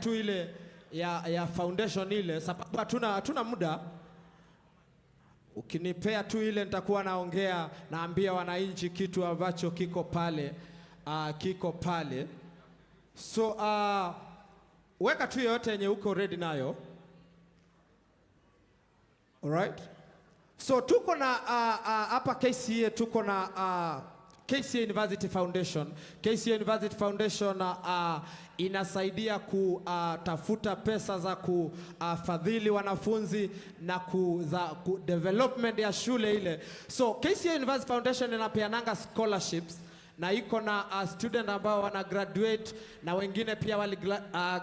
tu ile ya foundation ile, sababu hatuna muda. Ukinipea tu ile nitakuwa naongea, naambia wananchi kitu ambacho kiko pale. So weka tu yote yenye uko ready nayo. Alright? So tuko na hapa KCA, tuko na KCA University Foundation. KCA University Foundation inasaidia kutafuta pesa za kufadhili wanafunzi na development ya shule ile. So KCA University Foundation inapeananga scholarships na iko na student ambao wana graduate na wengine pia wali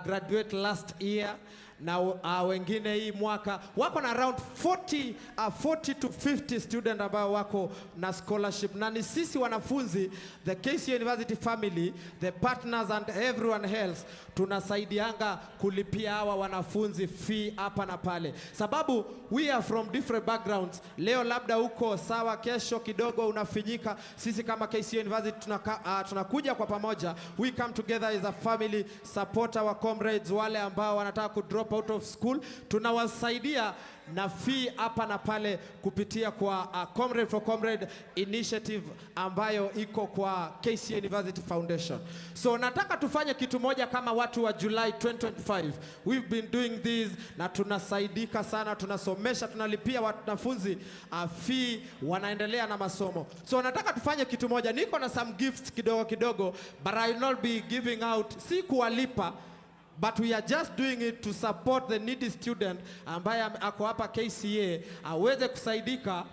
graduate last year na wengine hii mwaka wako na around 40 to 50 student ambao wako na scholarship, na ni sisi wanafunzi, the KCA University family, the partners and everyone else tunasaidianga kulipia hawa wanafunzi fee hapa na pale, sababu we are from different backgrounds. Leo labda uko sawa, kesho kidogo unafinyika. Sisi kama KCA University tunakuja kwa pamoja, we come together as a family, support our comrades wale ambao wanataka ku drop out of school, tunawasaidia na fee hapa na pale kupitia kwa Comrade for Comrade initiative ambayo iko kwa KCA University Foundation. So nataka tufanye kitu moja kama watu wa July 2025. We've been doing this na tunasaidika sana, tunasomesha, tunalipia wanafunzi fee, wanaendelea na masomo. So nataka tufanye kitu moja, niko na some gifts kidogo, but I will not be giving out, si kuwalipa, but we are just doing it to support the needy student ambaye ako hapa KCA aweze kusaidika,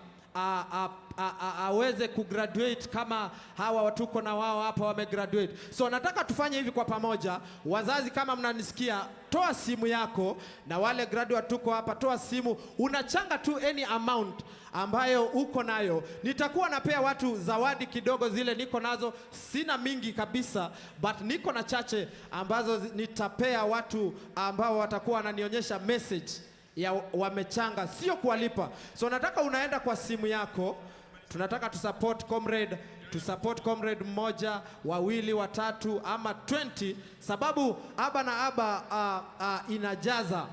aweze kugraduate kama hawa watuko na wao hapa wamegraduate. So nataka tufanye hivi kwa pamoja. Wazazi kama mnanisikia, toa simu yako, na wale graduate tuko hapa, toa simu, unachanga tu any amount ambayo uko nayo. Nitakuwa napea watu zawadi kidogo, zile niko nazo sina mingi kabisa, but niko na chache ambazo nitapea watu ambao watakuwa wananionyesha message ya wamechanga, sio kuwalipa. So nataka unaenda kwa simu yako, tunataka tusupport comrade mmoja, wawili, watatu ama 20, sababu aba na aba inajaza,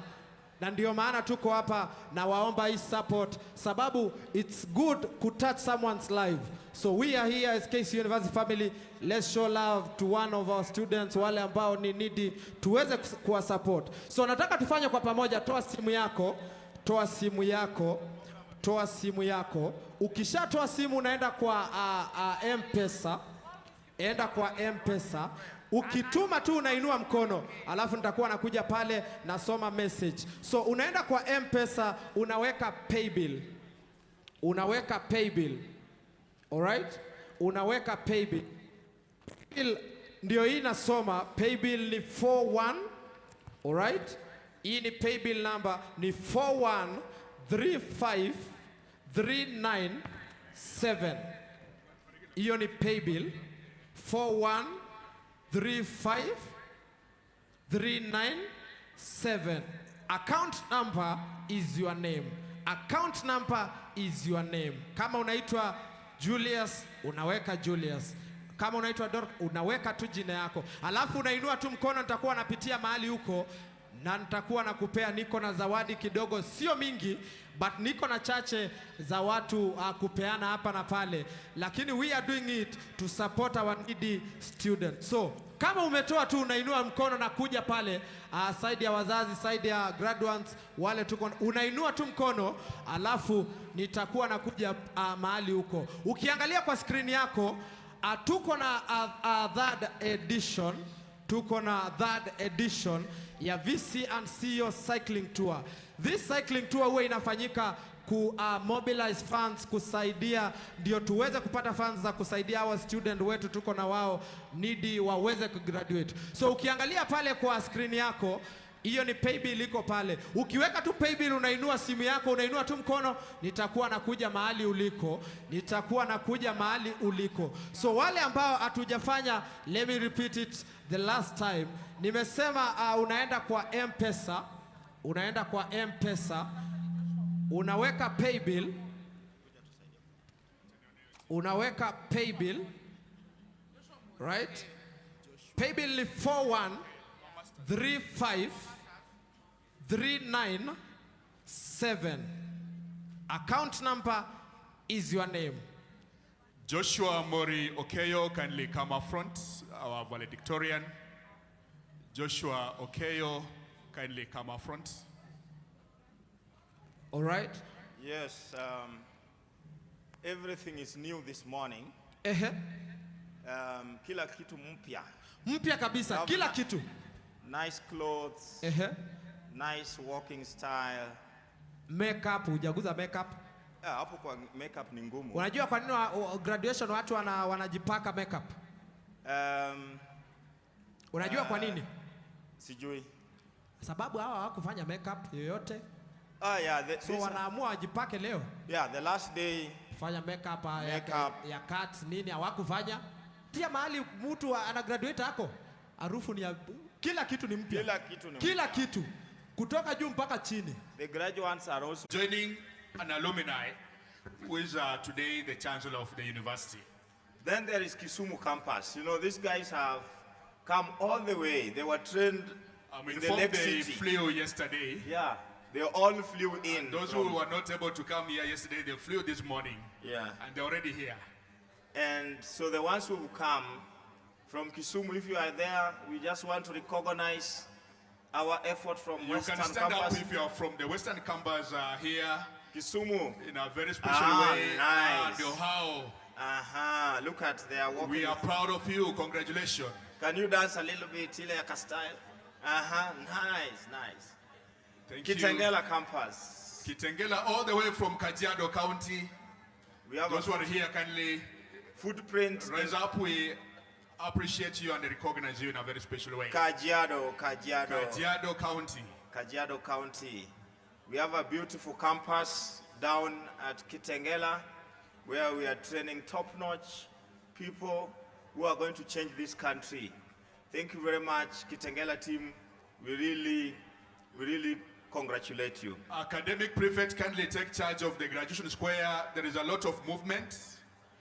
na ndio maana tuko hapa na waomba hii support, sababu it's good to touch someone's life. So we are here as KCA University family, let's show love to one of our students, wale ambao ni needy, tuweze kuwa support. So nataka tufanye kwa pamoja. Toa simu yako. Ukishatoa simu unaenda kwa M-Pesa. Ukituma tu unainua mkono, alafu nitakuwa nakuja pale nasoma message. So unaenda kwa M-Pesa, unaweka paybill. Alright? Unaweka paybill. Ndio hii nasoma, paybill ni 41. Alright? Hii ni paybill number ni 4135397. Hiyo ni paybill 4135397. Account number is your name. Kama unaitwa Julius, unaweka Julius. Kama unaitwa Dork, unaweka tu jina yako. Alafu unainua tu mkono, nitakuwa napitia mahali huko na nitakuwa nakupea. Niko na zawadi kidogo, sio mingi, but niko na chache za watu kupeana hapa na pale, lakini we are doing it to support our needy students. So kama umetoa tu unainua mkono na kuja pale side ya wazazi, side ya graduates, wale tuko, unainua tu mkono, alafu nitakuwa nakuja mahali huko. Ukiangalia kwa screen yako, tuko na third edition ya VC and CEO cycling tour. This cycling tour huwa inafanyika mobilize funds, kusaidia, ndio tuweze kupata funds za kusaidia our student wetu tuko na wao needy waweze kugraduate. So ukiangalia pale kwa screen yako, hiyo ni paybill iko pale. Ukiweka tu paybill, unainua simu yako, unainua tu mkono, nitakuwa nakuja mahali uliko. So wale ambao hatujafanya, let me repeat it the last time. Nimesema unaenda kwa M-Pesa, unaweka paybill, right? Paybill ni 35397. Account number is your name. Joshua Mori Okeyo, kindly come up front, our valedictorian. Joshua Okeyo, kindly come up front. All right. Yes, everything is new this morning. Kila kitu mpya. Mpya kabisa, kila kitu. Nice clothes. Nice walking style. Makeup, hujaguza makeup? Hapo kwa makeup ni ngumu. Unajua kwa nini graduation watu wanajipaka makeup? Unajua kwa nini? Sijui. Sababu hawa hawakufanya makeup yoyote. Yeah, so wanaamua wajipake leo. Yeah, the last day fanya makeup ya cuts nini hawakufanya. Pia mahali mtu ana graduate hako, harufu ni kila kitu ni mpya. Kila kitu. Kutoka juu mpaka chini. The graduates are also joining an alumni who is today the Chancellor of the university. Then there is Kisumu campus. You know, these guys have come all the way. They were trained in the Lake City. They flew yesterday. Yeah, they all flew in. And those who were not able to come here yesterday, they flew this morning. Yeah. And they're already here. And so the ones who come from Kisumu, if you are there, we just want to recognize our effort from Western Campus. You can stand up if you are from the Western Campus here. Kisumu. In a very special way. Nice. Look at their work. We are proud of you. Congratulations. Can you dance a little bit, Ile style? Nice. Thank Kitengela campus. Kitengela all the way from Kajiado County. We have those who are here kindly footprint. Rise up. We appreciate you and recognize you in a very special way. Kajiado County. Kajiado County. We have a beautiful campus down at Kitengela where we are training top-notch people who are going to change this country. Thank you very much, Kitengela team. We really congratulate you. Academic prefect, kindly take charge of the graduation square. There is a lot of movement.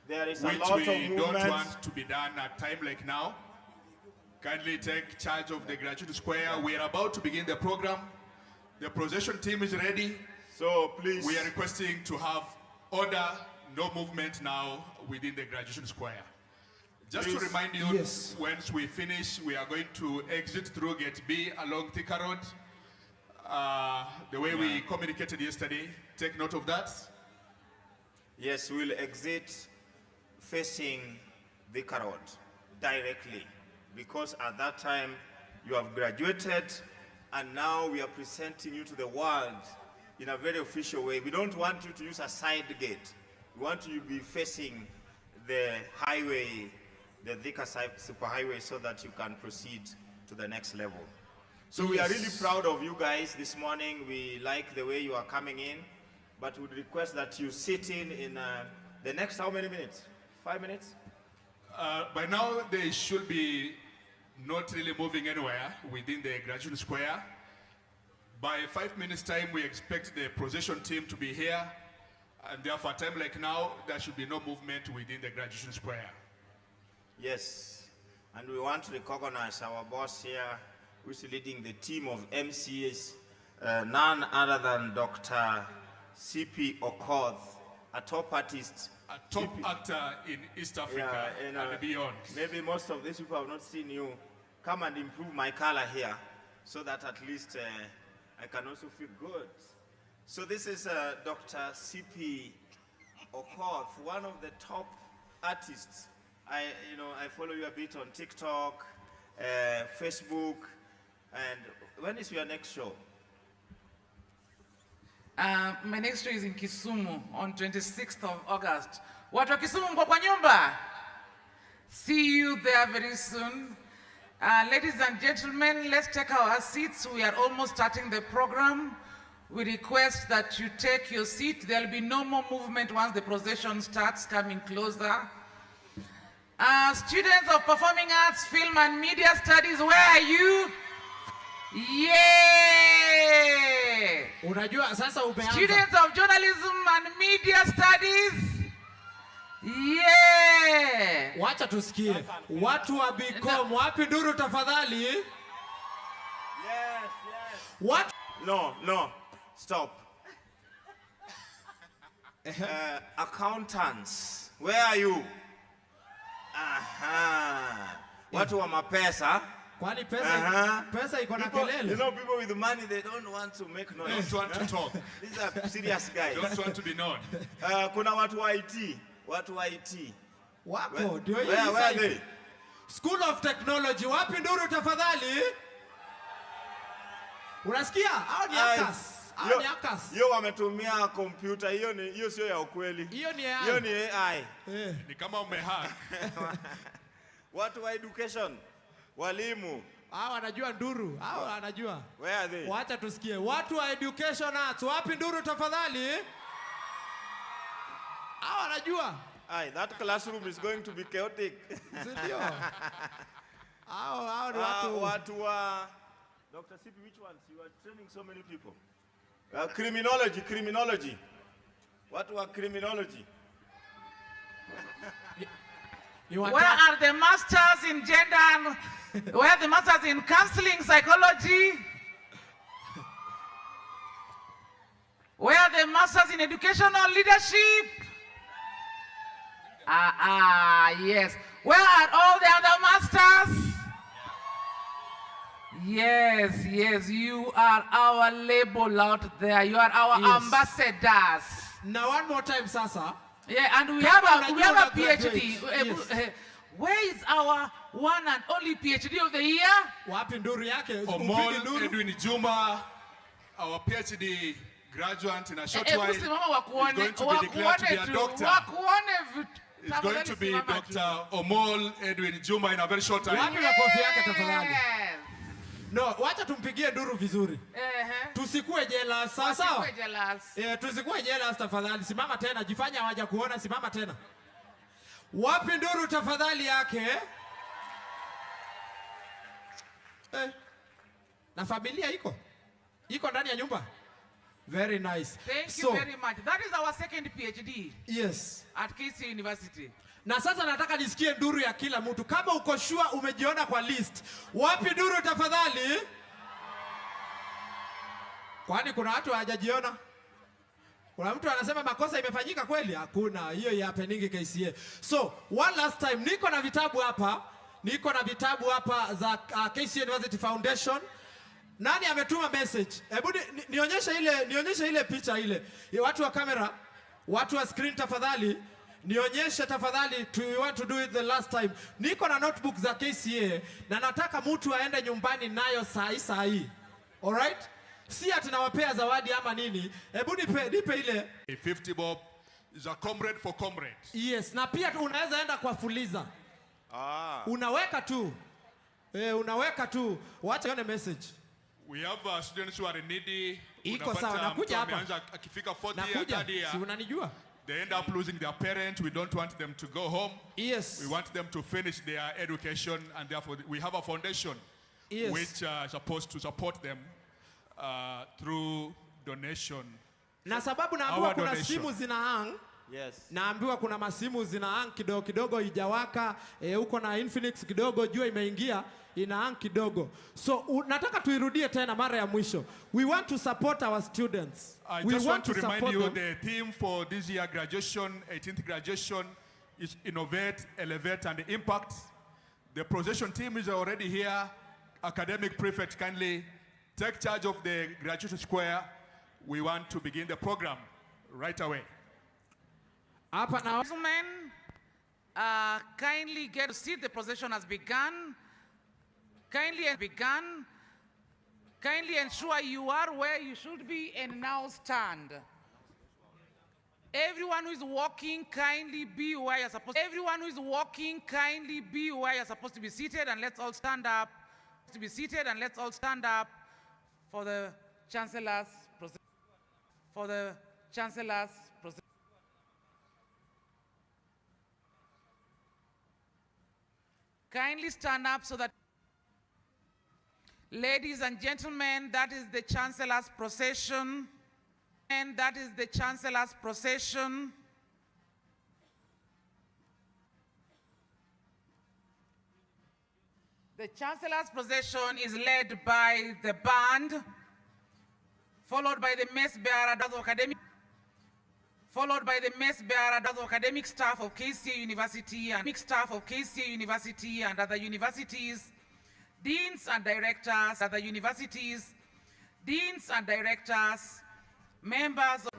There is which we don't want to be done at time like now. Kindly take charge of the graduation square. We are about to begin the program. The procession team is ready. So please. We are requesting to have order, no movement now within the graduation square. Just please. To remind you, yes. Once we finish, we are going to exit through Gate B along Thika Road. The way we communicated yesterday, take note of that. Yes, we'll exit facing Thika Road directly, because at that time you have graduated and now we are presenting you to the world in a very official way. We don't want you to use a side gate. We want you to be facing the highway, the Thika superhighway, so that you can proceed to the next level. So we are really proud of you guys this morning. We like the way you are coming in, but we would request that you sit in the next how many minutes? 5 minutes? By now, they should be not really moving anywhere within the graduation square. By 5 minutes time, we expect the procession team to be here. And therefore, at a time like now, there should be no movement within the graduation square. Yes. And we want to recognize our boss here, who is leading the team of MCs, none other than Dr. C.P. Okoth, a top artist. A top actor in East Africa and beyond. Maybe most of these people have not seen you. Come and improve my color here, so that at least I can also feel good. So this is Dr. C.P. Okoth, one of the top artists. I follow you a bit on TikTok, Facebook, and when is your next show? My next show is in Kisumu on 26th of August. Watu wa Kisumu mko kwa nyumba? See you there very soon. Ladies and gentlemen, let's take our seats. We are almost starting the program. We request that you take your seat. There will be no more movement once the procession starts coming closer. Students of Performing Arts, Film and Media Studies, where are you? Yeah! Unajua sasa umeanza. Students of Journalism and Media Studies. Yeah! Wacha tusikie. Watu wa BCom, wapi nduru tafadhali? What? No, stop. Accountants, where are you? Aha. Watu wa mapesa. Kwani pesa iko na kelele? You know, people with money, they don't want to make noise. Don't want to talk. These are serious guys. Don't want to be known. Kuna watu wa IT. Watu wa IT. Wako, ndio Where are they? School of Technology, wapi nduru tafadhali? Unasikia? Hao ni hackers. Hao ni hackers. Hiyo wametumia kompyuta, hiyo sio ya ukweli. Hiyo ni AI. Hiyo ni AI. Ni kama umehack. Watu wa education, walimu. Hao wanajua nduru. Hao wanajua. Where are they? Wacha tusikie. Watu wa education arts, wapi nduru tafadhali? Hao wanajua. That classroom is going to be chaotic. Ndio. Hao ni watu wa Dr. Sipi, which ones? You are training so many people. Criminology. Watu wa criminology. Where are the masters in gender and where are the masters in counseling psychology? Where are the masters in educational leadership? Yes. Where are all the other masters? Yes, you are our label out there. You are our ambassadors. Now one more time sasa. Yeah, and we have a PhD. Yes. Where is our one and only PhD of the year? Wapi nduru yake? Omol Edwin Juma, our PhD graduate in a short while, is going to be declared to be a doctor. It's going to be Dr. Omol Edwin Juma in a very short time. Wapi makofi yake tafadhali? No, wacha tumpigie nduru vizuri. Tusikue jealous, sawa? Tusikue jealous tafadhali. Simama tena, jifanya hawaja kuona, simama tena. Wapi nduru tafadhali yake? Na familia iko? Iko ndani ya nyumba? Very nice. Thank you very much. That is our second PhD. Yes. At KCA University. Na sasa nataka nisikie nduru ya kila mtu. Kama uko sure umejiona kwa list. Wapi nduru tafadhali? Kwani kuna watu hawajajiona? Kuna mtu anasema makosa imefanyika kweli? Hakuna. Hiyo ya happening KCA. So, one last time niko na vitabu hapa. Niko na vitabu hapa za KCA University Foundation. Nani ametuma message? Hebu nionyeshe ile picha ile. Watu wa kamera, watu wa screen tafadhali. Nionyeshe tafadhali, we want to do it the last time. Niko na notebook za KCA na nataka mtu aende nyumbani nayo saa hii. Alright? Si ati nawapea zawadi ama nini. Hebu nipe ile. 50 bob is a comrade for comrade. Yes, na pia unaweza enda kwa Fuliza. Unaweka tu. Unaweka tu. Wacha ione message. We have students who are needy. Iko sawa, nakuja hapa. Akifika 4th year, 3rd year. Si unanijua? They end up losing their parents. We don't want them to go home. Yes. We want them to finish their education, and therefore we have a foundation which is supposed to support them through donation. Na sababu naambiwa kuna simu zina hang. Yes. Naambiwa kuna masimu zina hang kidogo ijawaka. Uko na Infinix kidogo, jua imeingia, ina hang kidogo. So nataka tuirudie tena mara ya mwisho. We want to support our students. I just want to remind you the theme for this year graduation, 18th graduation, is Innovate, Elevate, and Impact. The procession team is already here. Academic prefect, kindly take charge of the graduation square. We want to begin the program right away. Gentlemen, kindly get to see the procession has begun. Kindly ensure you are where you should be and now stand. Everyone who is walking, kindly be where you're supposed to. Everyone who is walking, kindly be where you're supposed to be seated, and let's all stand up. To be seated, and let's all stand up for the Chancellor's procession. For the Chancellor's procession. Kindly stand up so that, ladies and gentlemen, that is the Chancellor's procession. And that is the Chancellor's procession. The Chancellor's procession is led by the band, followed by the mess bearer of academic, academic staff of KCA University and other universities, deans and directors, members of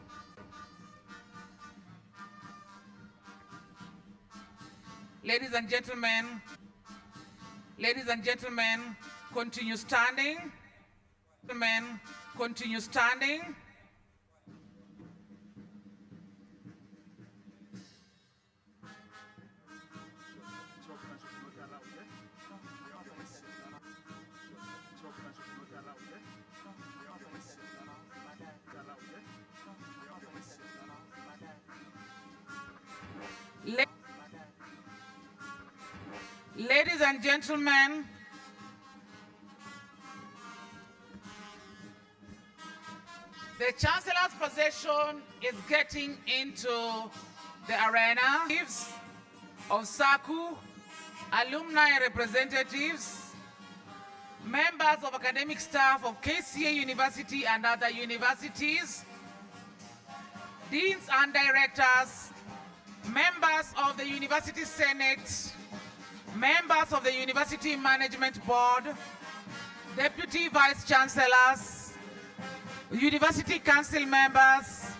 Ladies and gentlemen, continue standing. Continue standing. Ladies and gentlemen, the Chancellor's procession is getting into the arena. Of SACU, alumni representatives, members of academic staff of KCA University and other universities, deans and directors, members of the University Senate, members of the University Management Board, Deputy Vice Chancellors, University Council members,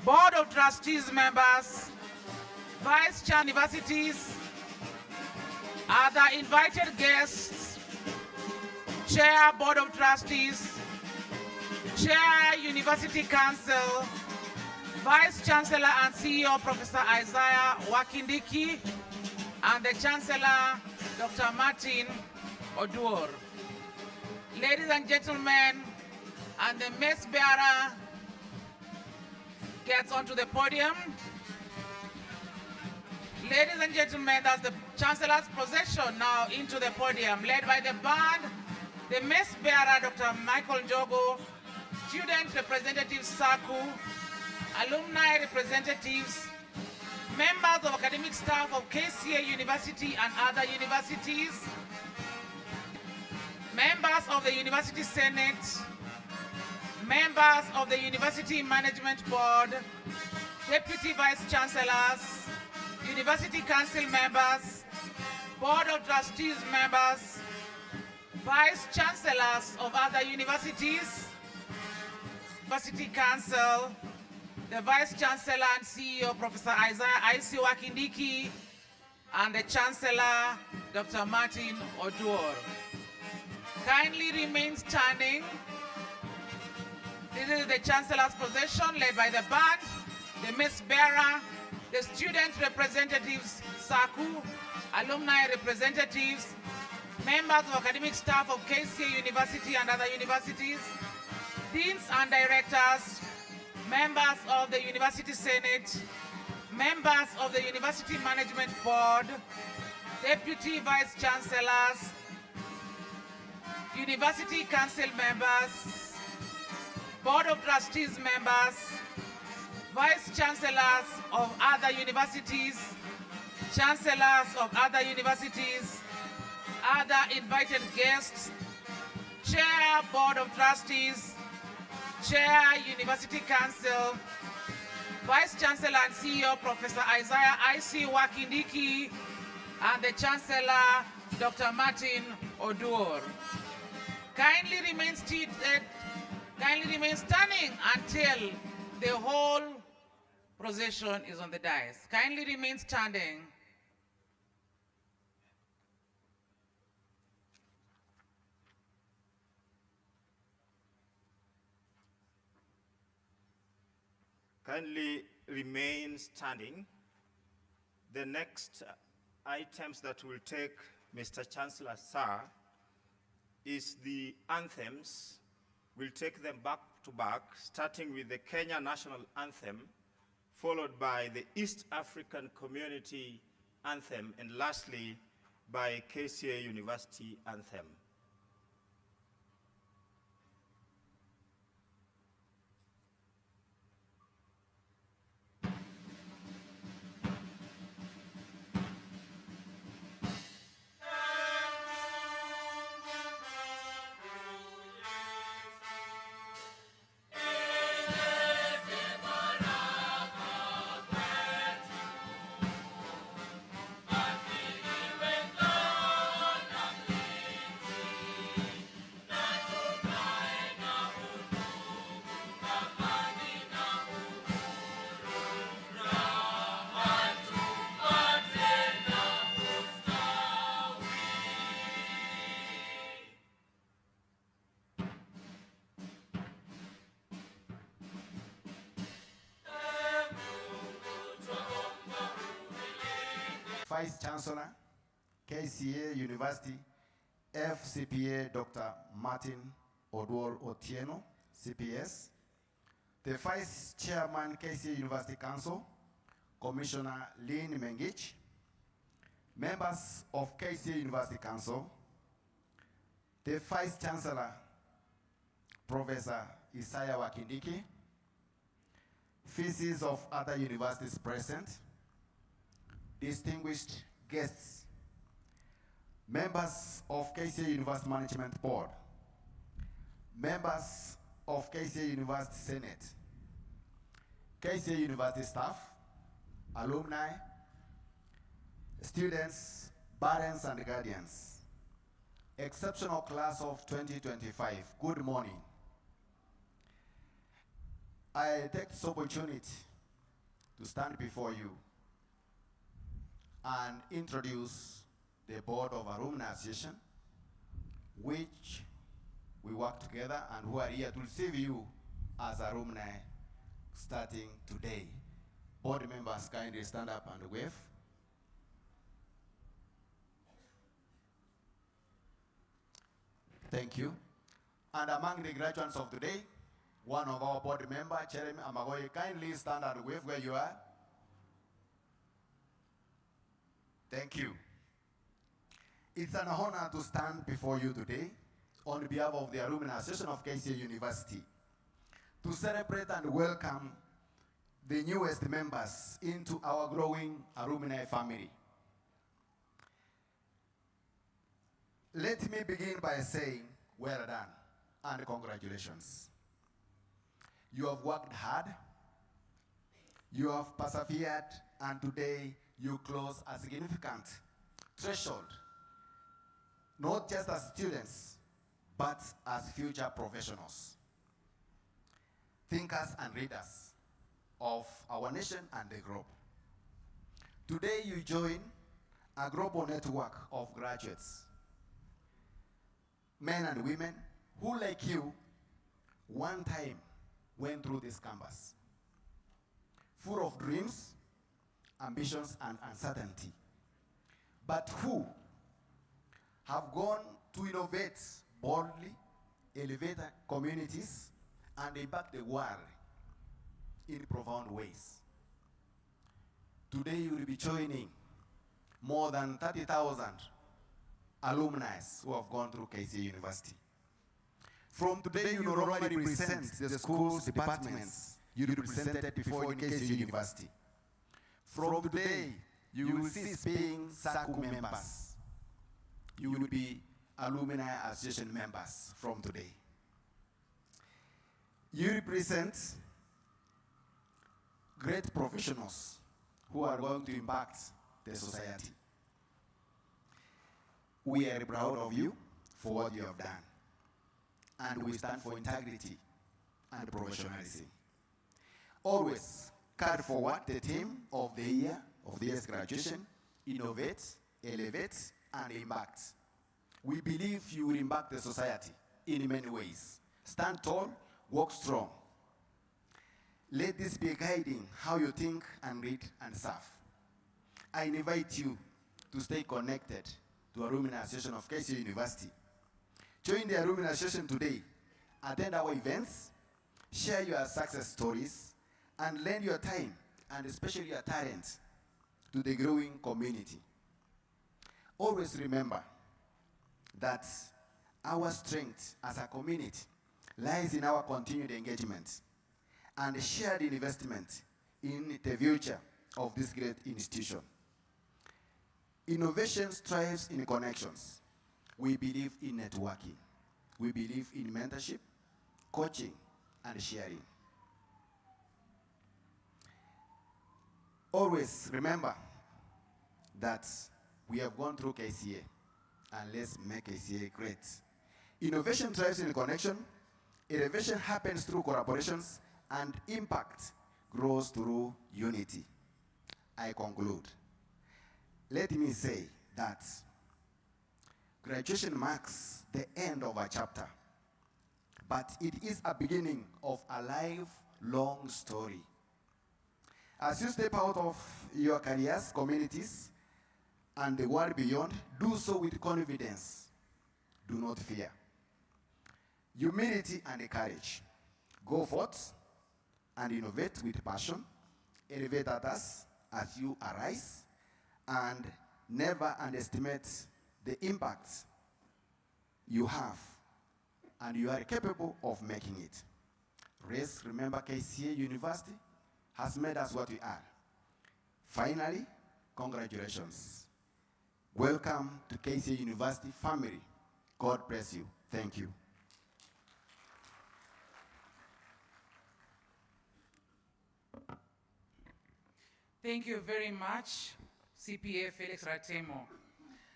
Board of Trustees members, Vice Chancellor universities, other invited guests, Chair Board of Trustees, Chair University Council, Vice Chancellor and CEO Professor Isaiah Wakindiki, and the Chancellor, Dr. Martin Oduor. Ladies and gentlemen, and the mess bearer gets onto the podium. Ladies and gentlemen, that's the Chancellor's procession now into the podium, led by the band, the mess bearer, Dr. Michael Njogo, student representatives, SACU, alumni representatives, members of academic staff of KCA University and other universities, members of the University Senate, members of the University Management Board, Deputy Vice Chancellors, University Council members, Board of Trustees members, Vice Chancellors of other universities, University Council, the Vice Chancellor and CEO, Professor Isaiah I.C. Wakindiki, and the Chancellor, Dr. Martin Oduor. Kindly remain standing. This is the Chancellor's procession led by the band, the mess bearer, the student representatives, SACU, alumni representatives, members of academic staff of KCA University and other universities, deans and directors, members of the University Senate, members of the University Management Board, Deputy Vice Chancellors, University Council members, Board of Trustees members, Vice Chancellors of other universities, Chancellors of other universities, other invited guests, Chair Board of Trustees, Chair University Council, Vice Chancellor and CEO Professor Isaiah I.C. Wakindiki, and the Chancellor Dr. Martin Oduor. Kindly remain standing until the whole procession is on the dais. Kindly remain standing. Kindly remain standing. The next items that will take Mr. Chancellor, sir, is the anthems. We'll take them back to back, starting with the Kenya National Anthem, followed by the East African Community Anthem, and lastly, by KCA University Anthem. Vice Chancellor, KCA University, FCPA Dr. Martin Odwol Otieno, CPS. The Vice Chairman, KCA University Council, Commissioner Lynn Mengich. Members of KCA University Council, the Vice Chancellor, Professor Isaiah Wakindiki, officials of other universities present, distinguished guests, members of KCA University Management Board, members of KCA University Senate, KCA University staff, alumni, students, parents, and guardians, exceptional class of 2025, good morning. I take this opportunity to stand before you and introduce the Board of Alumni Association, which we work together and who are here to receive you as alumni starting today. Board members, kindly stand up and wave. Thank you. And among the graduates of today, one of our board members, Jeremy Amagoye, kindly stand and wave where you are. Thank you. It's an honor to stand before you today on behalf of the Alumni Association of KCA University to celebrate and welcome the newest members into our growing alumni family. Let me begin by saying, well done and congratulations. You have worked hard, you have persevered, and today you close a significant threshold, not just as students, but as future professionals, thinkers and leaders of our nation and the globe. Today you join a global network of graduates, men and women who, like you, one time went through this campus, full of dreams, ambitions, and uncertainty, but who have gone to innovate boldly, elevate communities, and impact the world in profound ways. Today you will be joining more than 30,000 alumni who have gone through KCA University. From today, you no longer represent the schools, departments you represented before in KCA University. From today, you will cease being SACU members. You will be Alumni Association members from today. You represent great professionals who are going to impact the society. We are proud of you for what you have done. And we stand for integrity and professionalism. Always carry forward the theme of the year's graduation: innovate, elevate, and impact. We believe you will impact the society in many ways. Stand tall, walk strong. Let this be guiding how you think and read and serve. I invite you to stay connected to Alumni Association of KCA University. Join the Alumni Association today, attend our events, share your success stories, and lend your time, and especially your talent, to the growing community. Always remember that our strength as a community lies in our continued engagement and shared investment in the future of this great institution. Innovation thrives in connections. We believe in networking. We believe in mentorship, coaching, and sharing. Always remember that we have gone through KCA, and let's make KCA great. Innovation thrives in connection. Innovation happens through collaborations, and impact grows through unity. I conclude. Let me say that graduation marks the end of a chapter, but it is a beginning of a lifelong story. As you step out of your careers, communities, and the world beyond, do so with confidence. Do not fear. Humility and courage. Go forth and innovate with passion. Elevate others as you arise, and never underestimate the impact you have, and you are capable of making it. Remember, KCA University has made us what we are. Finally, congratulations. Welcome to KCA University family. God bless you. Thank you. Thank you very much, CPA Felix Ratemo.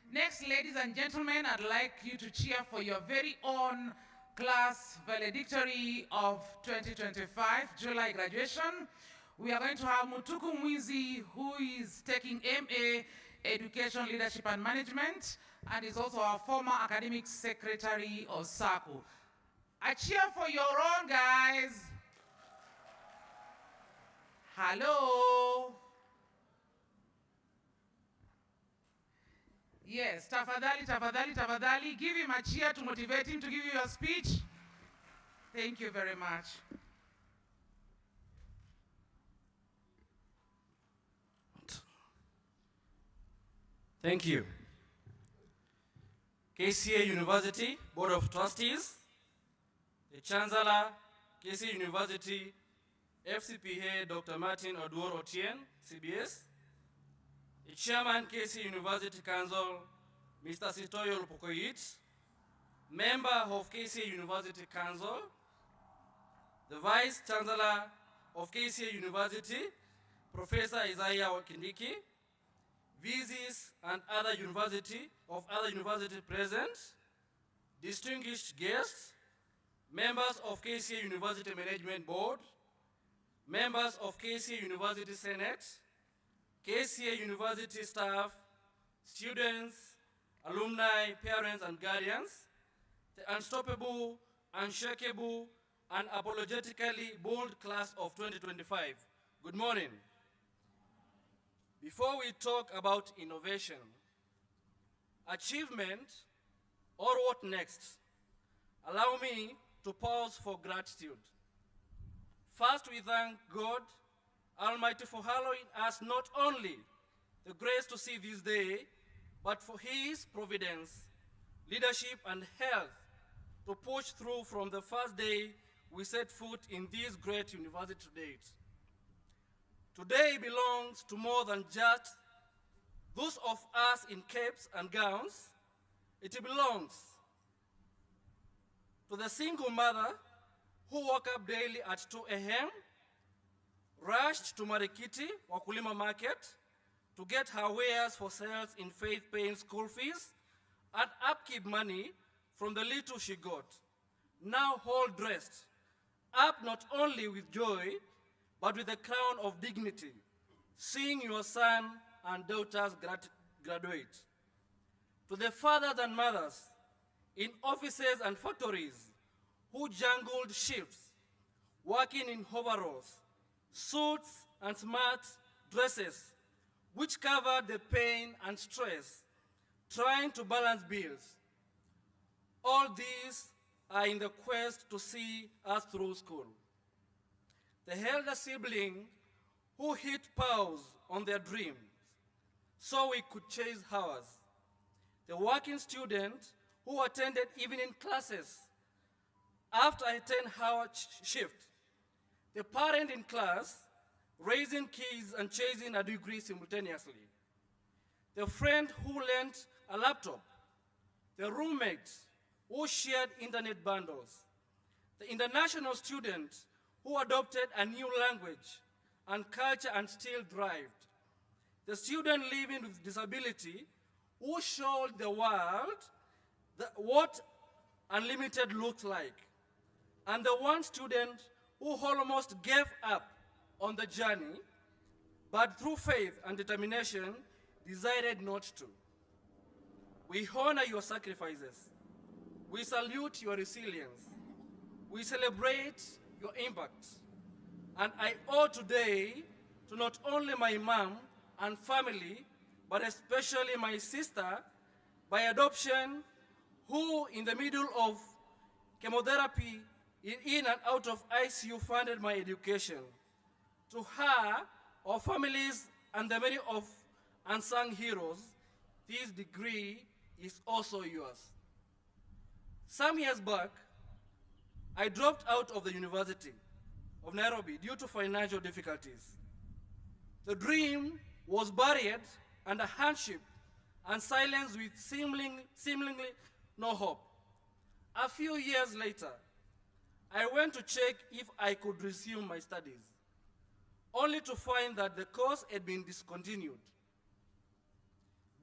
Next, ladies and gentlemen, I'd like you to cheer for your very own class valedictory of 2025, July graduation. We are going to have Mutuku Mwizi, who is taking MA Education Leadership and Management, and is also our former academic secretary of SACU. A cheer for your own, guys. Hello. Yes, tafadhali, tafadhali, tafadhali. Give him a cheer to motivate him to give you your speech. Thank you very much. Thank you. KCA University Board of Trustees, the Chancellor, KCA University, FCPA Dr. Martin Oduor Otieno, CBS, the Chairman, KCA University Council, Mr. Sitoyo Lupokoyit, member of KCA University Council, the Vice Chancellor of KCA University, Professor Isaiah Wakindiki, VCs and other university present, distinguished guests, members of KCA University Management Board, members of KCA University Senate, KCA University staff, students, alumni, parents, and guardians, the unstoppable, unshakable, and apologetically bold class of 2025. Good morning. Before we talk about innovation, achievement, or what next, allow me to pause for gratitude. First, we thank God Almighty for allowing us not only the grace to see this day, but for His providence, leadership, and health to push through from the first day we set foot in this great university to date. Today belongs to more than just those of us in capes and gowns. It belongs to the single mother who woke up daily at 2 a.m., rushed to Marikiti, Wakulima Market, to get her wares for sales in faith paying school fees and upkeep money from the little she got. Now all dressed, up not only with joy, but with a crown of dignity, seeing your son and daughters graduate. To the fathers and mothers in offices and factories who jungled shifts, working in overalls, suits, and smart dresses, which covered the pain and stress, trying to balance bills. All these are in the quest to see us through school. The elder sibling who hit pause on their dreams so we could chase ours. The working student who attended evening classes after a 10-hour shift. The parent in class raising kids and chasing a degree simultaneously. The friend who lent a laptop. The roommate who shared internet bundles. The international student who adopted a new language and culture and still thrived. The student living with disability who showed the world what unlimited looks like. And the one student who almost gave up on the journey, but through faith and determination, decided not to. We honor your sacrifices. We salute your resilience. We celebrate your impact. And I owe today to not only my mom and family, but especially my sister by adoption, who in the middle of chemotherapy in and out of ICU funded my education. To her, our families, and the many of unsung heroes, this degree is also yours. Some years back, I dropped out of the University of Nairobi due to financial difficulties. The dream was buried under hardship and silence with seemingly no hope. A few years later, I went to check if I could resume my studies, only to find that the course had been discontinued.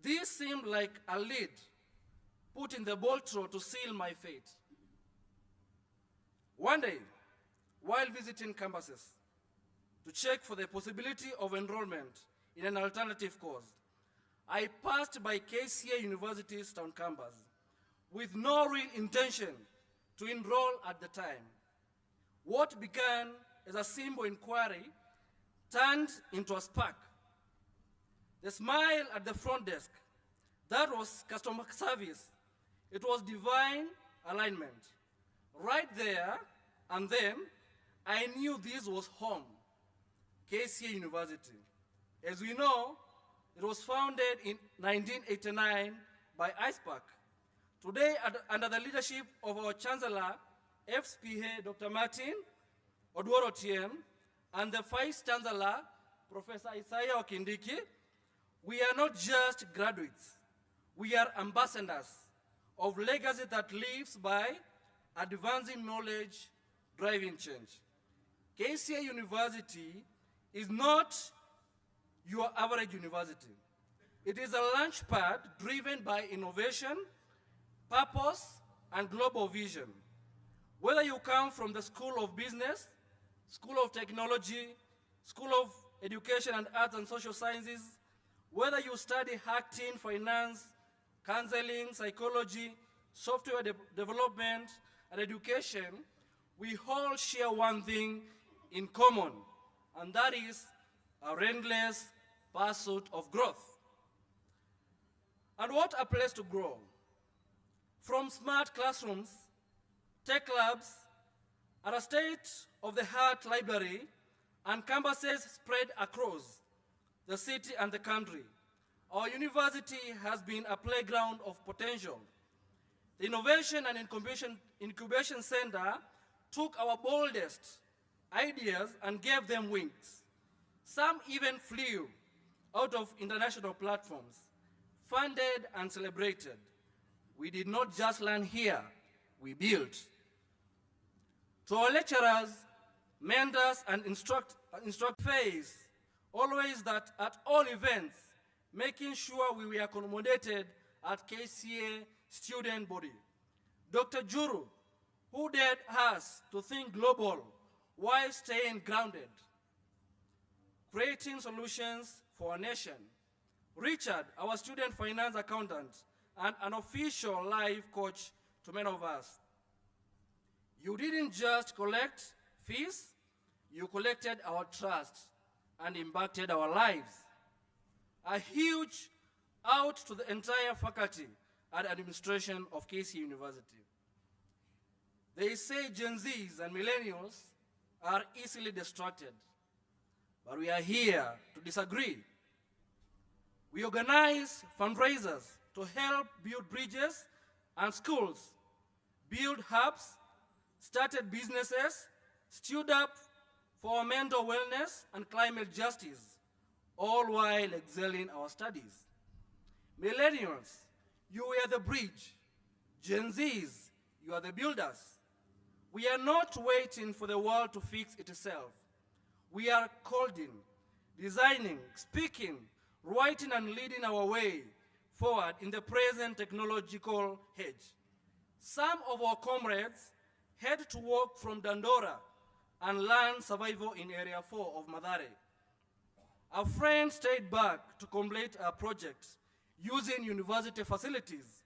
This seemed like a lead put in the bolt throw to seal my fate. One day, while visiting campuses to check for the possibility of enrollment in an alternative course, I passed by KCA University's town campus with no real intention to enroll at the time. What began as a simple inquiry turned into a spark. The smile at the front desk, that was customer service. It was divine alignment. Right there and then, I knew this was home, KCA University. As we know, it was founded in 1989 by ISPAC. Today, under the leadership of our Chancellor, FPA Dr. Martin Odworo-Otieno, and the Vice Chancellor, Professor Isaiah Okindiki, we are not just graduates. We are ambassadors of legacy that lives by advancing knowledge, driving change. KCA University is not your average university. It is a launchpad driven by innovation, purpose, and global vision. Whether you come from the School of Business, School of Technology, School of Education and Arts and Social Sciences, whether you study acting, finance, counseling, psychology, software development, and education, we all share one thing in common, and that is a relentless pursuit of growth. And what a place to grow. From smart classrooms, tech labs, and a state-of-the-art library, and campuses spread across the city and the country, our university has been a playground of potential. The Innovation and Incubation Center took our boldest ideas and gave them wings. Some even flew out of international platforms, funded and celebrated. We did not just learn here, we built. To our lecturers, mentors, and instruct phase, always that at all events, making sure we were accommodated at KCA student body. Dr. Juru, who dared us to think global while staying grounded, creating solutions for our nation. Richard, our student finance accountant, and an official life coach to many of us. You didn't just collect fees, you collected our trust and impacted our lives. A huge out to the entire faculty and administration of KC University. They say Gen Zs and millennials are easily distracted, but we are here to disagree. We organize fundraisers to help build bridges and schools, build hubs, started businesses, stood up for mental wellness and climate justice, all while excelling our studies. Millennials, you are the bridge. Gen Zs, you are the builders. We are not waiting for the world to fix itself. We are coding, designing, speaking, writing, and leading our way forward in the present technological age. Some of our comrades had to work from Dandora and learn survival in Area 4 of Mathare. Our friends stayed back to complete our project using university facilities.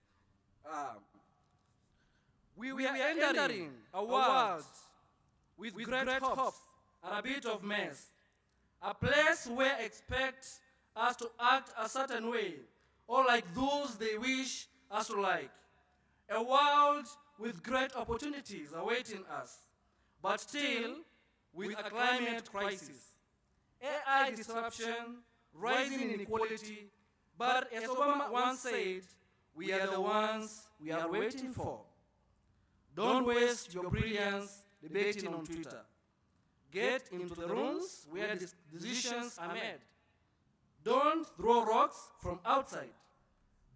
We are entering a world with great hopes and a bit of mess. A place where expect us to act a certain way, or like those they wish us to like. A world with great opportunities awaiting us, but still with a climate crisis, AI disruption, rising inequality, but as Obama once said, we are the ones we are waiting for. Don't waste your brilliance debating on Twitter. Get into the rooms where decisions are made. Don't throw rocks from outside.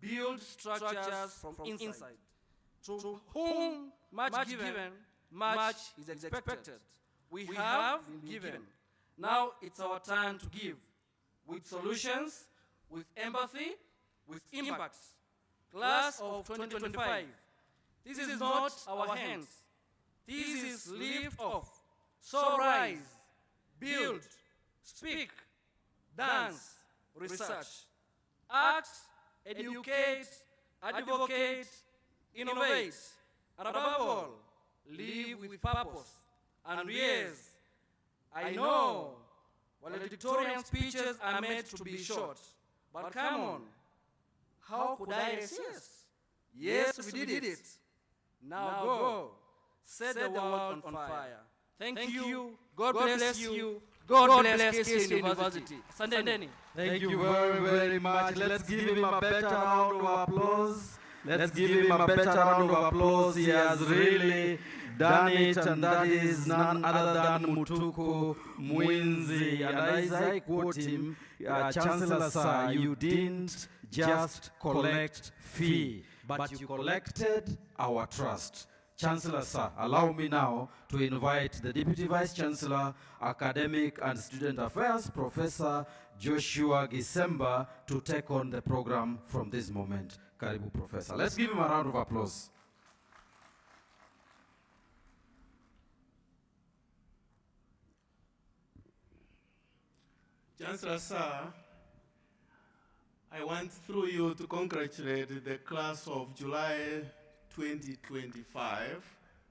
Build structures from inside. To whom much given, much is expected. We have been given. Now it's our turn to give. With solutions, with empathy, with impact. Class of 2025. This is not our hands. This is lift off. So rise, build, speak, dance, research, act, educate, advocate, innovate, and above all, live with purpose. And yes, I know valedictorian speeches are meant to be short, but come on, how could I resist? Yes, we did it. Now go, set the world on fire. Thank you. God bless you. God bless KCA University. Sandeni. Thank you very, very much. Let's give him a better round of applause. Let's give him a better round of applause. He has really done it, and that is none other than Mutuku Mwinzi. And as I quote him, Chancellor, sir, you didn't just collect fee, but you collected our trust. Chancellor, sir, allow me now to invite the Deputy Vice Chancellor, Academic and Student Affairs, Professor Joshua Gisemba, to take on the program from this moment. Karibu, Professor. Let's give him a round of applause. Chancellor, sir, I want through you to congratulate the class of July 2025.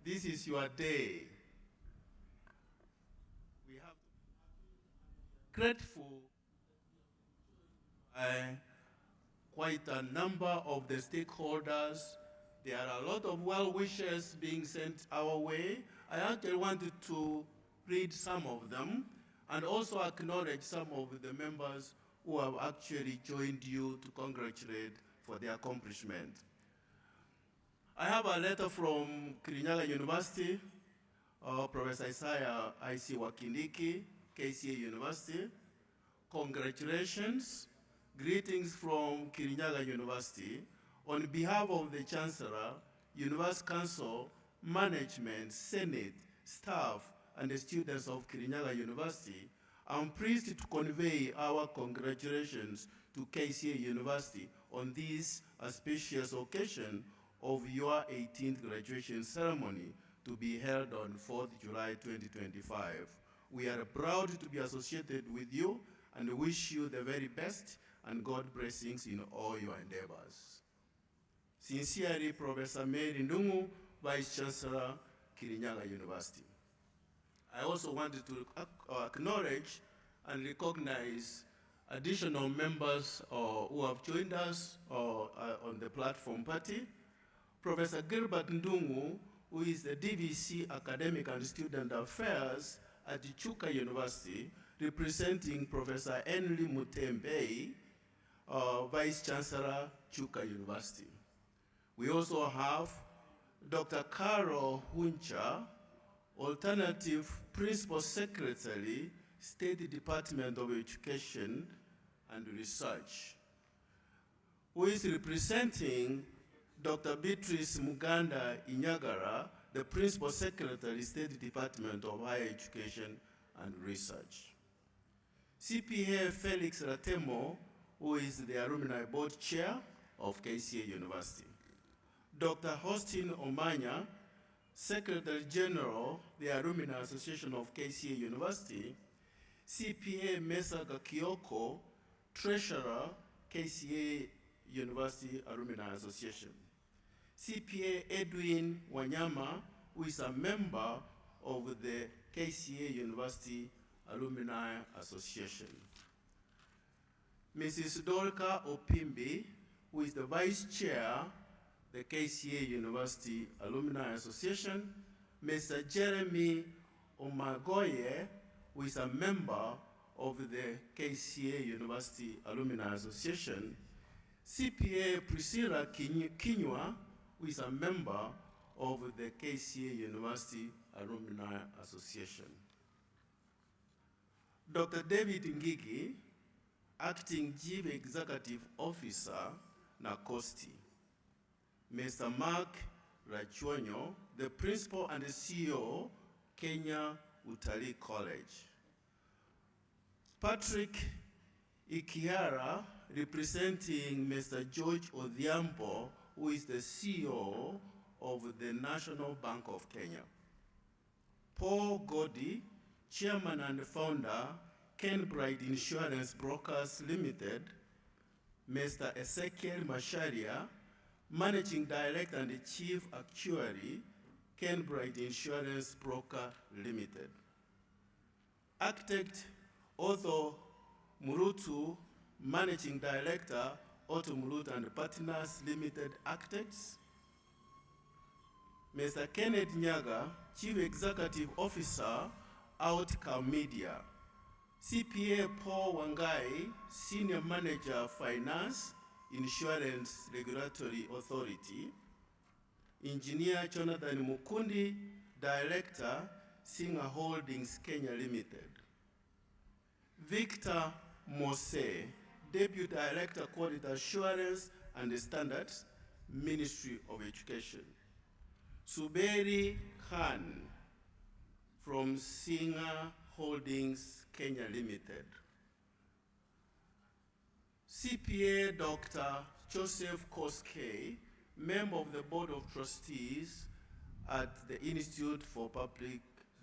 This is your day. We have to be grateful quite a number of the stakeholders. There are a lot of well wishes being sent our way. I actually wanted to read some of them and also acknowledge some of the members who have actually joined you to congratulate for the accomplishment. I have a letter from Kirinyaga University, Professor Isaiah I.C. Wakindiki, KCA University. Congratulations. Greetings from Kirinyaga University. On behalf of the Chancellor, University Council, Management, Senate, staff, and the students of Kirinyaga University, I'm pleased to convey our congratulations to KCA University on this auspicious occasion of your 18th graduation ceremony to be held on 4th July 2025. We are proud to be associated with you and wish you the very best and God blessings in all your endeavors. Sincerely, Professor Mary Ndungu, Vice Chancellor, Kirinyaga University. I also wanted to acknowledge and recognize additional members who have joined us on the platform party. Professor Gilbert Ndungu, who is the DVC Academic and Student Affairs at Chuka University, representing Professor Henry Mutembe, Vice Chancellor, Chuka University. We also have Dr. Carol Huncha, Alternative Principal Secretary, State Department of Education and Research, who is representing Dr. Beatrice Muganda Inyagara, the Principal Secretary, State Department of Higher Education and Research. CPA Felix Ratemo, who is the Alumni Board Chair of KCA University. Dr. Austin Omanya, Secretary General, the Alumni Association of KCA University. CPA Mesaga Kyoko, Treasurer, KCA University Alumni Association. CPA Edwin Wanyama, who is a member of the KCA University Alumni Association. Mrs. Dorka Opimbi, who is the Vice Chair, the KCA University Alumni Association, Mr. Jeremy Omagoye, who is a member of the KCA University Alumni Association, CPA Priscilla Kinywa, who is a member of the KCA University Alumni Association. Dr. David Ngigi, Acting Chief Executive Officer, NACOSTI. Mr. Mark Rachuonyo, the Principal and the CEO, Kenya Utalii College. Patrick Ikiara, representing Mr. George Odhiambo, who is the CEO of the National Bank of Kenya. Paul Godi, Chairman and Founder, Kenbright Insurance Brokers Limited. Mr. Ezekiel Masharia, Managing Director and Chief Actuary, Kenbright Insurance Broker Limited. Architect Otho Murutu, Managing Director, Otto Murutu and Partners Limited Architects. Mr. Kenneth Nyaga, Chief Executive Officer, Outcome Media. CPA Paul Wangai, Senior Manager, Finance, Insurance Regulatory Authority. Engineer Jonathan Mukundi, Director, Singer Holdings Kenya Limited. Victor Mose, Deputy Director, Quality Assurance and Standards, Ministry of Education. Suberi Khan, from Singer Holdings Kenya Limited. CPA Dr. Joseph Koskei, member of the Board of Trustees at the Institute for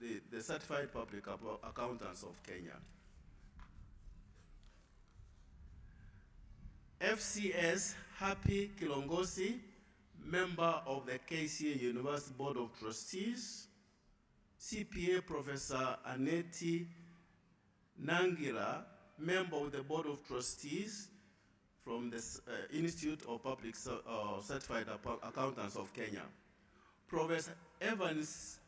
the Certified Public Accountants of Kenya. FCS Happy Kilongosi, member of the KCA University Board of Trustees. CPA Professor Aneti Nangira, member of the Board of Trustees from the Institute of Public Certified Accountants of Kenya. Professor Evans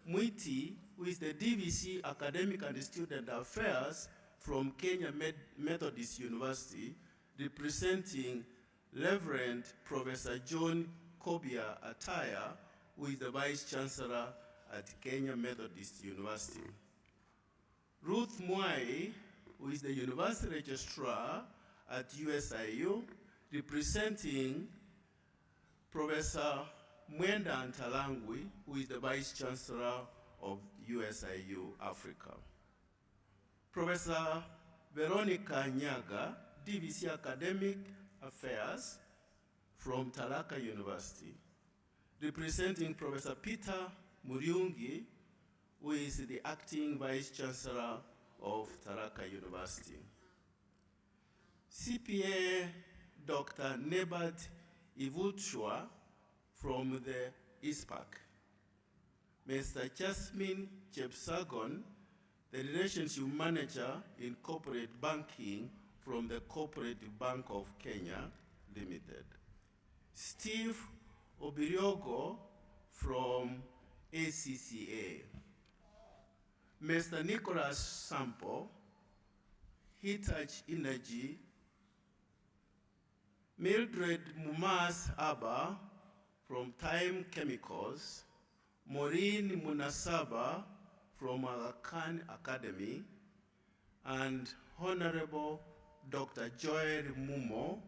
Mwiti, who is the DVC Academic and Student Affairs from Kenya Methodist University, representing Reverend Professor John Kobia Ataya, who is the Vice Chancellor at Kenya Methodist University. Ruth Mwai, who is the University Registrar at USIU, representing Professor Mwenda Antalangwi, who is the Vice Chancellor of USIU Africa. Professor Veronica Nyaga, DVC Academic Affairs from Tharaka University, representing Professor Peter Muriungi, who is the Acting Vice Chancellor of Tharaka University. CPA Dr. Nebat Ivuchwa from the ISPAC. Mr. Jasmine Chepsagon, the Relationship Manager in Corporate Banking from the Cooperative Bank of Kenya Limited. Steve Obiriogo from ACCA. Mr. Nicholas Sampo, Hitachi Energy. Mildred Mumas Abba from Time Chemicals. Maureen Munasaba from Aga Khan Academy. And Honorable Dr. Joel Mumo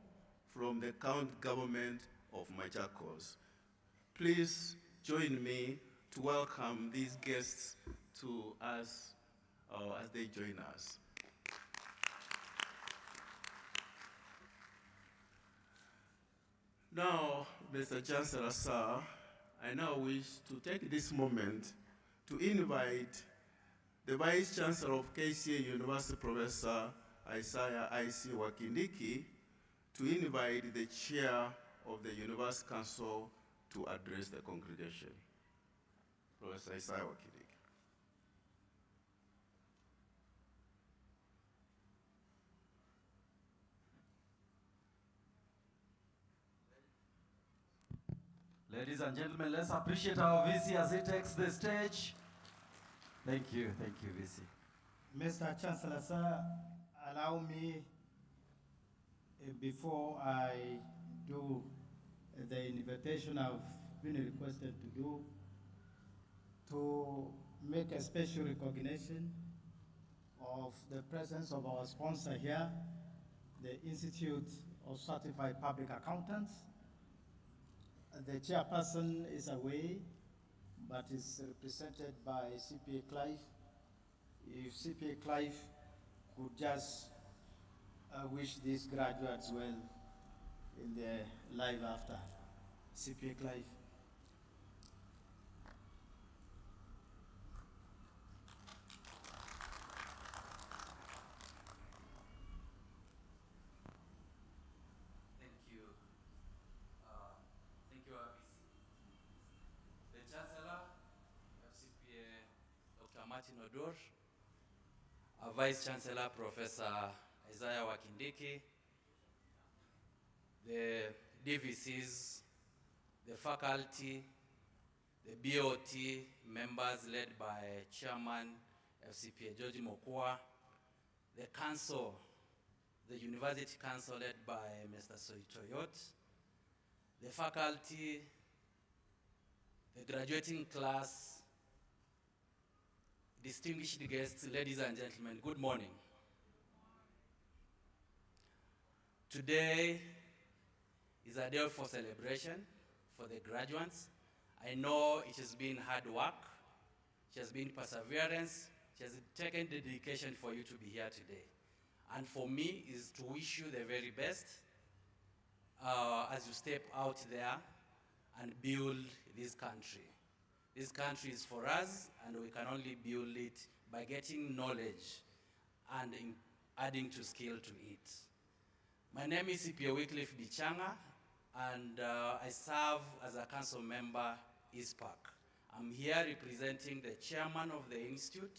from the County Government of Machakos. Please join me to welcome these guests to us as they join us. Now, Mr. Chancellor, sir, I now wish to take this moment to invite the Vice Chancellor of KCA University, Professor Isaiah I.C. Wakindiki, to invite the Chair of the University Council to address the congregation. Professor Isaiah Wakindiki. Ladies and gentlemen, let's appreciate our VC as he takes the stage. Thank you, VC. Mr. Chancellor, sir, allow me, before I do the invitation I've been requested to do, to make a special recognition of the presence of our sponsor here, the Institute of Certified Public Accountants. The chairperson is away, but is represented by CPA Clive. If CPA Clive could just wish these graduates well in their life after. CPA Clive. Thank you, RBC. The Chancellor, FCPA, Dr. Martin Odur, our Vice Chancellor, Professor Isaiah Wakindiki, the DVCs, the faculty, the BOT members led by Chairman FCPA George Mokua, the council, the University Council led by Mr. Soitoyot, the faculty, the graduating class, distinguished guests, ladies and gentlemen, good morning. Today is a day for celebration for the graduates. I know it has been hard work, it has been perseverance, it has taken dedication for you to be here today. And for me is to wish you the very best as you step out there and build this country. This country is for us, and we can only build it by getting knowledge and adding to skill to it. My name is CPA Wycliffe Bichanga, and I serve as a council member, East Park. I'm here representing the chairman of the institute,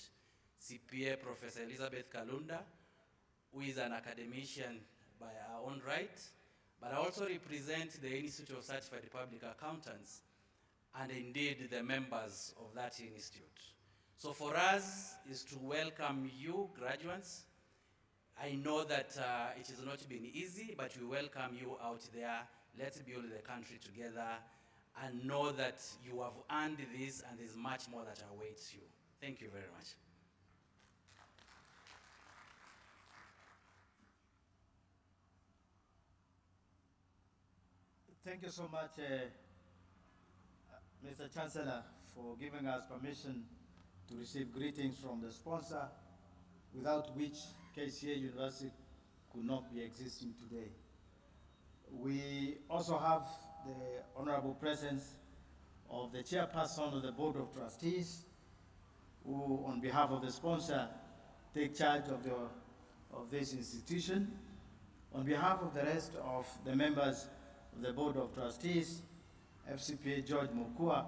CPA Professor Elizabeth Kalunda, who is an academician by her own right, but I also represent the Institute of Certified Public Accountants, and indeed the members of that institute. So for us is to welcome you, graduates. I know that it has not been easy, but we welcome you out there. Let's build the country together and know that you have earned this, and there's much more that awaits you. Thank you very much. Thank you so much, Mr. Chancellor, for giving us permission to receive greetings from the sponsor, without which KCA University could not be existing today. We also have the honorable presence of the chairperson of the Board of Trustees, who on behalf of the sponsor take charge of this institution. On behalf of the rest of the members of the Board of Trustees, FCPA George Mokua,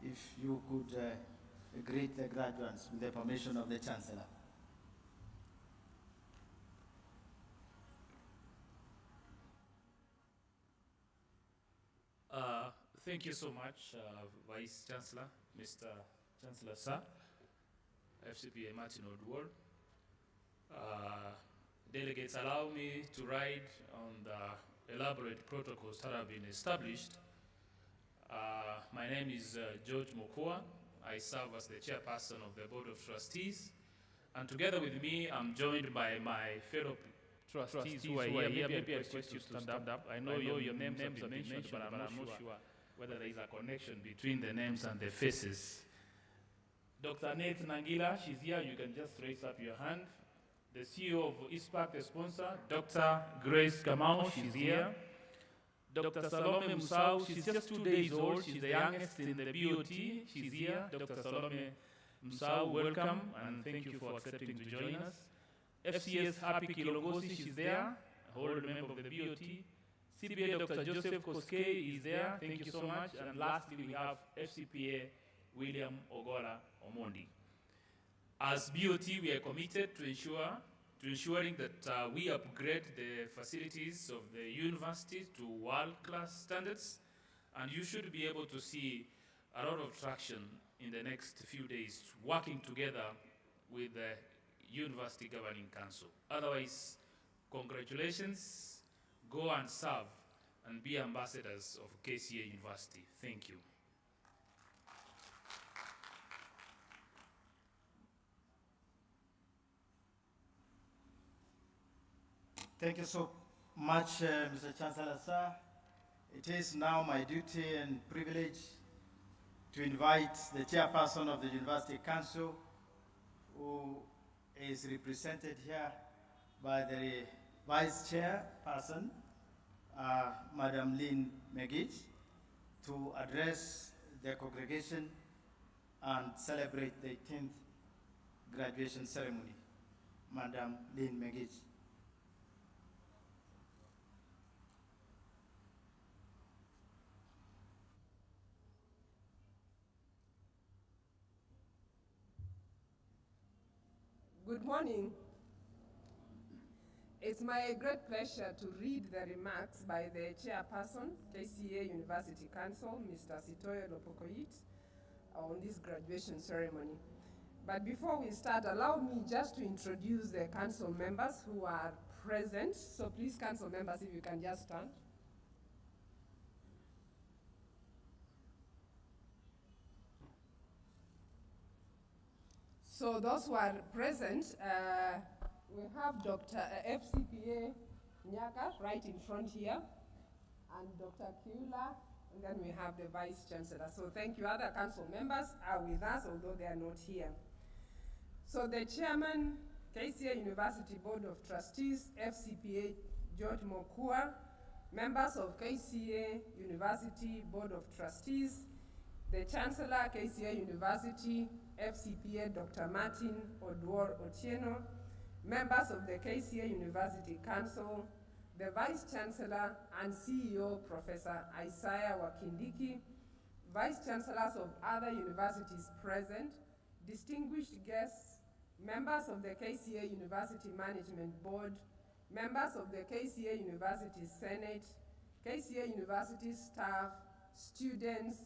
if you could greet the graduates with the permission of the Chancellor. Thank you so much, Vice Chancellor, Mr. Chancellor, sir, FCPA Martin Odur. Delegates, allow me to ride on the elaborate protocols that have been established. My name is George Mokua. I serve as the chairperson of the Board of Trustees. And together with me, I'm joined by my fellow trustees who are here. Maybe I request you to stand up. I know your names have been mentioned, but I'm not sure whether there is a connection between the names and the faces. Dr. Nate Nangila, she's here. You can just raise up your hand. The CEO of ISPAC, the sponsor, Dr. Grace Kamau, she's here. Dr. Salome Musau, she's just 2 days old. She's the youngest in the BOT. She's here. Dr. Salome Musau, welcome, and thank you for accepting to join us. FCS Happy Kilongosi, she's there, a whole member of the BOT. CPA Dr. Joseph Koske is there, thank you so much. And lastly, we have FCPA William Ogola Omondi. As BOT, we are committed to ensuring that we upgrade the facilities of the university to world-class standards. And you should be able to see a lot of traction in the next few days working together with the University Governing Council. Otherwise, congratulations, go and serve and be ambassadors of KCA University. Thank you. Thank you so much, Mr. Chancellor, sir. It is now my duty and privilege to invite the chairperson of the University Council, who is represented here by the vice chairperson, Madam Lynn Megich, to address the congregation and celebrate the 18th graduation ceremony. Madam Lynn Megich. Good morning. It's my great pleasure to read the remarks by the chairperson, KCA University Council, Mr. Sitoyo Lopokoit, on this graduation ceremony. But before we start, allow me just to introduce the council members who are present. So please, council members, if you can just stand. So those who are present, we have Dr. FCPA Nyaka right in front here, and Dr. Kiula, and then we have the Vice Chancellor. So thank you. Other council members are with us, although they are not here. So the Chairman, KCA University Board of Trustees, FCPA George Mokua, members of KCA University Board of Trustees, the Chancellor, KCA University, FCPA Dr. Martin Oduor Otieno, members of the KCA University Council, the Vice Chancellor and CEO Professor Isaiah Wakindiki, Vice Chancellors of other universities present, distinguished guests, members of the KCA University Management Board, members of the KCA University Senate, KCA University staff, students,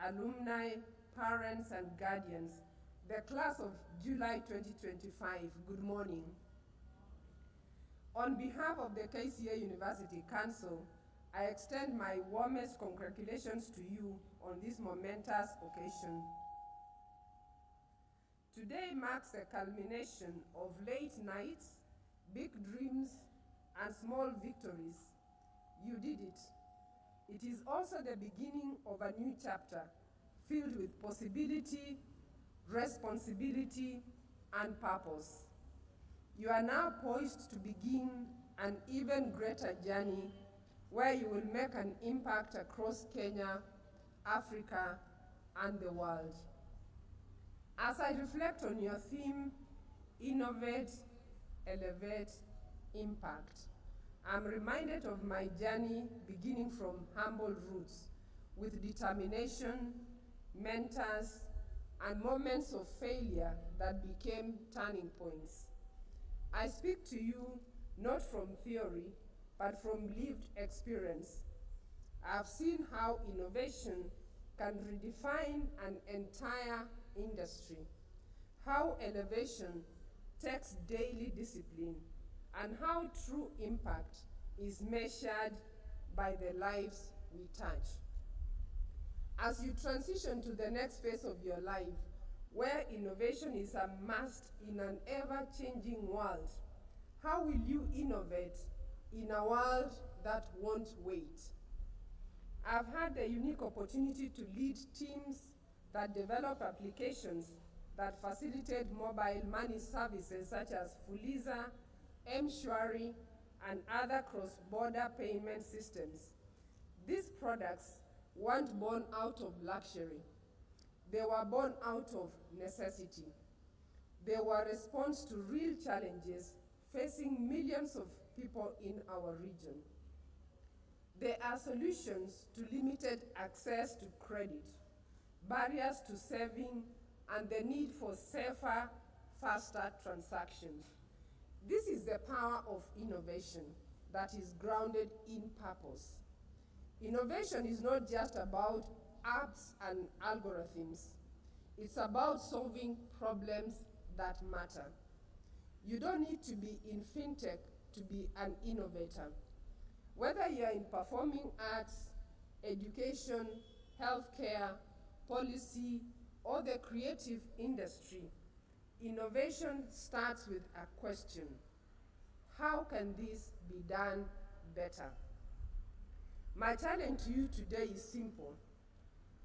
alumni, parents and guardians, the class of July 2025, good morning. On behalf of the KCA University Council, I extend my warmest congratulations to you on this momentous occasion. Today marks the culmination of late nights, big dreams, and small victories. You did it. It is also the beginning of a new chapter filled with possibility, responsibility, and purpose. You are now poised to begin an even greater journey where you will make an impact across Kenya, Africa, and the world. As I reflect on your theme, Innovate, Elevate, Impact, I'm reminded of my journey beginning from humble roots with determination, mentors, and moments of failure that became turning points. I speak to you not from theory, but from lived experience. I've seen how innovation can redefine an entire industry, how elevation takes daily discipline, and how true impact is measured by the lives we touch. As you transition to the next phase of your life, where innovation is a must in an ever-changing world, how will you innovate in a world that won't wait? I've had the unique opportunity to lead teams that develop applications that facilitate mobile money services such as Fuliza, M-Shwari, and other cross-border payment systems. These products weren't born out of luxury. They were born out of necessity. They were a response to real challenges facing millions of people in our region. They are solutions to limited access to credit, barriers to saving, and the need for safer, faster transactions. This is the power of innovation that is grounded in purpose. Innovation is not just about apps and algorithms. It's about solving problems that matter. You don't need to be in fintech to be an innovator. Whether you're in performing arts, education, healthcare, policy, or the creative industry, innovation starts with a question. How can this be done better? My challenge to you today is simple.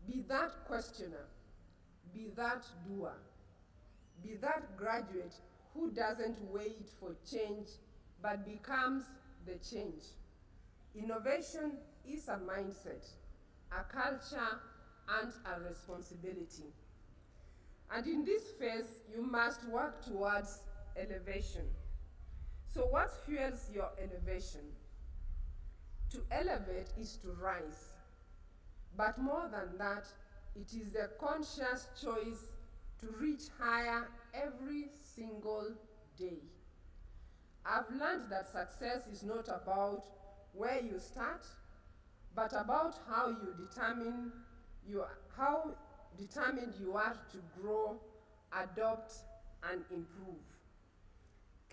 Be that questioner, be that doer, be that graduate who doesn't wait for change but becomes the change. Innovation is a mindset, a culture, and a responsibility. And in this phase, you must work towards elevation. So what fuels your elevation? To elevate is to rise. But more than that, it is the conscious choice to reach higher every single day. I've learned that success is not about where you start, but about how determined you are to grow, adopt, and improve.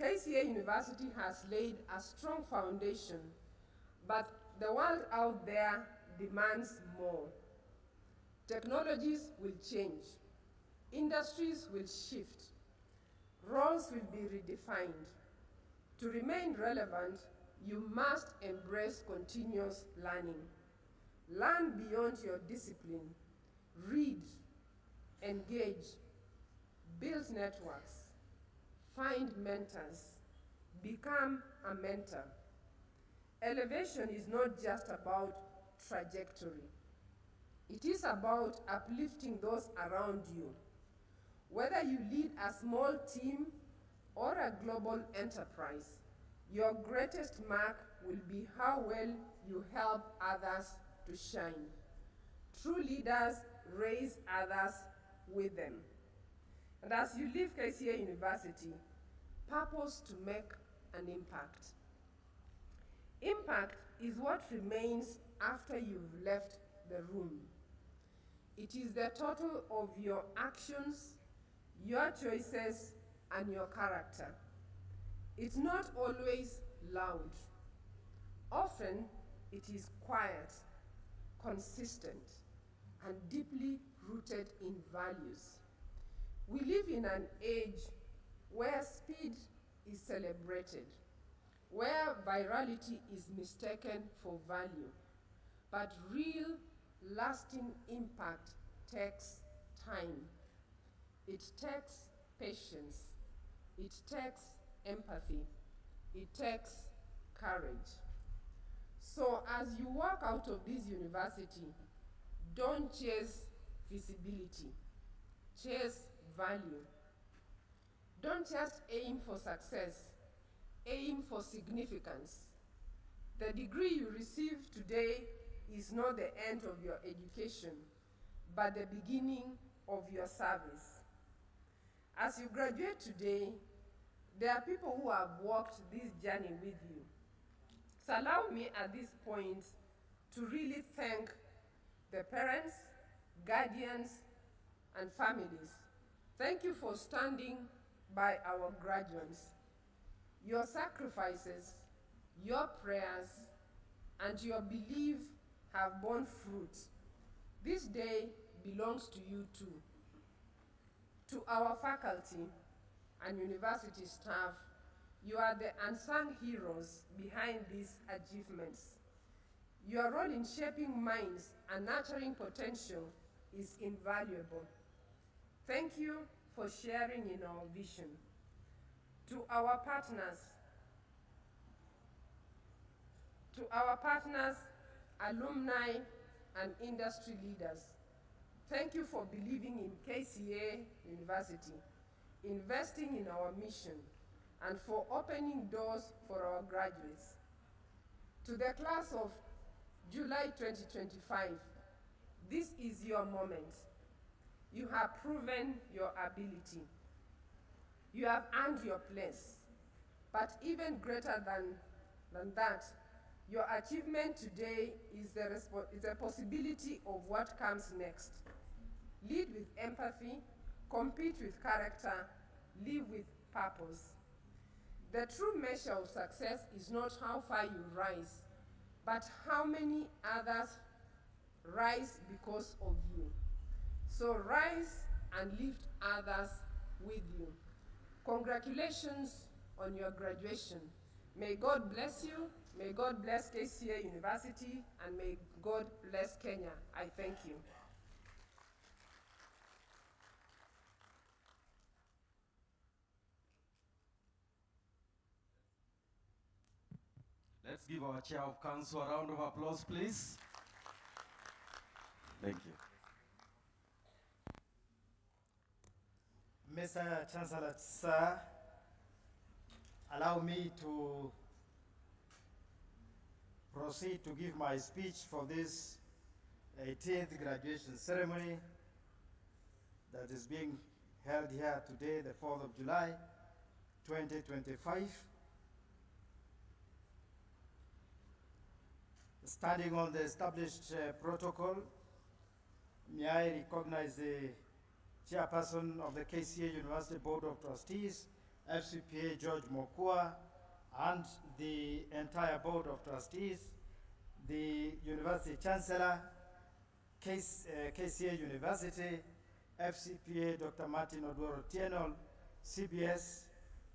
KCA University has laid a strong foundation, but the world out there demands more. Technologies will change, industries will shift, roles will be redefined. To remain relevant, you must embrace continuous learning. Learn beyond your discipline, read, engage, build networks, find mentors, become a mentor. Elevation is not just about trajectory. It is about uplifting those around you. Whether you lead a small team or a global enterprise, your greatest mark will be how well you help others to shine. True leaders raise others with them. And as you leave KCA University, purpose to make an impact. Impact is what remains after you've left the room. It is the total of your actions, your choices, and your character. It's not always loud. Often, it is quiet, consistent, and deeply rooted in values. We live in an age where speed is celebrated, where virality is mistaken for value, but real, lasting impact takes time. It takes patience. It takes empathy. It takes courage. So as you walk out of this university, don't chase visibility, chase value. Don't just aim for success, aim for significance. The degree you receive today is not the end of your education, but the beginning of your service. As you graduate today, there are people who have walked this journey with you. So allow me at this point to really thank the parents, guardians, and families. Thank you for standing by our graduates. Your sacrifices, your prayers, and your belief have borne fruit. This day belongs to you too. To our faculty and university staff, you are the unsung heroes behind these achievements. Your role in shaping minds and nurturing potential is invaluable. Thank you for sharing in our vision. To our partners, alumni, and industry leaders, thank you for believing in KCA University, investing in our mission, and for opening doors for our graduates. To the class of July 2025, this is your moment. You have proven your ability. You have earned your place. But even greater than that, Your achievement today is a possibility of what comes next. Lead with empathy, compete with character, live with purpose. The true measure of success is not how far you rise, but how many others rise because of you. So rise and lift others with you. Congratulations on your graduation. May God bless you, may God bless KCA University, and may God bless Kenya. I thank you. Let's give our Chair of Council a round of applause, please. Thank you. Mr. Chancellor, sir, allow me to proceed to give my speech for this 18th graduation ceremony that is being held here today, the 4th of July, 2025. Standing on the established protocol, may I recognize the Chairperson of the KCA University Board of Trustees, FCPA George Mokua, and the entire Board of Trustees, the University Chancellor, KCA University, FCPA Dr. Martin Odworo Tienol, CBS,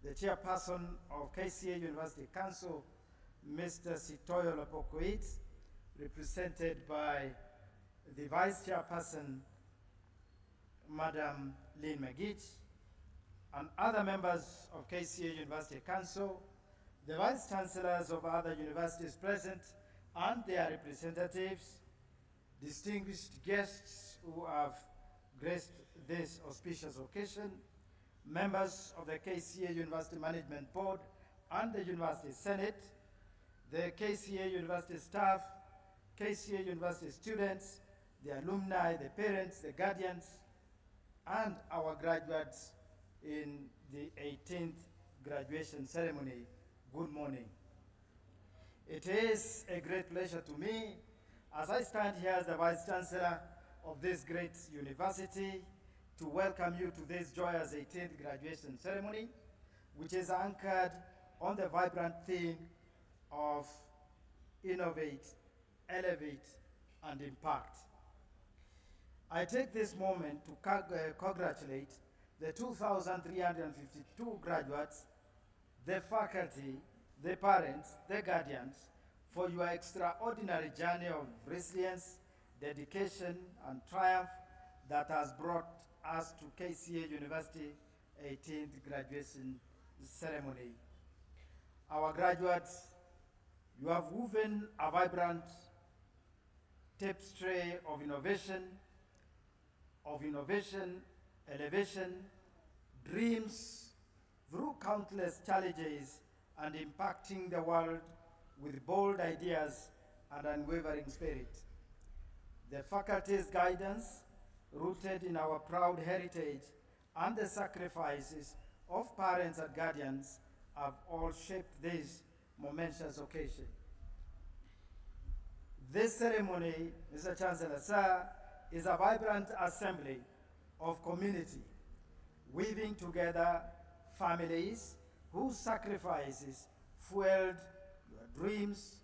the Chairperson of KCA University Council, Mr. Sitoyo Lopokoit, represented by the Vice Chairperson, Madam Lynn McGeach, and other members of KCA University Council, the Vice Chancellors of other universities present, and their representatives, distinguished guests who have graced this auspicious occasion, members of the KCA University Management Board and the University Senate, the KCA University staff, KCA University students, the alumni, the parents, the guardians, and our graduates in the 18th graduation ceremony. Good morning. It is a great pleasure to me as I stand here as the Vice Chancellor of this great university to welcome you to this joyous 18th graduation ceremony, which is anchored on the vibrant theme of Innovate, Elevate, and Impact. I take this moment to congratulate the 2,352 graduates, the faculty, the parents, the guardians, for your extraordinary journey of resilience, dedication, and triumph that has brought us to KCA University 18th graduation ceremony. Our graduates, you have woven a vibrant tapestry of innovation, elevation, dreams through countless challenges, and impacting the world with bold ideas and unwavering spirit. The faculty's guidance, rooted in our proud heritage, and the sacrifices of parents and guardians have all shaped this momentous occasion. This ceremony, Mr. Chancellor, sir, is a vibrant assembly of community, weaving together families whose sacrifices fueled your dreams,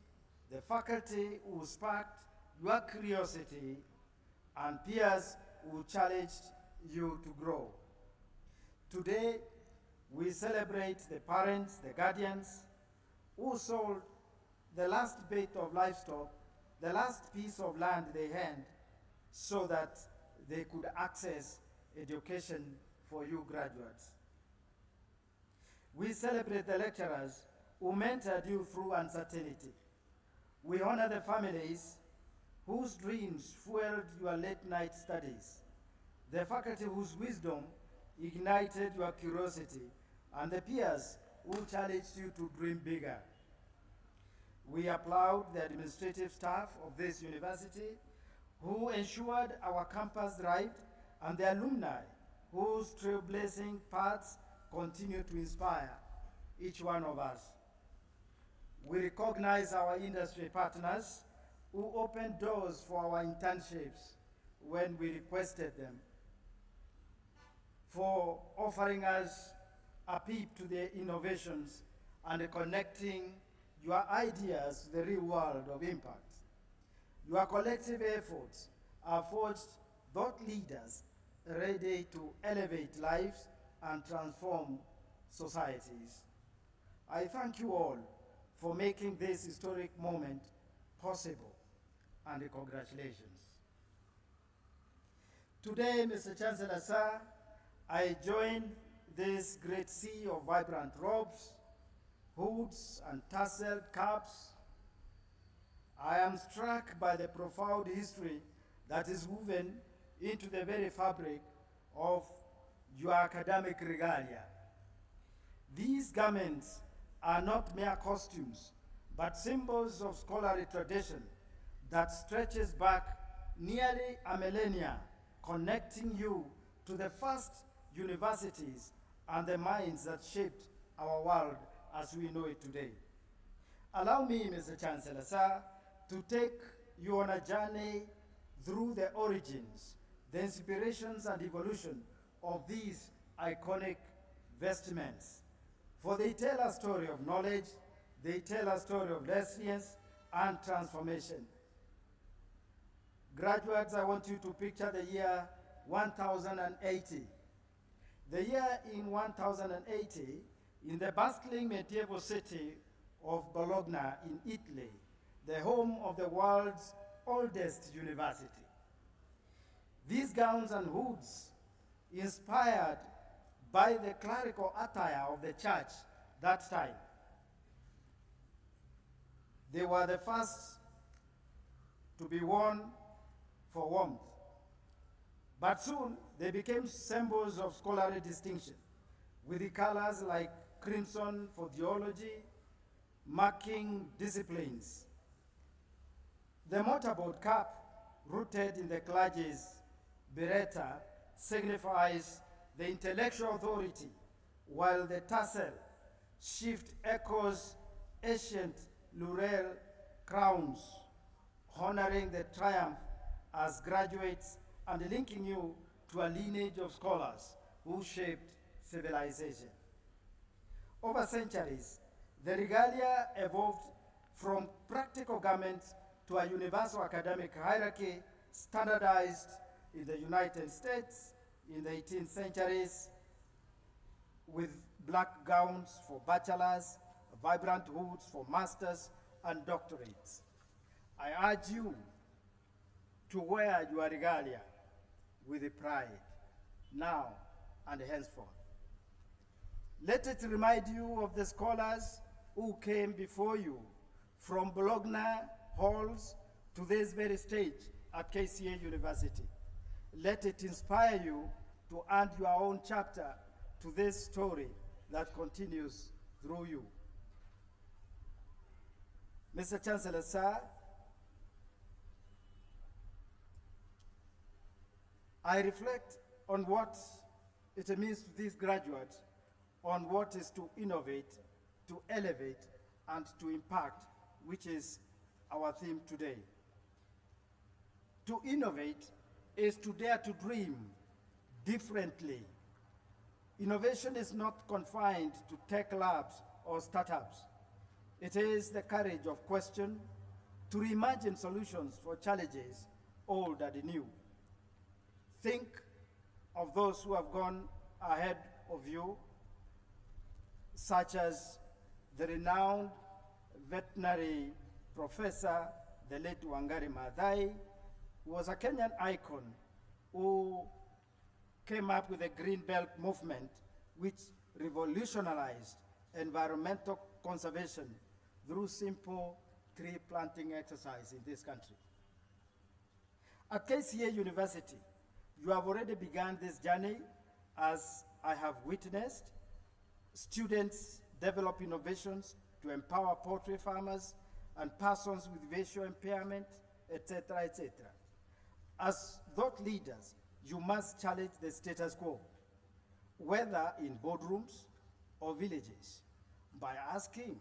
the faculty who sparked your curiosity, and peers who challenged you to grow. Today, we celebrate the parents, the guardians, who sold the last bit of livestock, the last piece of land they had, so that they could access education for you graduates. We celebrate the lecturers who mentored you through uncertainty. We honor the families whose dreams fueled your late night studies, the faculty whose wisdom ignited your curiosity, and the peers who challenged you to dream bigger. We applaud the administrative staff of this university who ensured our campus thrived, and the alumni whose trailblazing paths continue to inspire each one of us. We recognize our industry partners who opened doors for our internships when we requested them, for offering us a peep to their innovations and connecting your ideas to the real world of impact. Your collective efforts have forged thought leaders ready to elevate lives and transform societies. I thank you all for making this historic moment possible, and congratulations. Today, Mr. Chancellor, sir, I join this great sea of vibrant robes, hoods, and tasseled caps. I am struck by the profound history that is woven into the very fabric of your academic regalia. These garments are not mere costumes, but symbols of scholarly tradition that stretches back nearly a millennia, connecting you to the first universities and the minds that shaped our world as we know it today. Allow me, Mr. Chancellor, sir, to take you on a journey through the origins, the inspirations and evolution of these iconic vestments. For they tell a story of knowledge, they tell a story of resilience and transformation. Graduates, I want you to picture the year 1080. The year in 1080, in the bustling medieval city of Bologna in Italy, the home of the world's oldest university. These gowns and hoods, inspired by the clerical attire of the church that time, they were the first to be worn for warmth. But soon they became symbols of scholarly distinction, with the colors like crimson for theology, marking disciplines. The mortarboard cap, rooted in the clergy's biretta, signifies the intellectual authority, while the tassel shift echoes ancient laurel crowns, honoring the triumph as graduates and linking you to a lineage of scholars who shaped civilization. Over centuries, the regalia evolved from practical garments to a universal academic hierarchy standardized in the United States in the 18th centuries, with black gowns for bachelors, vibrant hoods for masters and doctorates. I urge you to wear your regalia with pride, now and henceforth. Let it remind you of the scholars who came before you from Bologna halls to this very stage at KCA University. Let it inspire you to add your own chapter to this story that continues through you. Mr. Chancellor, sir, I reflect on what it means to these graduates, on what is to innovate, to elevate, and to impact, which is our theme today. To innovate is to dare to dream differently. Innovation is not confined to tech labs or startups. It is the courage of question, to reimagine solutions for challenges old and new. Think of those who have gone ahead of you, such as the renowned veterinary professor, the late Wangari Maathai, who was a Kenyan icon who came up with the Green Belt movement, which revolutionized environmental conservation through simple tree planting exercise in this country. At KCA University, you have already begun this journey, as I have witnessed. Students develop innovations to empower poultry farmers and persons with visual impairment, etc., etc. As thought leaders, you must challenge the status quo, whether in boardrooms or villages, by asking,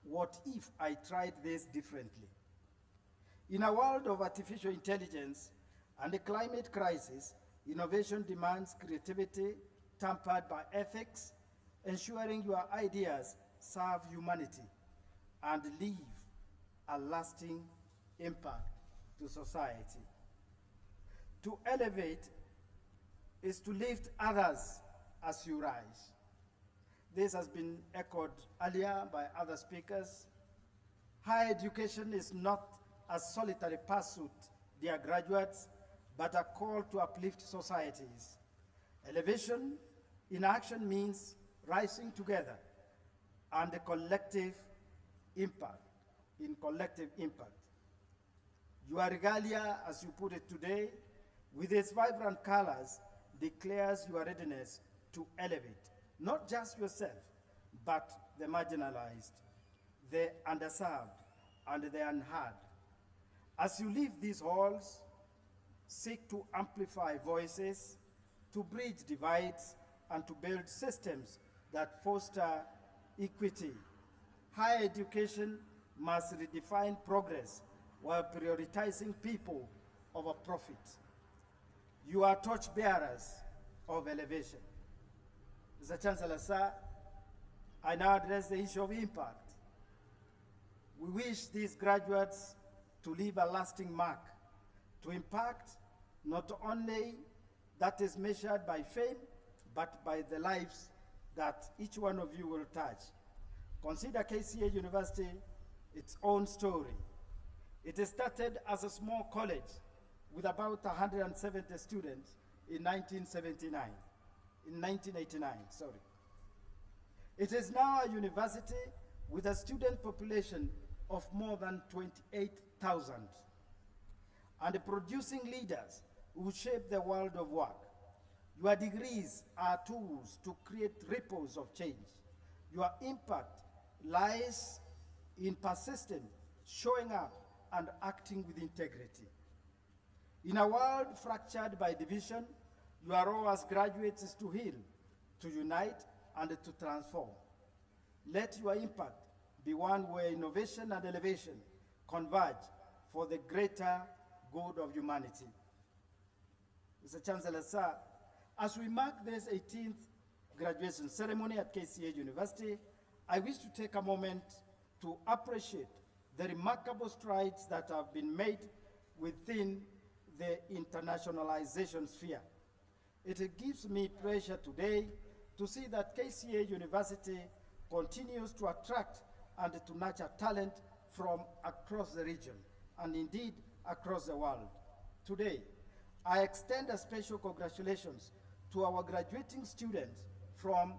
what if I tried this differently? In a world of artificial intelligence and the climate crisis, innovation demands creativity tempered by ethics, ensuring your ideas serve humanity and leave a lasting impact to society. To elevate is to lift others as you rise. This has been echoed earlier by other speakers. Higher education is not a solitary pursuit, dear graduates, but a call to uplift societies. Elevation in action means rising together and the collective impact, in collective impact. Your regalia, as you put it today, with its vibrant colors, declares your readiness to elevate, not just yourself, but the marginalized, the underserved, and the unheard. As you leave these halls, seek to amplify voices, to bridge divides, and to build systems that foster equity. Higher education must redefine progress while prioritizing people over profit. You are torchbearers of elevation. Mr. Chancellor, sir, I now address the issue of impact. We wish these graduates to leave a lasting mark, to impact not only that is measured by fame, but by the lives that each one of you will touch. Consider KCA University its own story. It started as a small college with about 170 students in 1989, sorry. It is now a university with a student population of more than 28,000 and producing leaders who shape the world of work. Your degrees are tools to create ripples of change. Your impact lies in persistent, showing up, and acting with integrity. In a world fractured by division, your role as graduates is to heal, to unite, and to transform. Let your impact be one where innovation and elevation converge for the greater good of humanity. Mr. Chancellor, sir, as we mark this 18th graduation ceremony at KCA University, I wish to take a moment to appreciate the remarkable strides that have been made within the internationalization sphere. It gives me pleasure today to see that KCA University continues to attract and to nurture talent from across the region and indeed across the world. Today, I extend a special congratulations to our graduating students from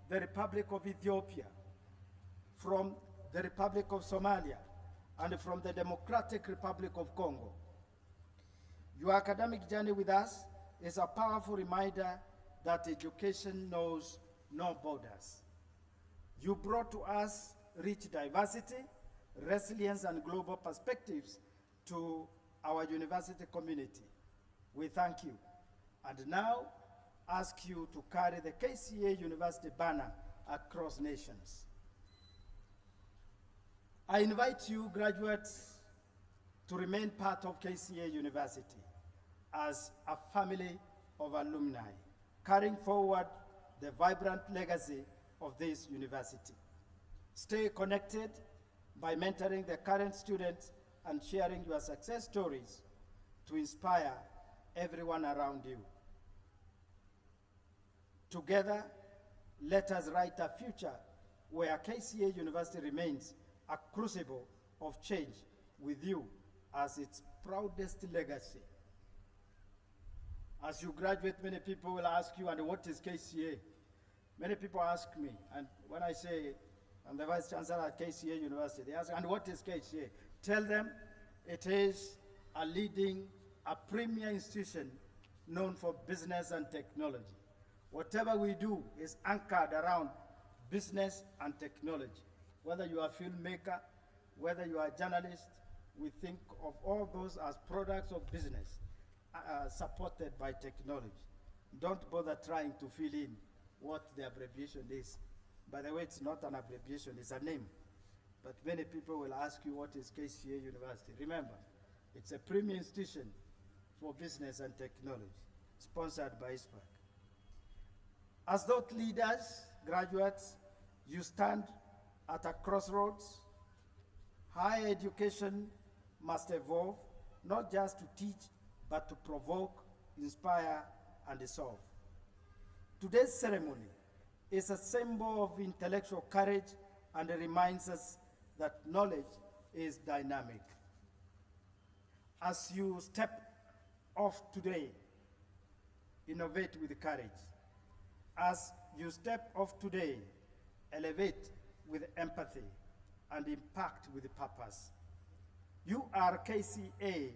the Republic of Ethiopia, from the Republic of Somalia, and from the Democratic Republic of Congo. Your academic journey with us is a powerful reminder that education knows no borders. You brought to us rich diversity, resilience, and global perspectives to our university community. We thank you, and now ask you to carry the KCA University banner across nations. I invite you, graduates, to remain part of KCA University as a family of alumni, carrying forward the vibrant legacy of this university. Stay connected by mentoring the current students and sharing your success stories to inspire everyone around you. Together, let us write a future where KCA University remains a crucible of change with you as its proudest legacy. As you graduate, many people will ask you, and what is KCA? Many people ask me, and when I say I'm the Vice Chancellor at KCA University, they ask, and what is KCA? Tell them it is a leading, a premier institution known for business and technology. Whatever we do is anchored around business and technology. Whether you are a filmmaker, whether you are a journalist, we think of all those as products of business supported by technology. Don't bother trying to fill in what the abbreviation is. By the way, it's not an abbreviation, it's a name. but many people will ask you what is KCA University. Remember, it's a premier institution for business and technology, sponsored by ISPAC. As thought leaders, graduates, you stand at a crossroads. Higher education must evolve, not just to teach, but to provoke, inspire, and solve. Today's ceremony is a symbol of intellectual courage and it reminds us that knowledge is dynamic. As you step off today, innovate with courage. As you step off today, elevate with empathy and impact with purpose. You are KCA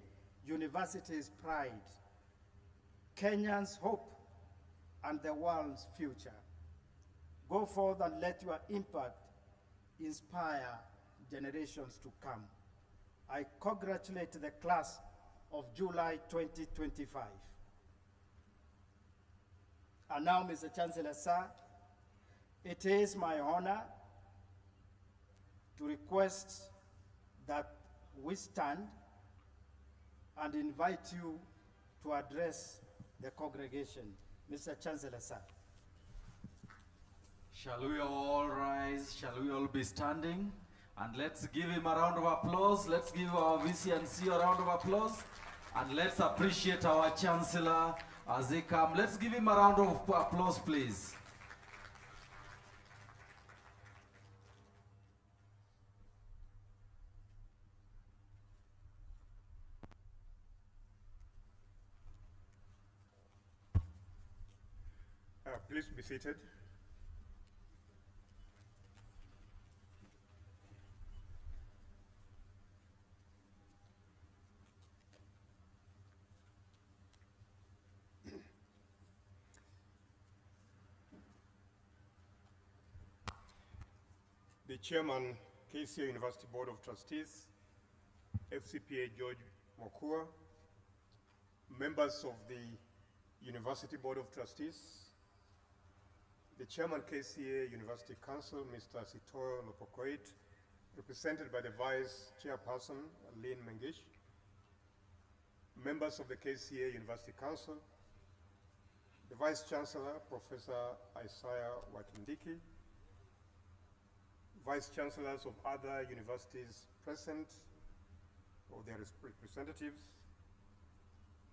University's pride, Kenyans' hope, and the world's future. Go forth and let your impact inspire generations to come. I congratulate the class of July 2025. And now, Mr. Chancellor, sir, it is my honor to request that we stand and invite you to address the congregation. Mr. Chancellor, sir. Shall we all rise? Shall we all be standing? And let's give him a round of applause. Let's give our VCNC a round of applause. And let's appreciate our Chancellor as they come. Let's give him a round of applause, please. Please be seated. The Chairman, KCA University Board of Trustees, FCPA George Mokua, members of the University Board of Trustees, the Chairman KCA University Council, Mr. Sitoyo Lopokoit, represented by the Vice Chairperson, Lynn Mengish, members of the KCA University Council, the Vice Chancellor, Professor Isaiah Wakindiki, Vice Chancellors of other universities present, or their representatives,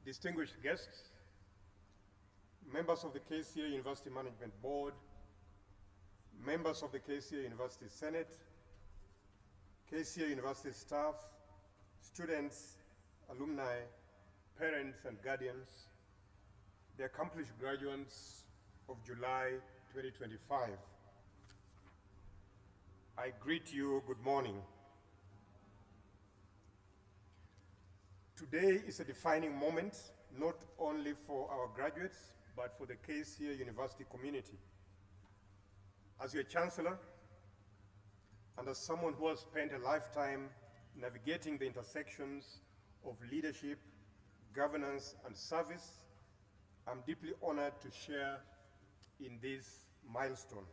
distinguished guests, members of the KCA University Management Board, members of the KCA University Senate, KCA University staff, students, alumni, parents and guardians, the accomplished graduates of July 2025. I greet you good morning. Today is a defining moment, not only for our graduates, but for the KCA University community. As your Chancellor, and as someone who has spent a lifetime navigating the intersections of leadership, governance, and service, I'm deeply honored to share in this milestone.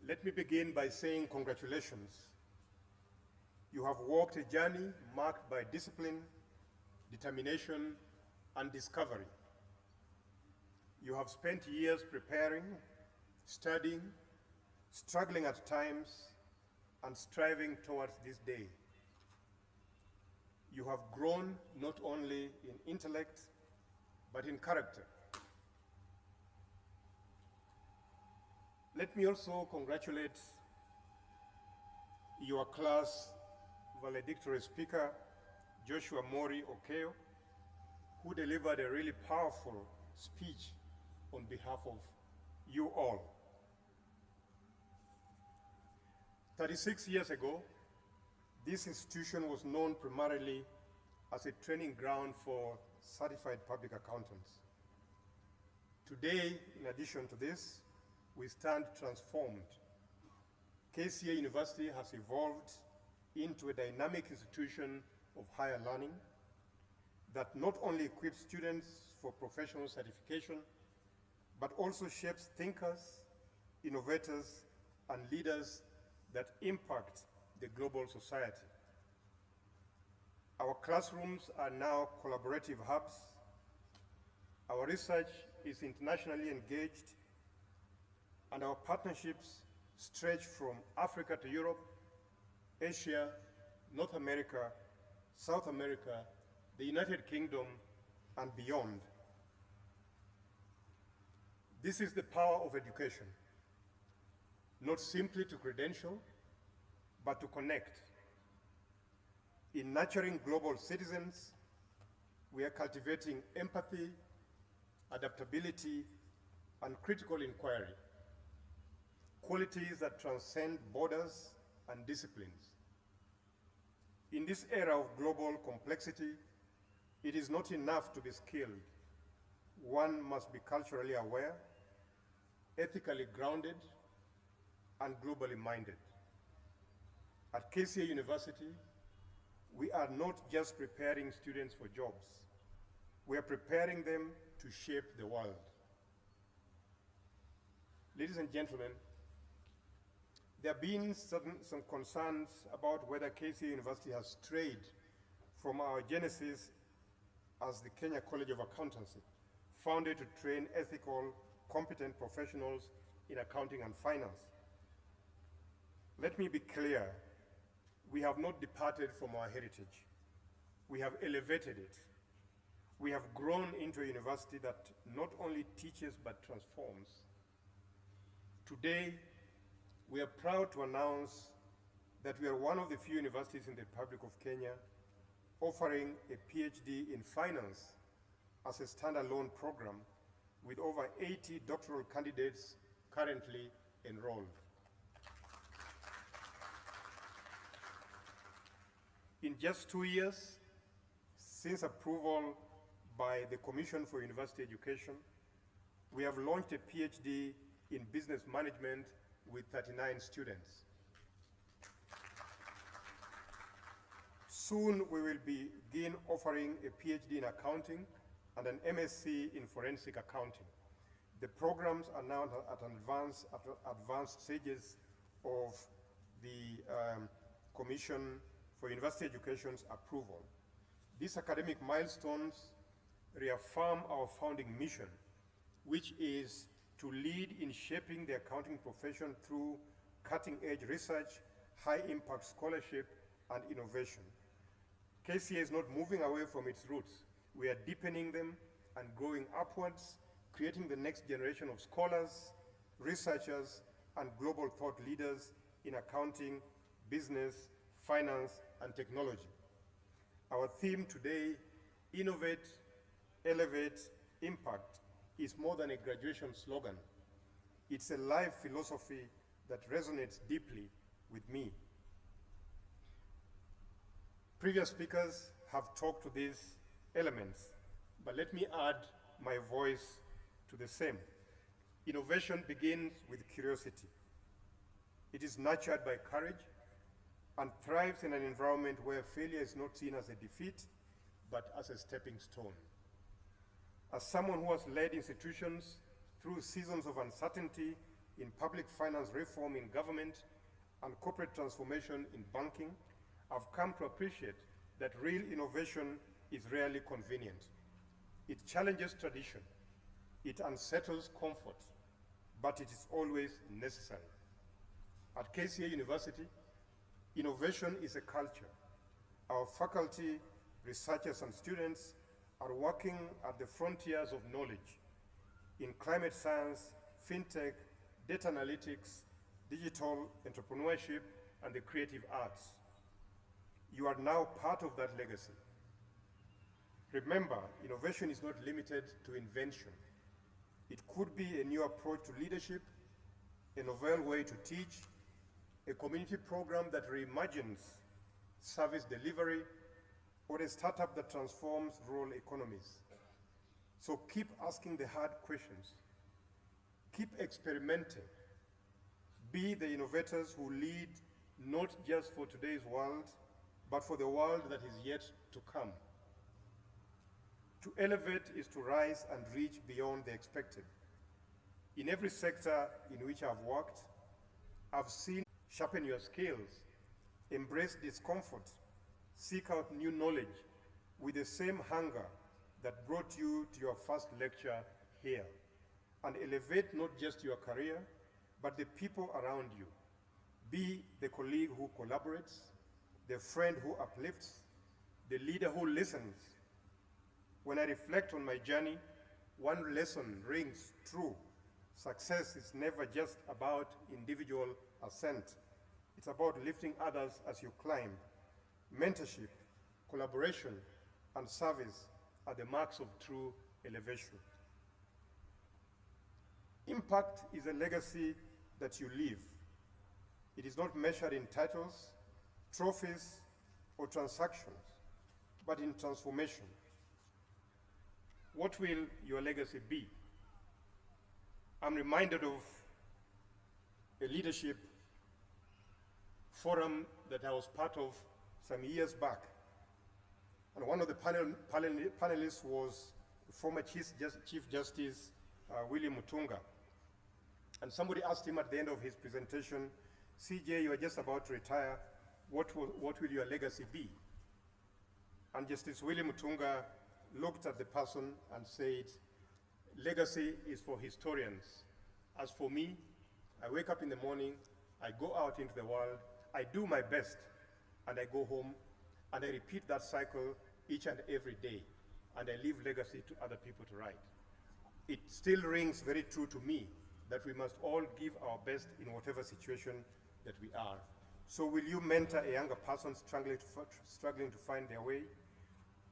Let me begin by saying congratulations. You have walked a journey marked by discipline, determination, and discovery. You have spent years preparing, studying, struggling at times, and striving towards this day. You have grown not only in intellect, but in character. Let me also congratulate your class valedictorian speaker, Joshua Mori Okeo, who delivered a really powerful speech on behalf of you all. 36 years ago, this institution was known primarily as a training ground for certified public accountants. Today, in addition to this, we stand transformed. KCA University has evolved into a dynamic institution of higher learning that not only equips students for professional certification, but also shapes thinkers, innovators, and leaders that impact the global society. Our classrooms are now collaborative hubs. Our research is internationally engaged, and our partnerships stretch from Africa to Europe, Asia, North America, South America, the United Kingdom, and beyond. This is the power of education, not simply to credential, but to connect. In nurturing global citizens, we are cultivating empathy, adaptability, and critical inquiry, qualities that transcend borders and disciplines. In this era of global complexity, it is not enough to be skilled. One must be culturally aware, ethically grounded, and globally minded. At KCA University, we are not just preparing students for jobs. We are preparing them to shape the world. Ladies and gentlemen, there have been some concerns about whether KCA University has strayed from our genesis as the Kenya College of Accountancy, founded to train ethical, competent professionals in accounting and finance. Let me be clear, we have not departed from our heritage. We have elevated it. We have grown into a university that not only teaches but transforms. Today, we are proud to announce that we are one of the few universities in the Republic of Kenya offering a PhD in finance as a standalone program with over 80 doctoral candidates currently enrolled. In just 2 years, since approval by the Commission for University Education, we have launched a PhD in business management with 39 students. Soon we will begin offering a PhD in accounting and an MSc in forensic accounting. The programs are now at advanced stages of the Commission for University Education's approval. These academic milestones reaffirm our founding mission, which is to lead in shaping the accounting profession through cutting-edge research, high-impact scholarship, and innovation. KCA is not moving away from its roots. We are deepening them and growing upwards, creating the next generation of scholars, researchers, and global thought leaders in accounting, business, finance, and technology. Our theme today, Innovate, Elevate, Impact, is more than a graduation slogan. It's a life philosophy that resonates deeply with me. Previous speakers have talked to these elements, but let me add my voice to the same. Innovation begins with curiosity. It is nurtured by courage and thrives in an environment where failure is not seen as a defeat, but as a stepping stone. As someone who has led institutions through seasons of uncertainty in public finance reform in government and corporate transformation in banking, I've come to appreciate that real innovation is rarely convenient. It challenges tradition, it unsettles comfort, but it is always necessary. At KCA University, innovation is a culture. Our faculty, researchers, and students are working at the frontiers of knowledge in climate science, fintech, data analytics, digital entrepreneurship, and the creative arts. You are now part of that legacy. Remember, innovation is not limited to invention. It could be a new approach to leadership, a novel way to teach, a community program that reimagines service delivery, or a startup that transforms rural economies. So keep asking the hard questions. Keep experimenting. Be the innovators who lead not just for today's world, but for the world that is yet to come. To elevate is to rise and reach beyond the expected. In every sector in which I've worked, I've seen Sharpen your skills, embrace discomfort, seek out new knowledge with the same hunger that brought you to your first lecture here, and elevate not just your career, but the people around you. Be the colleague who collaborates, the friend who uplifts, the leader who listens. When I reflect on my journey, one lesson rings true. Success is never just about individual ascent. It's about lifting others as you climb. Mentorship, collaboration, and service are the marks of true elevation. Impact is a legacy that you leave. It is not measured in titles, trophies, or transactions, but in transformation. What will your legacy be? I'm reminded of a leadership forum that I was part of some years back. And one of the panelists was former Chief Justice William Mutunga. And somebody asked him at the end of his presentation, CJ, you are just about to retire. What will your legacy be? And Justice William Mutunga looked at the person and said, legacy is for historians. As for me, I wake up in the morning, I go out into the world, I do my best, and I go home, and I repeat that cycle each and every day, and I leave legacy to other people to write. It still rings very true to me that we must all give our best in whatever situation that we are. So will you mentor a younger person struggling to find their way?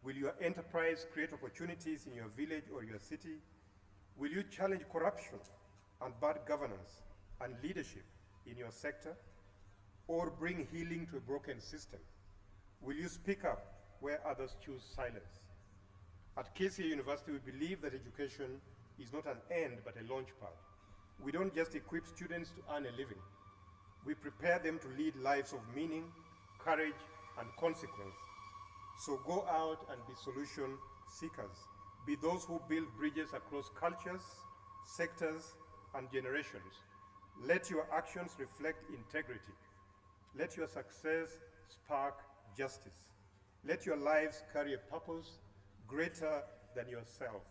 Will your enterprise create opportunities in your village or your city? Will you challenge corruption and bad governance and leadership in your sector? Or bring healing to a broken system? Will you speak up where others choose silence? At KCA University, we believe that education is not an end, but a launch pad. We don't just equip students to earn a living. We prepare them to lead lives of meaning, courage, and consequence. So go out and be solution seekers. Be those who build bridges across cultures, sectors, and generations. Let your actions reflect integrity. Let your success spark justice. Let your lives carry a purpose greater than yourself.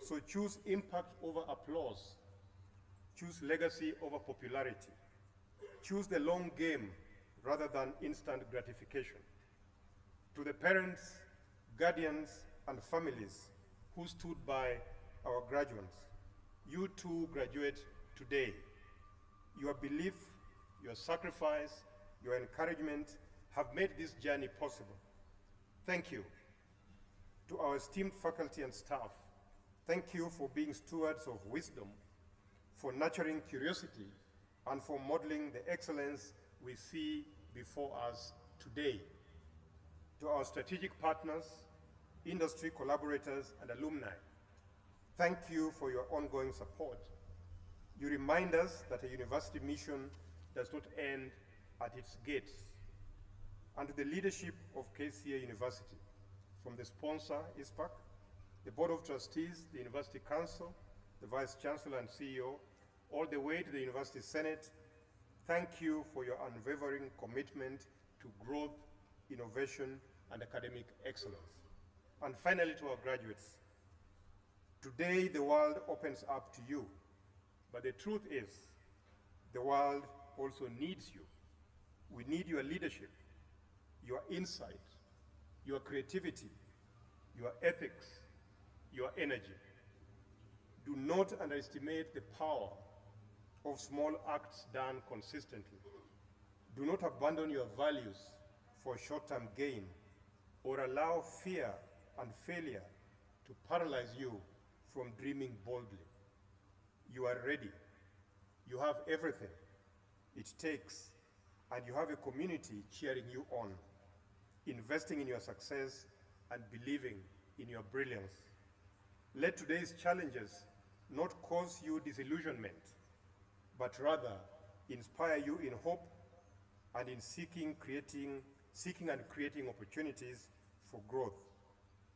So choose impact over applause. Choose legacy over popularity. Choose the long game rather than instant gratification. To the parents, guardians, and families who stood by our graduates, you too graduate today. Your belief, your sacrifice, your encouragement have made this journey possible. Thank you. To our esteemed faculty and staff, thank you for being stewards of wisdom, for nurturing curiosity, and for modeling the excellence we see before us today. To our strategic partners, industry collaborators, and alumni, thank you for your ongoing support. You remind us that a university mission does not end at its gates. And to the leadership of KCA University, from the sponsor, ISPAC, the Board of Trustees, the University Council, the Vice Chancellor and CEO, all the way to the University Senate, thank you for your unwavering commitment to growth, innovation, and academic excellence. And finally, to our graduates, today the world opens up to you, but the truth is, the world also needs you. We need your leadership, your insight, your creativity, your ethics, your energy. Do not underestimate the power of small acts done consistently. Do not abandon your values for short-term gain or allow fear and failure to paralyze you from dreaming boldly. You are ready. You have everything it takes, and you have a community cheering you on, investing in your success and believing in your brilliance. Let today's challenges not cause you disillusionment, but rather inspire you in hope and in seeking and creating opportunities for growth.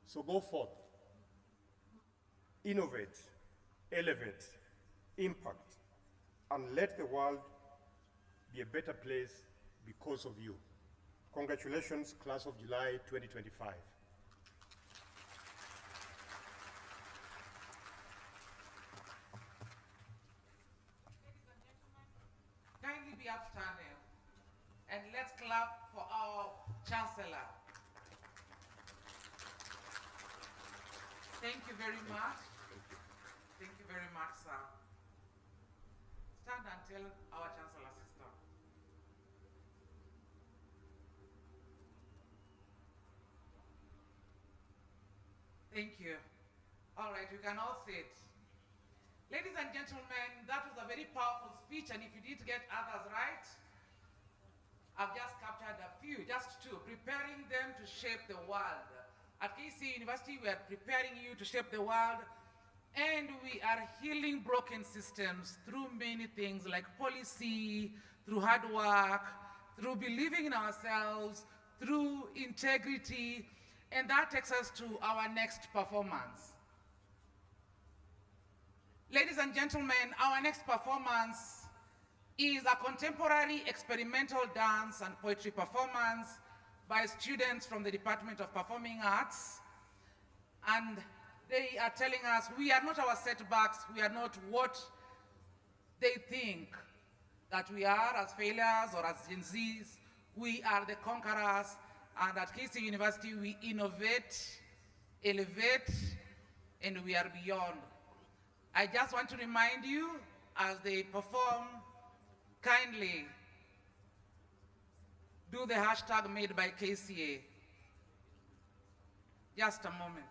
So go forth, innovate, elevate, impact, and let the world be a better place because of you. Congratulations, class of July 2025. Kindly be upstanding and let's clap for our Chancellor. Thank you very much. Thank you very much, sir. Stand and tell our Chancellor, sister. Thank you. All right, you can all sit. Ladies and gentlemen, that was a very powerful speech, and if you did get others right, I've just captured a few, just two, preparing them to shape the world. At KCA University, we are preparing you to shape the world, and we are healing broken systems through many things like policy, through hard work, through believing in ourselves, through integrity, and that takes us to our next performance. Ladies and gentlemen, our next performance is a contemporary experimental dance and poetry performance by students from the Department of Performing Arts. And they are telling us we are not our setbacks, we are not what they think that we are as failures or as Gen Zs. We are the conquerors, and at KCA University we innovate, elevate, and we are beyond. I just want to remind you, as they perform, kindly do the hashtag made by KCA. Just a moment.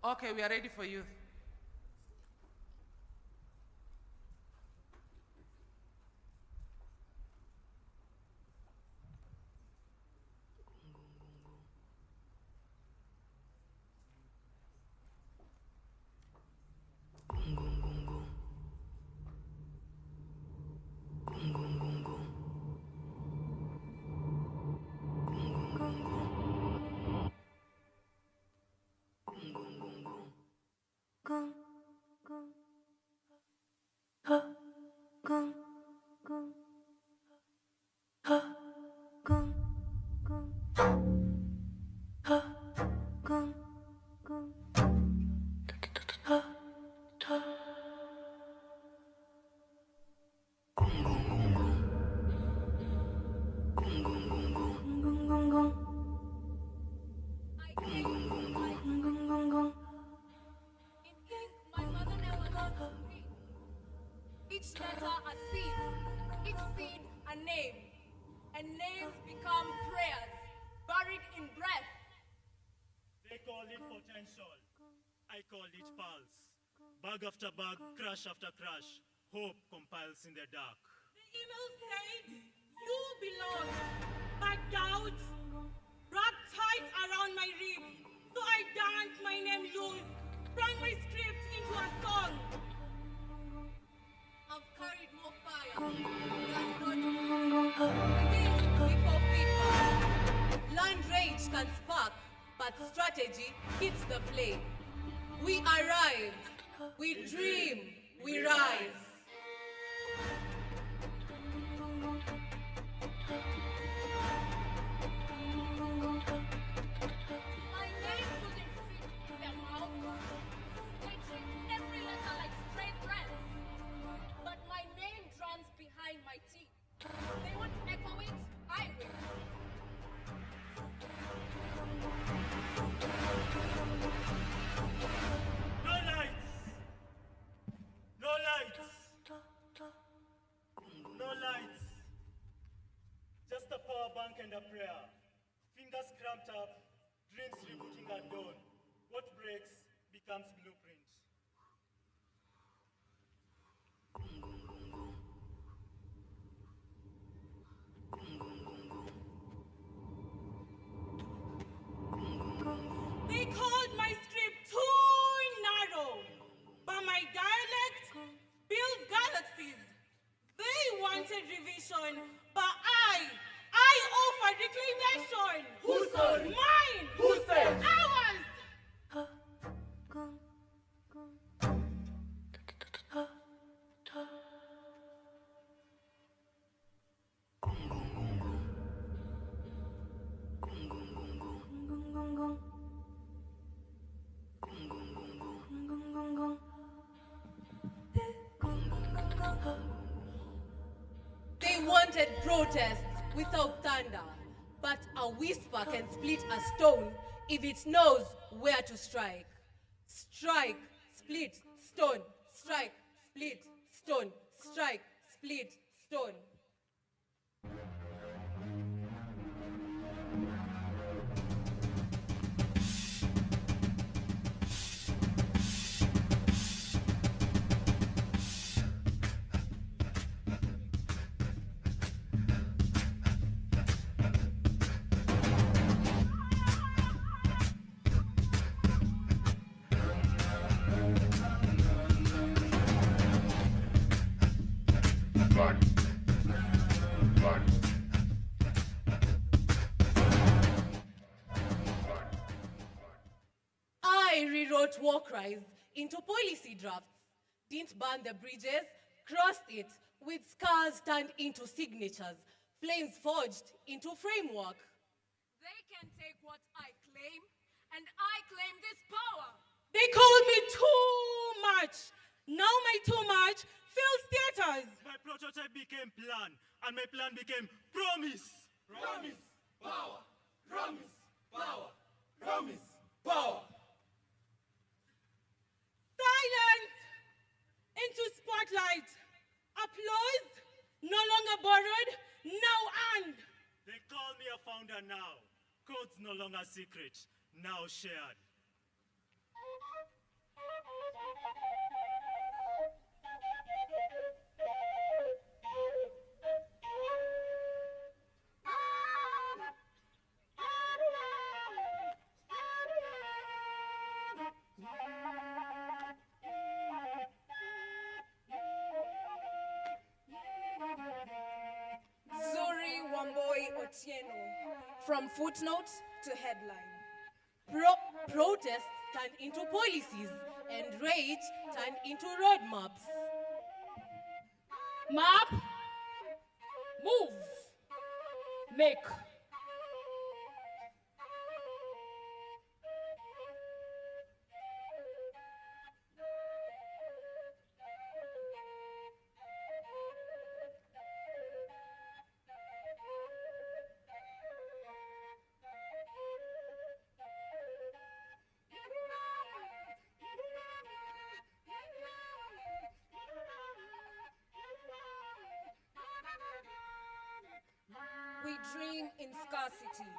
Okay, we are ready for you. Each letter a seed, each seed a name, and names become prayers, buried in breath. They call it potential, I call it pulse. Bag after bag, crash after crash, hope compiles in the dark. The email said, you belong, but doubt wrapped tight around my ribs. So I danced my name loose, sprung my script into a song. I've carried more fire than not this before FIFA. Land rage can spark, but strategy keeps the flame. We arrived, we dream, we rise. My name couldn't fit in their mouth. They treat every letter like straight breath. But my name drums behind my teeth. They won't echo it, I will. No lights! No lights! No lights! Just a power bank and a prayer. Fingers cramped up, dreams rebooting at dawn. What breaks becomes blueprint. They called my script too narrow, but my dialect builds galaxies. reclamation, but I offer reclamation. Whose story? Mine. Who said? Ours. They wanted protests without thunder, but a whisper can split a stone if it knows where to strike. Strike, split, stone, strike, split, stone, strike, split, stone. I rewrote war cries into policy drafts, didn't burn the bridges, crossed it, with scars turned into signatures, flames forged into framework. They can take what I claim, and I claim this power. They called me too much. Now my too much fills theaters. My prototype became plan, and my plan became promise. Promise, power, promise, power, promise, power. Silence into spotlight. Applause no longer borrowed, now earned. They call me a founder now. Codes no longer secret, now shared. From footnote to headline. Protests turned into policies, and rage turned into roadmaps. Map, move, make. We dream in scarcity.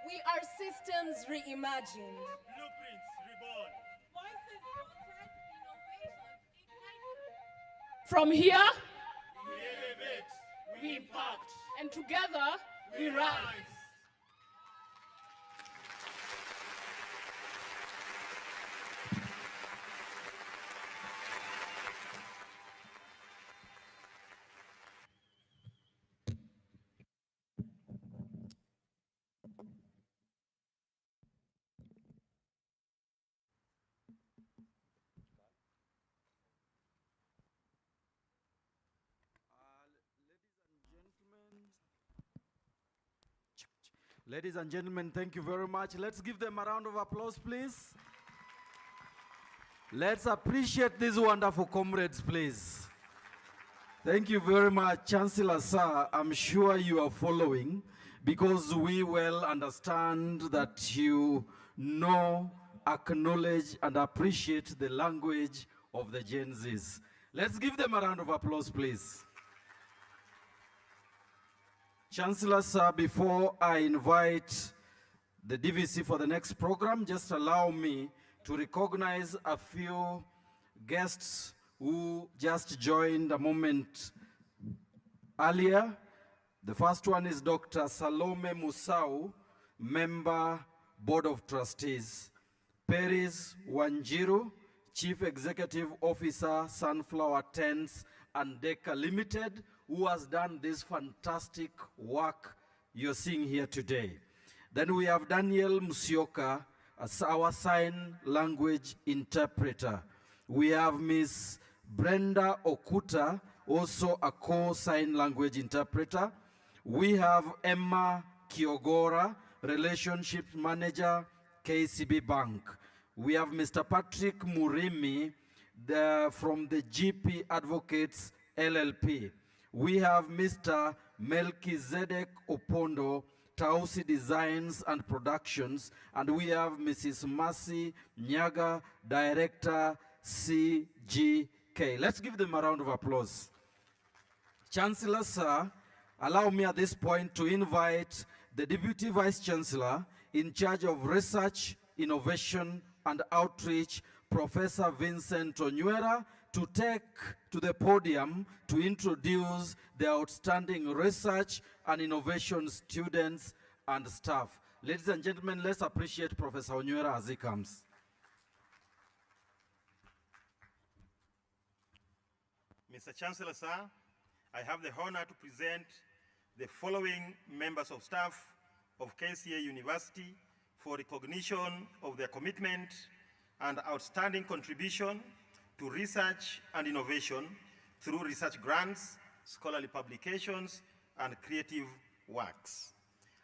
We are systems reimagined. Blueprints reborn. From here, We elevate, we impact, and together we rise. Ladies and gentlemen, thank you very much. Let's give them a round of applause, please. Let's appreciate these wonderful comrades, please. Thank you very much, Chancellor, sir. I'm sure you are following because we well understand that you know, acknowledge, and appreciate the language of the Gen Zs. Let's give them a round of applause, please. Chancellor, sir, before I invite the DVC for the next program, just allow me to recognize a few guests who just joined a moment earlier. The first one is Dr. Salome Musau, Member, Board of Trustees. Peris Wanjiru, Chief Executive Officer, Sunflower Tents and Deca Limited, who has done this fantastic work you're seeing here today. Then we have Daniel Musioka as our sign language interpreter. We have Miss Brenda Okuta, also a co-sign language interpreter. We have Emma Kiogora, Relationship Manager, KCB Bank. We have Mr. Patrick Murimi from the GP Advocates LLP. We have Mr. Melchizedek Opondo, Tausi Designs and Productions, and we have Mrs. Mercy Nyaga, Director, CGK. Let's give them a round of applause. Chancellor, sir, allow me at this point to invite the Deputy Vice Chancellor in charge of Research, Innovation, and Outreach, Professor Vincent Onyuera, to take to the podium to introduce the outstanding research and innovation students and staff. Ladies and gentlemen, let's appreciate Professor Onyuera as he comes. Mr. Chancellor, sir, I have the honor to present the following members of staff of KCA University for recognition of their commitment and outstanding contribution to research and innovation through research grants, scholarly publications, and creative works.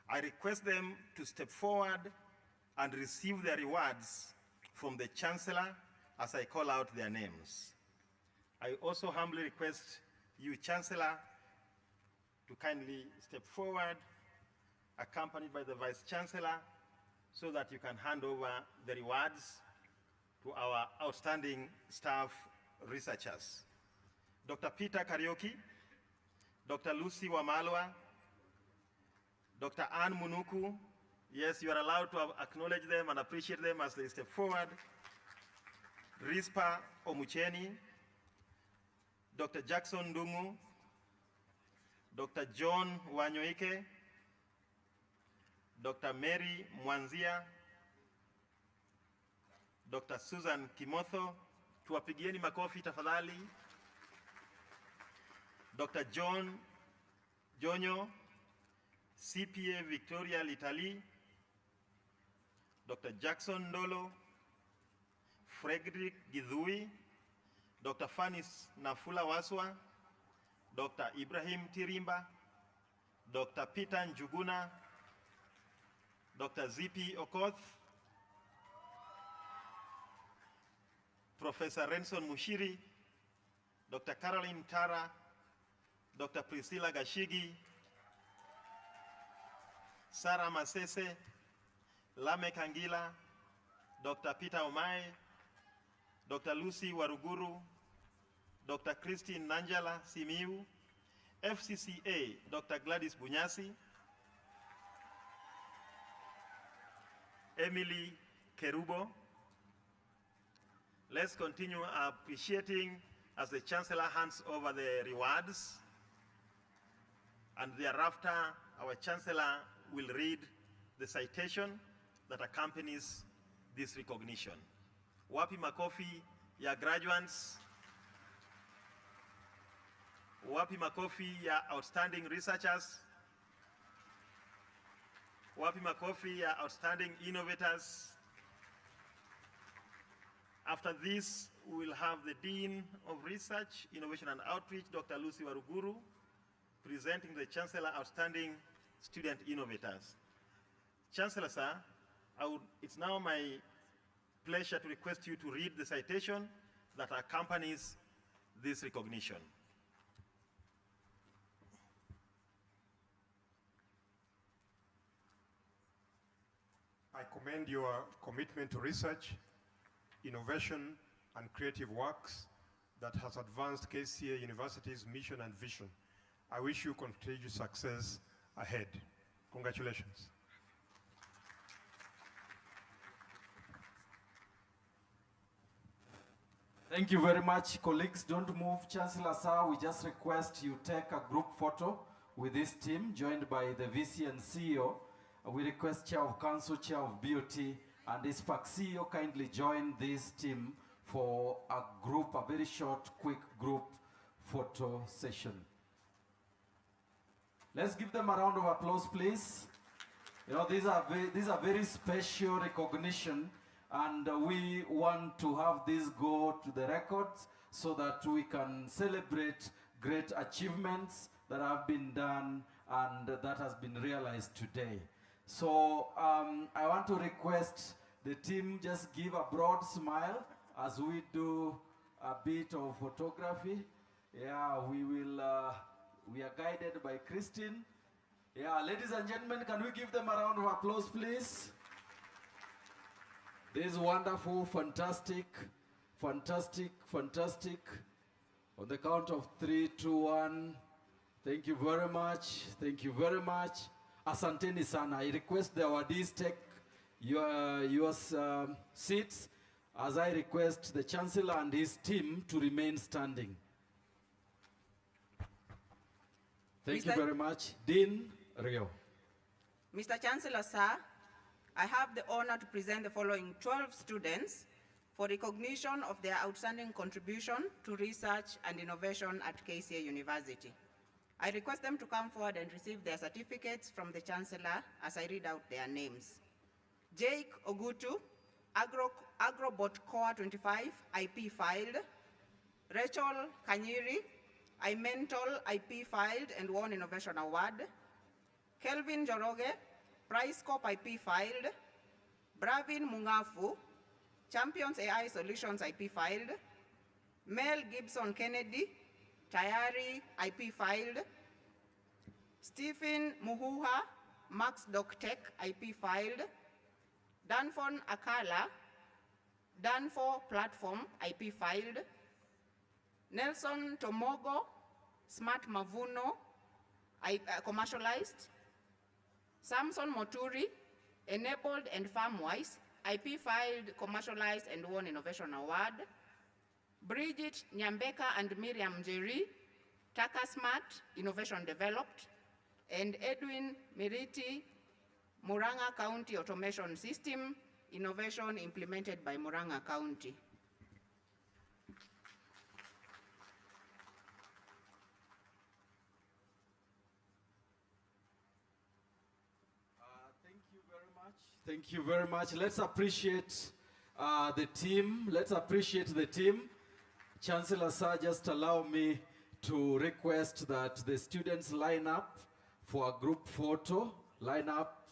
I request them to step forward and receive their rewards from the Chancellor as I call out their names. I also humbly request you, Chancellor, to kindly step forward, accompanied by the Vice Chancellor, so that you can hand over the rewards to our outstanding staff researchers. Dr. Peter Karaoke, Dr. Lucy Wamalwa, Dr. Ann Munuku. Yes, you are allowed to acknowledge them and appreciate them as they step forward. Rispa Omucheni, Dr. Jackson Dungu, Dr. John Wanyoike, Dr. Mary Mwanzia, Dr. Susan Kimotho, tuwapigieni makofi tafadhali. Dr. John Jonyo, CPA Victoria Litali, Dr. Jackson Ndolo, Frederick Gidhui, Dr. Fanis Nafula Waswa, Dr. Ibrahim Tirimba, Dr. Peter Njuguna, Dr. ZP Okoth, Professor Renson Mushiri, Dr. Caroline Tara, Dr. Priscilla Gashigi, Sarah Masese, Lamek Angila, Dr. Peter Omai, Dr. Lucy Waruguru, Dr. Christine Nanjala Simiu, FCCA, Dr. Gladys Bunyasi, Emily Kerubo. Let's continue appreciating as the Chancellor hands over the rewards, and thereafter our Chancellor will read the citation that accompanies this recognition. Wapi makofi ya graduates? Wapi makofi ya outstanding researchers? Wapi makofi ya outstanding innovators? After this, we will have the Dean of Research, Innovation and Outreach, Dr. Lucy Waruguru, presenting the Chancellor Outstanding Student Innovators. Chancellor, sir, it's now my pleasure to request you to read the citation that accompanies this recognition. I commend your commitment to research, innovation, and creative works that has advanced KCA University's mission and vision. I wish you continued success ahead. Congratulations. Thank you very much, colleagues. Don't move, Chancellor, sir. We just request you take a group photo with this team, joined by the VC and CEO. We request Chair of Council, Chair of BOT, and this CEO kindly join this team for a very short, quick group photo session. Let's give them a round of applause, please. You know, these are very special recognition, and we want to have this go to the records so that we can celebrate great achievements that have been done and that has been realized today. So I want to request the team just give a broad smile as we do a bit of photography. Yeah, we are guided by Christine. Yeah, ladies and gentlemen, can we give them a round of applause, please? This is wonderful, fantastic. On the count of 3, 2, 1. Thank you very much. Thank you very much. Asanteni sana. I request the awardees take your seats as I request the Chancellor and his team to remain standing. Thank you very much. Dean Rio. Mr. Chancellor, sir, I have the honor to present the following 12 students for recognition of their outstanding contribution to research and innovation at KCA University. I request them to come forward and receive their certificates from the Chancellor as I read out their names. Jake Ogutu, Agrobot Core 25, IP filed. Rachel Kanyiri, iMental, IP filed and won Innovation Award. Kelvin Joroge, PriceCorp IP filed. Bravin Mungafu, Champions AI Solutions IP filed. Mel Gibson Kennedy, Tayari IP filed. Stephen Muhuha, Max DocTech IP filed. Danfon Akala, Danfo Platform IP filed. Nelson Tomogo, Smart Mavuno, commercialized. Samson Moturi, Enabled and Farmwise, IP filed, commercialized, and won Innovation Award. Bridget Nyambeka and Miriam Jerry, Taka Smart, Innovation Developed. And Edwin Miriti, Muranga County Automation System, Innovation implemented by Muranga County. Thank you very much. Let's appreciate the team. Let's appreciate the team. Chancellor, sir, just allow me to request that the students line up for a group photo. Line up.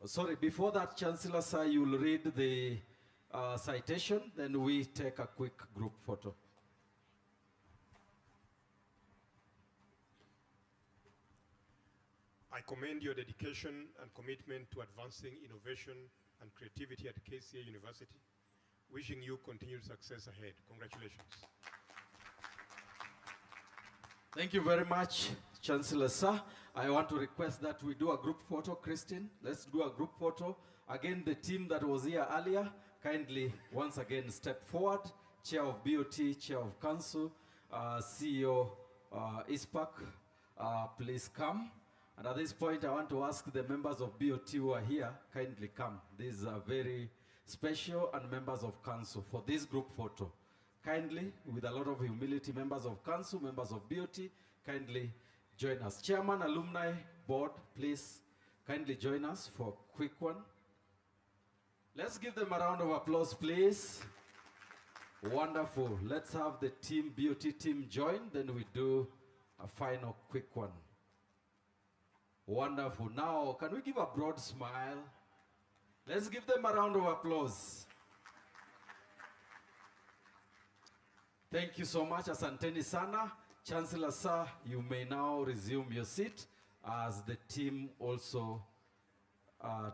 Sorry, before that, Chancellor, sir, you will read the citation, then we take a quick group photo. I commend your dedication and commitment to advancing innovation and creativity at KCA University. Wishing you continued success ahead. Congratulations. Thank you very much, Chancellor, sir. I want to request that we do a group photo. Christine, let's do a group photo. Again, the team that was here earlier, kindly once again step forward. Chair of BOT, Chair of Council, CEO ISPAC, please come. And at this point, I want to ask the members of BOT who are here, kindly come. These are very special, and members of council for this group photo. Kindly, with a lot of humility, members of council, members of BOT, kindly join us. Chairman, Alumni Board, please kindly join us for a quick one. Let's give them a round of applause, please. Wonderful. Let's have the team, BOT team join, then we do a final quick one. Wonderful. Now, can we give a broad smile? Let's give them a round of applause. Thank you so much, Asanteni sana. Chancellor, sir, you may now resume your seat as the team also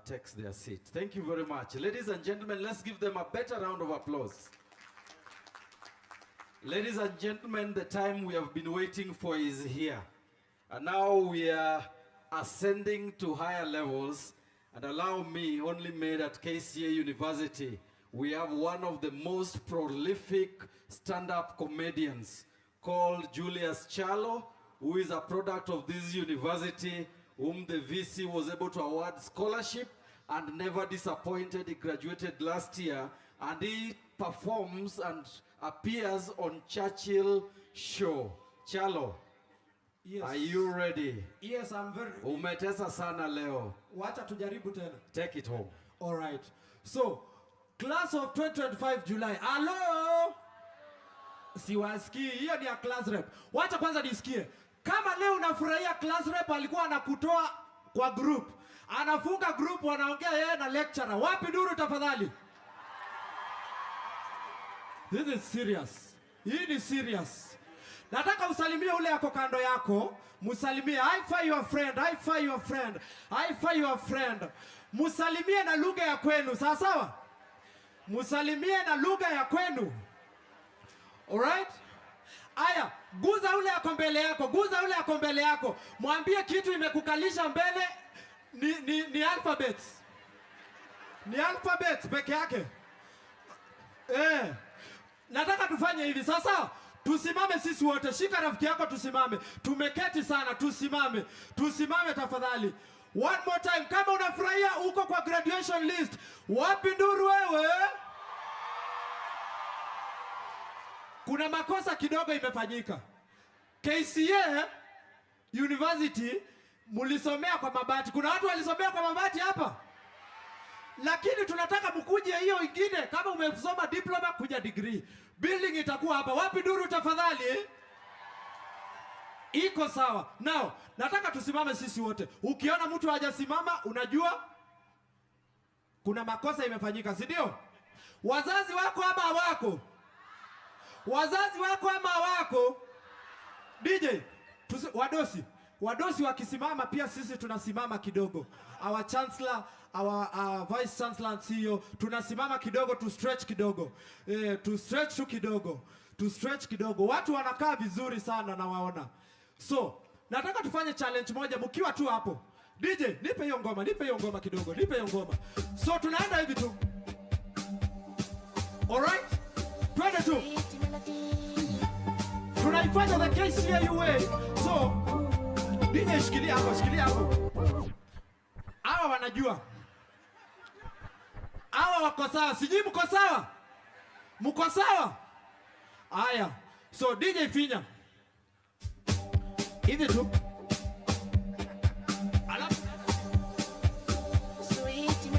takes their seat. Thank you very much. Ladies and gentlemen, let's give them a better round of applause. Ladies and gentlemen, the time we have been waiting for is here. And now we are ascending to higher levels. And allow me, only made at KCA University, we have one of the most prolific stand-up comedians called Julius Chalo, who is a product of this university, whom the VC was able to award scholarship and never disappointed. He graduated last year and he performs and appears on Churchill show. Chalo, Yes. are you ready? Yes, I'm very ready. Umetesa sana leo. Wacha tujaribu tena. Take it home. All right. So, class of 2025 July. Hello? Siwasikii. Hiyo ni ya class rep. Wacha kwanza nisikie. Kama leo unafurahia class rep alikuwa anakutoa kwa group. Anafunga group wanaongea yeye na lecturer. Wapi duru tafadhali? This is serious. Hii ni serious. Nataka usalimie ule yako kando yako. Musalimie. High your friend. High your friend. High your friend. Musalimie na lugha ya kwenu. Sawa sawa? Musalimie na lugha ya kwenu. Alright? Aya, guza ule yako mbele yako. Guza ule yako mbele yako. Mwambie kitu imekukalisha mbele ni alphabets. Ni alphabets peke yake. Nataka tufanye hivi sasa. Tusimame sisi wote. Shika rafiki yako tusimame. Tumeketi sana, tusimame. Tusimame tafadhali. One more time. Kama unafurahia uko kwa graduation list. Wapi nduru wewe? Kuna makosa kidogo imefanyika. KCA University mulisomea kwa mabati. Kuna watu walisomea kwa mabati hapa? Lakini tunataka mkuje hiyo ingine. Kama umesoma diploma kuja degree. Building itakuwa hapa. Wapi duru tafadhali? Iko sawa. Now, nataka tusimame sisi wote. Ukiona mtu hajasimama, unajua kuna makosa imefanyika, si ndio? Wazazi wako ama hawako? Wazazi wako ama hawako? DJ, wadosi wakisimama pia sisi tunasimama kidogo. Our Chancellor, our Vice Chancellor and CEO, tunasimama kidogo, to stretch kidogo. To stretch tu kidogo. To stretch kidogo. Watu wanakaa vizuri sana na waona. So, nataka tufanye challenge moja mkiwa tu hapo. DJ, nipe hiyo ngoma kidogo, nipe hiyo ngoma. So, tunaenda hivi tu. Alright? Twende tu. Tunaifanya the KCA way. So, DJ shikilia hapo. Hawa wanajua. Hawa wako sawa. Sijui mko sawa? Mko sawa? Aya. So, DJ finya. Hivi tu. Alafu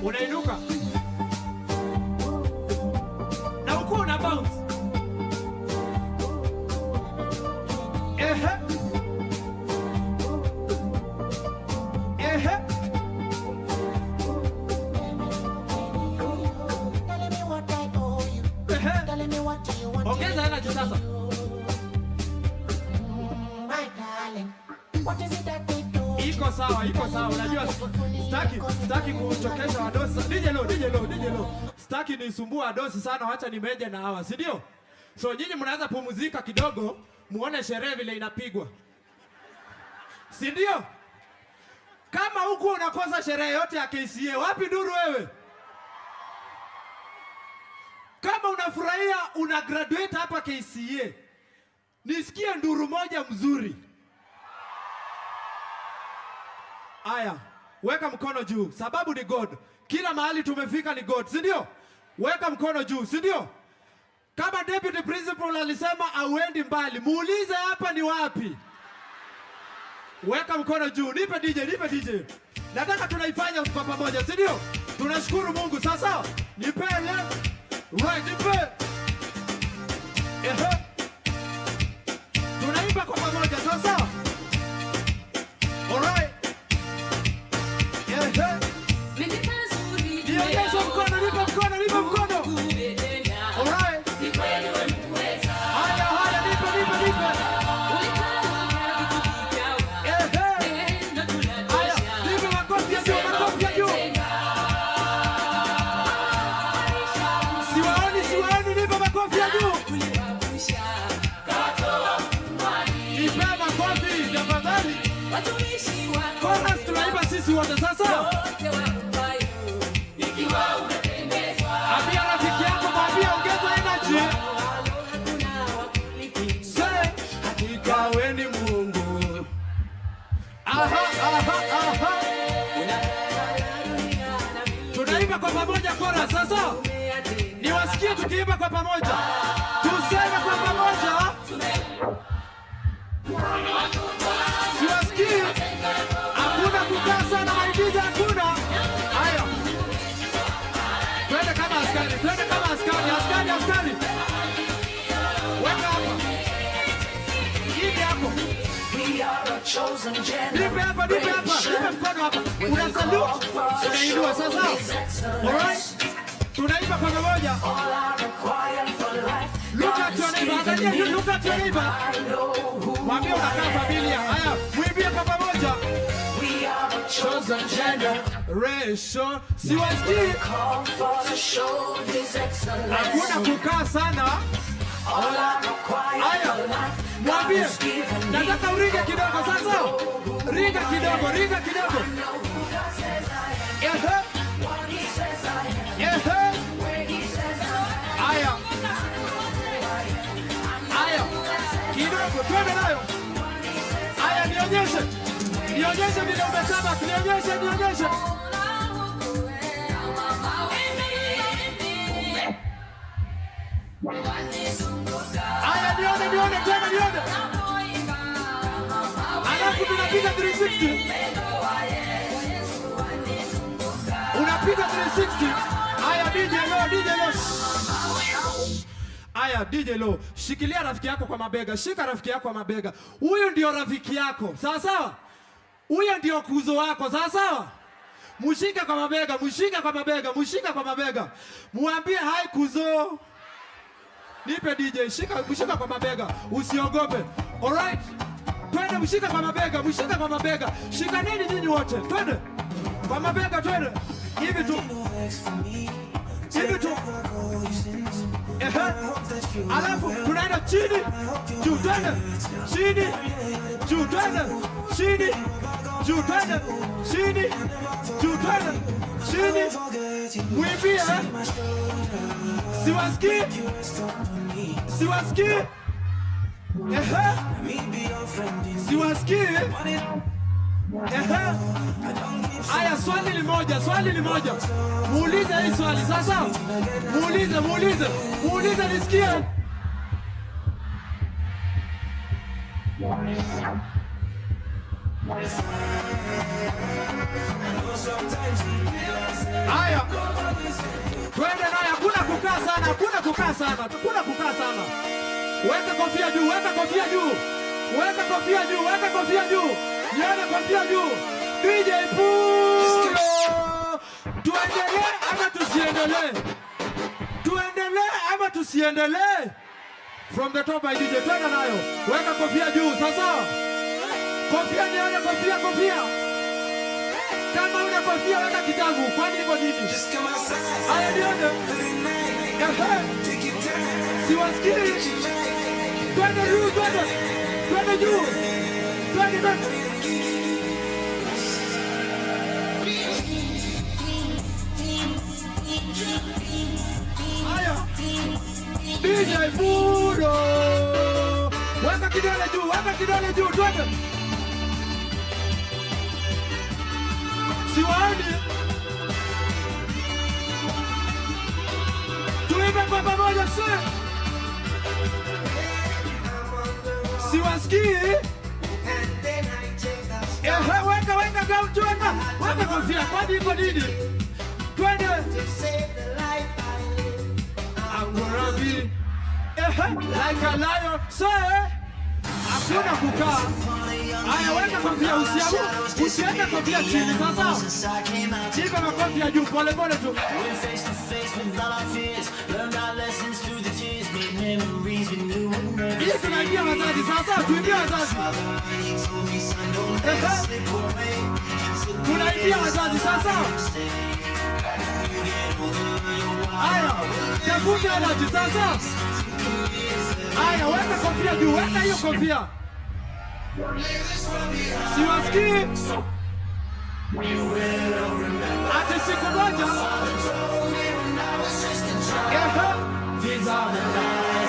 unainuka. Na uko una bounce. Ongeza hela juu sasa. Iko sawa. Unajua staki kuchokesha wadosi. DJ low. Staki nisumbua wadosi sana, wacha nimeje na hawa, si ndio? So nyinyi mnaanza pumzika kidogo, muone sherehe vile inapigwa. Si ndio? Kama huko unakosa sherehe yote ya KCA, wapi nduru wewe? Kama unafurahia una graduate hapa KCA, nisikie nduru moja mzuri. Aya, weka mkono juu. Sababu ni God. Kila mahali tumefika ni God, si ndio? Weka mkono juu, si ndio? Kama deputy principal alisema auendi mbali, muulize hapa ni wapi. Weka mkono juu. Nipe DJ. Nataka tunaifanya kwa pamoja, si ndio? Tunashukuru Mungu. Sasa nipe left. Right, nipe. Tunaimba kwa pamoja, sasa. Alright. Nionyesha mkono, nipe mkono. Alright. Haya, nipe. Haya, nipe makofi ya juu. Siwaoni, nipe makofi ya juu. Nipe makofi, tafadhali. Chorus tunaimba sisi wote sasa. Ambia rafiki yako, mwambie ongeza energy. Say, hakika wewe ni Mungu. Tunaimba kwa pamoja chorus sasa. Niwasikie tukiimba kwa pamoja. Tuseme kwa pamoja. Siwasikii. Hakuna kukaa sana maidija hakuna. Haya. Twende kama askari. Twende kama askari. Askari. Weka hapa. Hivi hapo. Nipe hapa. Nipe mkono hapa. Una salute. Unainua sasa. Alright. Tunaimba kwa pamoja. Look at your neighbor. Angalia, look at your neighbor. Mwambie unakaa familia. Haya, muimbie kwa pamoja. We are a chosen generation. Siwasikii. Hakuna kukaa sana. Haya, mwambie. Nataka uringe kidogo sasa. Ringa kidogo. Kidogo, twende nayo. Aya, nionyeshe vile umesema, nionyeshe. Aya, nione, tena nione. Alafu tunapiga 360. Unapiga 360. Aya, DJ low. Aya, DJ Lo, shikilia rafiki yako kwa mabega. Shika rafiki yako kwa mabega. Huyu ndio rafiki yako. Sawa? Huyu ndio kuzo wako. Sawa? Mshike kwa mabega. Muambie hai kuzo. Nipe DJ, mshika kwa mabega. Usiogope. Alright? Twende mshika kwa mabega. Shikaneni nyinyi wote. Twende. Kwa mabega twende. Hivi tu. Alafu tunaenda chini, juu twende. Mwimbie. Siwasikii. Aya, swali limoja. Muulize hii swali sasa. Muulize nisikie. Aya. Twende naye, hakuna kukaa sana. Weka kofia juu. Nione kofia juu. DJ Puro. Tuendelee ama tusiendelee? From the top by DJ, twende nayo. Weka kofia juu sasa. Nione kofia. Kama una kofia weka kitabu. Kwani iko nini? Aya, nione. Siwasikii. Twende juu. Aya. DJ Puro. Weka kidole juu, twende. Siwaoni. Tuimbe kwa pamoja sasa. Siwasikii. Weka gaucho. Weka kofia. Kwani iko nini? Twende. I'm gonna be like a lion. Hakuna kukaa. Aya, weka kofia. Usiweke kofia chini sasa. Jipe makofia juu pole tu. Hii tunaingia wazazi sasa. Tuingia wazazi. Tunaingia wazazi sasa. Aya, tafuta alaji sasa. Aya, weka kofia juu. Weka hiyo kofia. Siwasikii. Ati siku moja.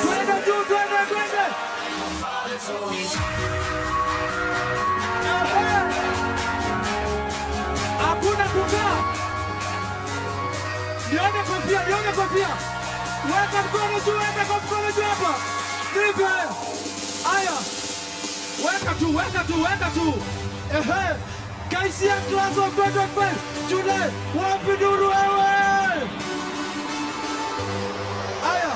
Twende juu, twende. nione kofia, nione kofia. Weka mkono juu, weka kwa mkono juu hapa. Ndivyo haya. Haya. Weka tu, weka tu, weka tu. Ehe. KCA class of 2025. Today, wapi duru wewe? Haya.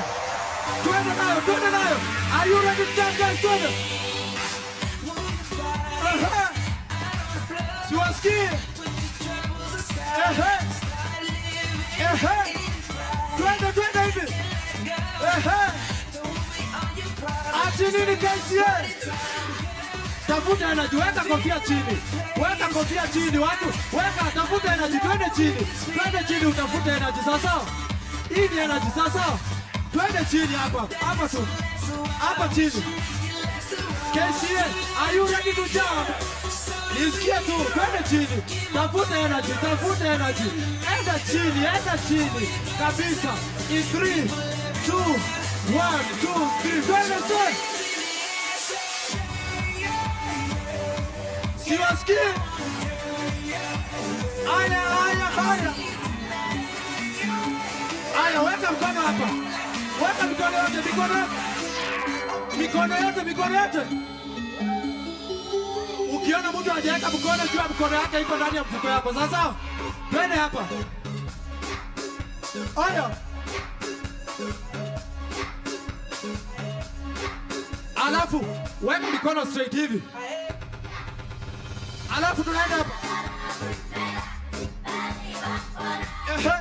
Twende nayo, twende nayo. Are you ready to stand, guys? Twende. Ehe. Siwasikii. Ehe. Ehe. Twende, twende hivi. Ehe. Ati nini KCA? Tafuta energy, weka kofia chini. Weka kofia chini, watu. Weka, tafuta energy, twende chini. Twende chini utafuta energy, sasa. Hii ni energy, sasa. Twende chini hapa. Hapa tu. Hapa chini. KCA, are you ready to jump? Nisikie tu, twende chini. Tafuta energy, tafuta energy. Enda chini kabisa. In 3, 2, 1, 2, 3. Twende chini. Siwasikii. Aya, aya, aya. Aya, weka mkono hapa. Weka mikono yote, mikono yote. Mikono yote, mikono yote. Ukiona mtu hajaweka mkono juu ya mkono yake iko ndani ya mfuko yako. Sasa, twende hapa. Aya. Alafu, weka mikono straight hivi. Alafu tunaenda hapa. Ehe.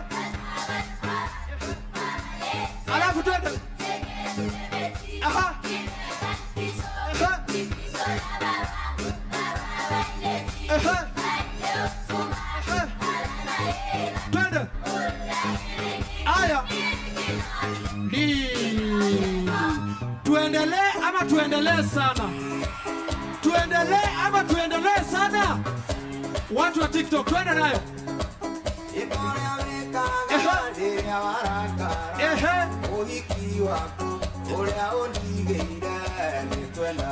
Alafu twende. Aha. Ehe. Ehe. Twende. Aya. Tuendelee ama tuendelee sana? Tuendelee ama tuendelee sana? Watu wa TikTok, twende nayo.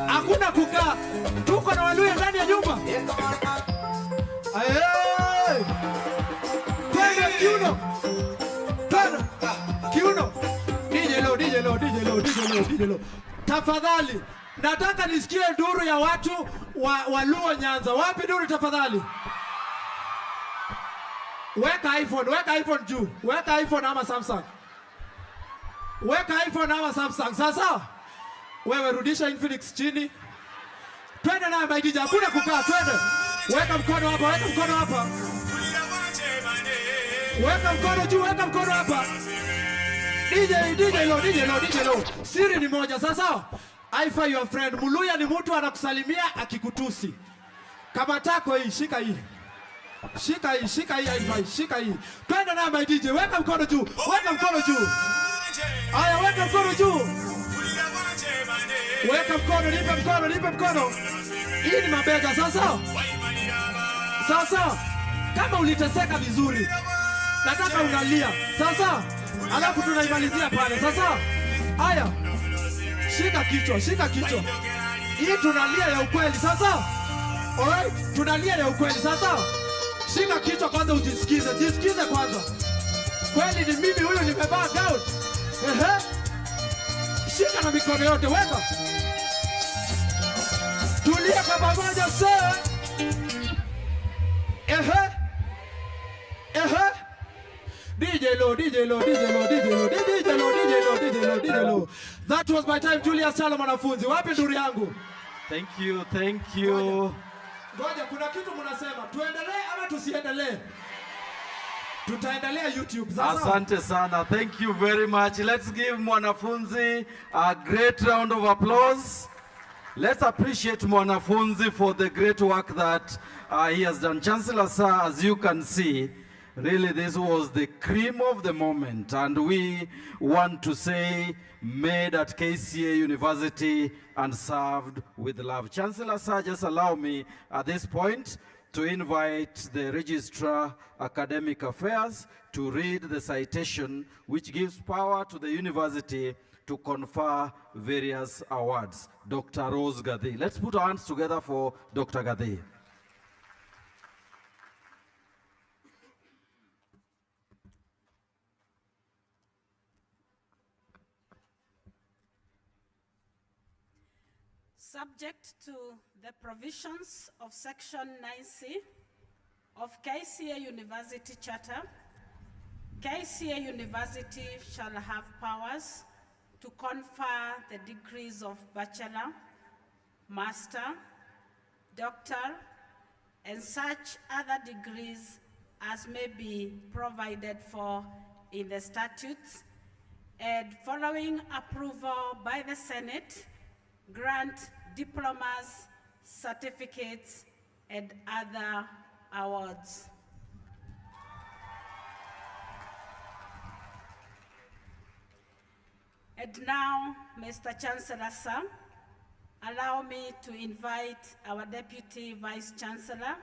Hakuna kukaa. Tuko na Waluya ndani ya nyumba. Twende kiuno. Twende. Kiuno. DJ lo. Tafadhali. Nataka nisikie duru ya watu wa Luo Nyanza. Wapi duru tafadhali? Weka iPhone juu. Weka iPhone ama Samsung. Weka iPhone ama Samsung. Sasa wewe rudisha Infinix chini. Twende naye my DJ. Hakuna kukaa, twende. Weka mkono hapa, weka mkono hapa. Weka mkono juu, weka mkono hapa. DJ lo. Siri ni moja, sasa. Aifa your friend. Muluya ni mtu anakusalimia akikutusi. Kama tako hii, shika hii. Shika hii Aifa, shika hii. Twende na my DJ, weka mkono juu. Weka mkono juu. Aya, weka mkono juu. Weka mkono, nipe mkono. Hii ni mabega sasa. Sasa, kama uliteseka vizuri, nataka unalia. Sasa, alafu tunaimalizia pale. Sasa, aya. Shika kichwa. Hii tunalia ya ukweli sasa. Alright, tunalia ya ukweli sasa. Shika kichwa kwanza ujisikize. Jisikize kwanza. Kweli ni mimi huyu nimevaa gown. Ehe. Shika na mikono yote, weka. Tulia kwa pamoja sasa. Ehe. DJ lo. That was my time, Julius Chalo mwanafunzi. Wapi nduri yangu? Thank you. Ngoja, kuna kitu mnasema. Tuendelee ama tusiendelee? Tutaendelea YouTube. Sasa. Asante sana. Thank you very much. Let's give mwanafunzi a great round of applause. Let's appreciate mwanafunzi for the great work that he has done. Chancellor sir, as you can see, really this was the cream of the moment, and we want to say made at KCA University and served with love. Chancellor sir, just allow me at this point to invite the Registrar Academic Affairs to read the citation which gives power to the university to confer various awards. Dr. Rose Gadhi. Let's put our hands together for Dr. Gadhi. subject to the provisions of Section 9C of KCA University Charter, KCA University shall have powers to confer the degrees of bachelor, master, doctor, and such other degrees as may be provided for in the statutes, and following approval by the Senate, grant diplomas, certificates, and other awards. And now, Mr. Chancellor, sir, allow me to invite our Deputy Vice Chancellor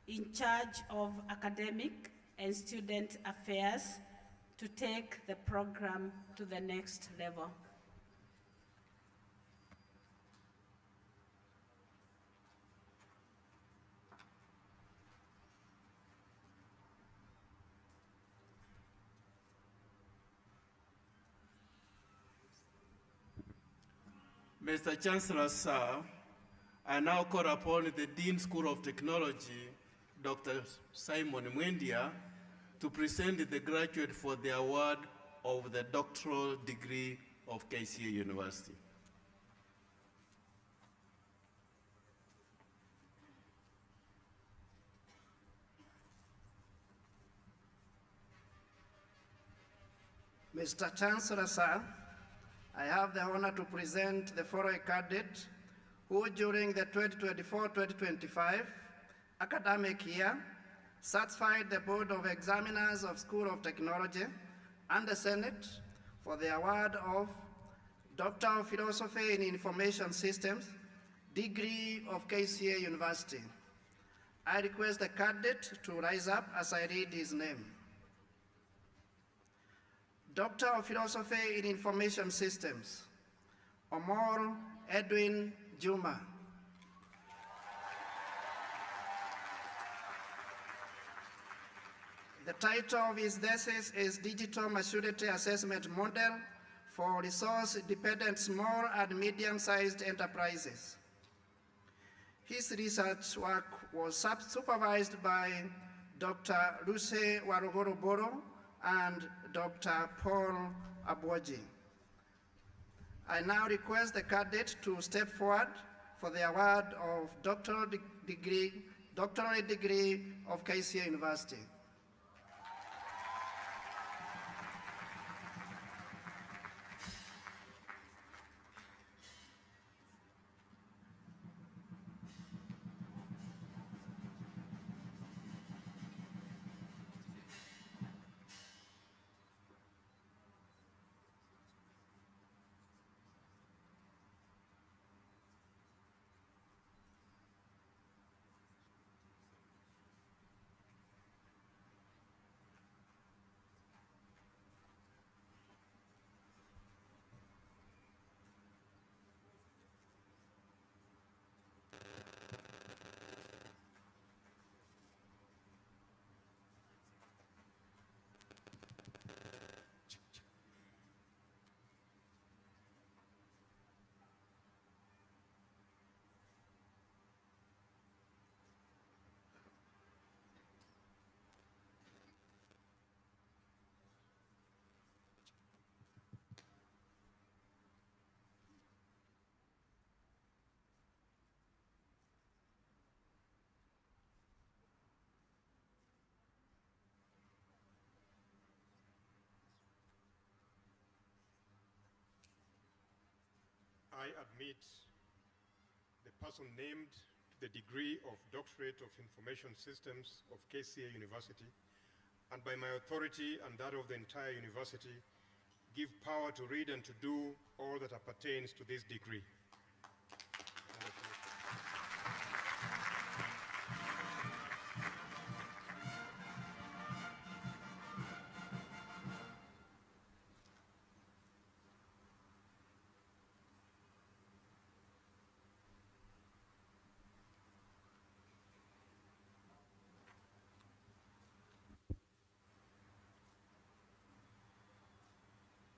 in charge of academic and student affairs to take the program to the next level. Mr. Chancellor, sir, I now call upon the Dean School of Technology, Dr. Simon Mwendia, to present the graduate for the award of the doctoral degree of KCA University. Mr. Chancellor, sir, I have the honor to present the following candidate who during the 2024-2025 academic year satisfied the Board of Examiners of School of Technology and the Senate for the award of Doctor of Philosophy in Information Systems, degree of KCA University. I request the candidate to rise up as I read his name. Doctor of Philosophy in Information Systems, Omar Edwin Juma. The title of his thesis is Digital Maturity Assessment Model for Resource-Dependent Small and Medium-Sized Enterprises. His research work was supervised by Dr. Luce Warugoroboro and Dr. Paul Aboji. I now request the candidate to step forward for the award of doctoral degree of KCA University. I admit the person named to the degree of Doctorate of Information Systems of KCA University, and by my authority and that of the entire university, give power to read and to do all that appertains to this degree.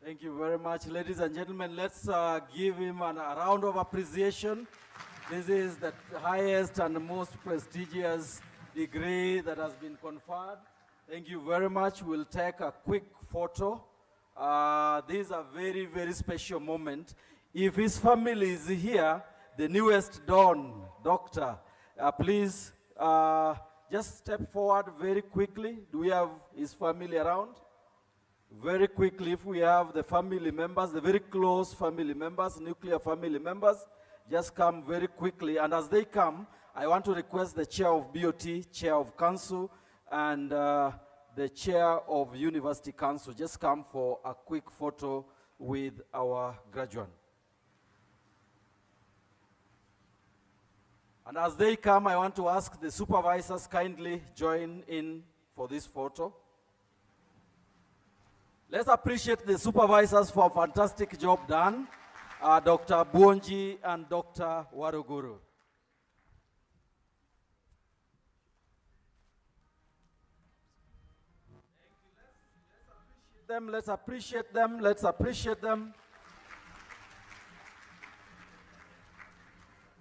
Thank you very much, ladies and gentlemen. Let's give him a round of appreciation. This is the highest and most prestigious degree that has been conferred. Thank you very much. We'll take a quick photo. This is a very, very special moment. If his family is here, the newest dawn, doctor, please just step forward very quickly. Do we have his family around? Very quickly, if we have the family members, the very close family members, nuclear family members, just come very quickly. And as they come, I want to request the chair of BOT, chair of council, and the chair of university council. Just come for a quick photo with our graduate. And as they come, I want to ask the supervisors kindly join in for this photo. Let's appreciate the supervisors for a fantastic job done, Dr. Buonji and Dr. Waruguru. Let's appreciate them. Let's appreciate them.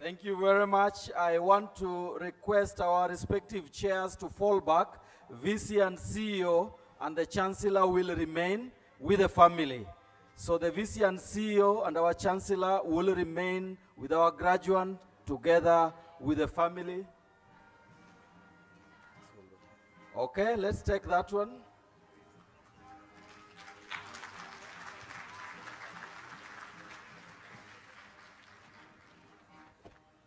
Thank you very much. I want to request our respective chairs to fall back. VC and CEO and the Chancellor will remain with the family. So the VC and CEO and our Chancellor will remain with our graduate together with the family. Okay, let's take that one.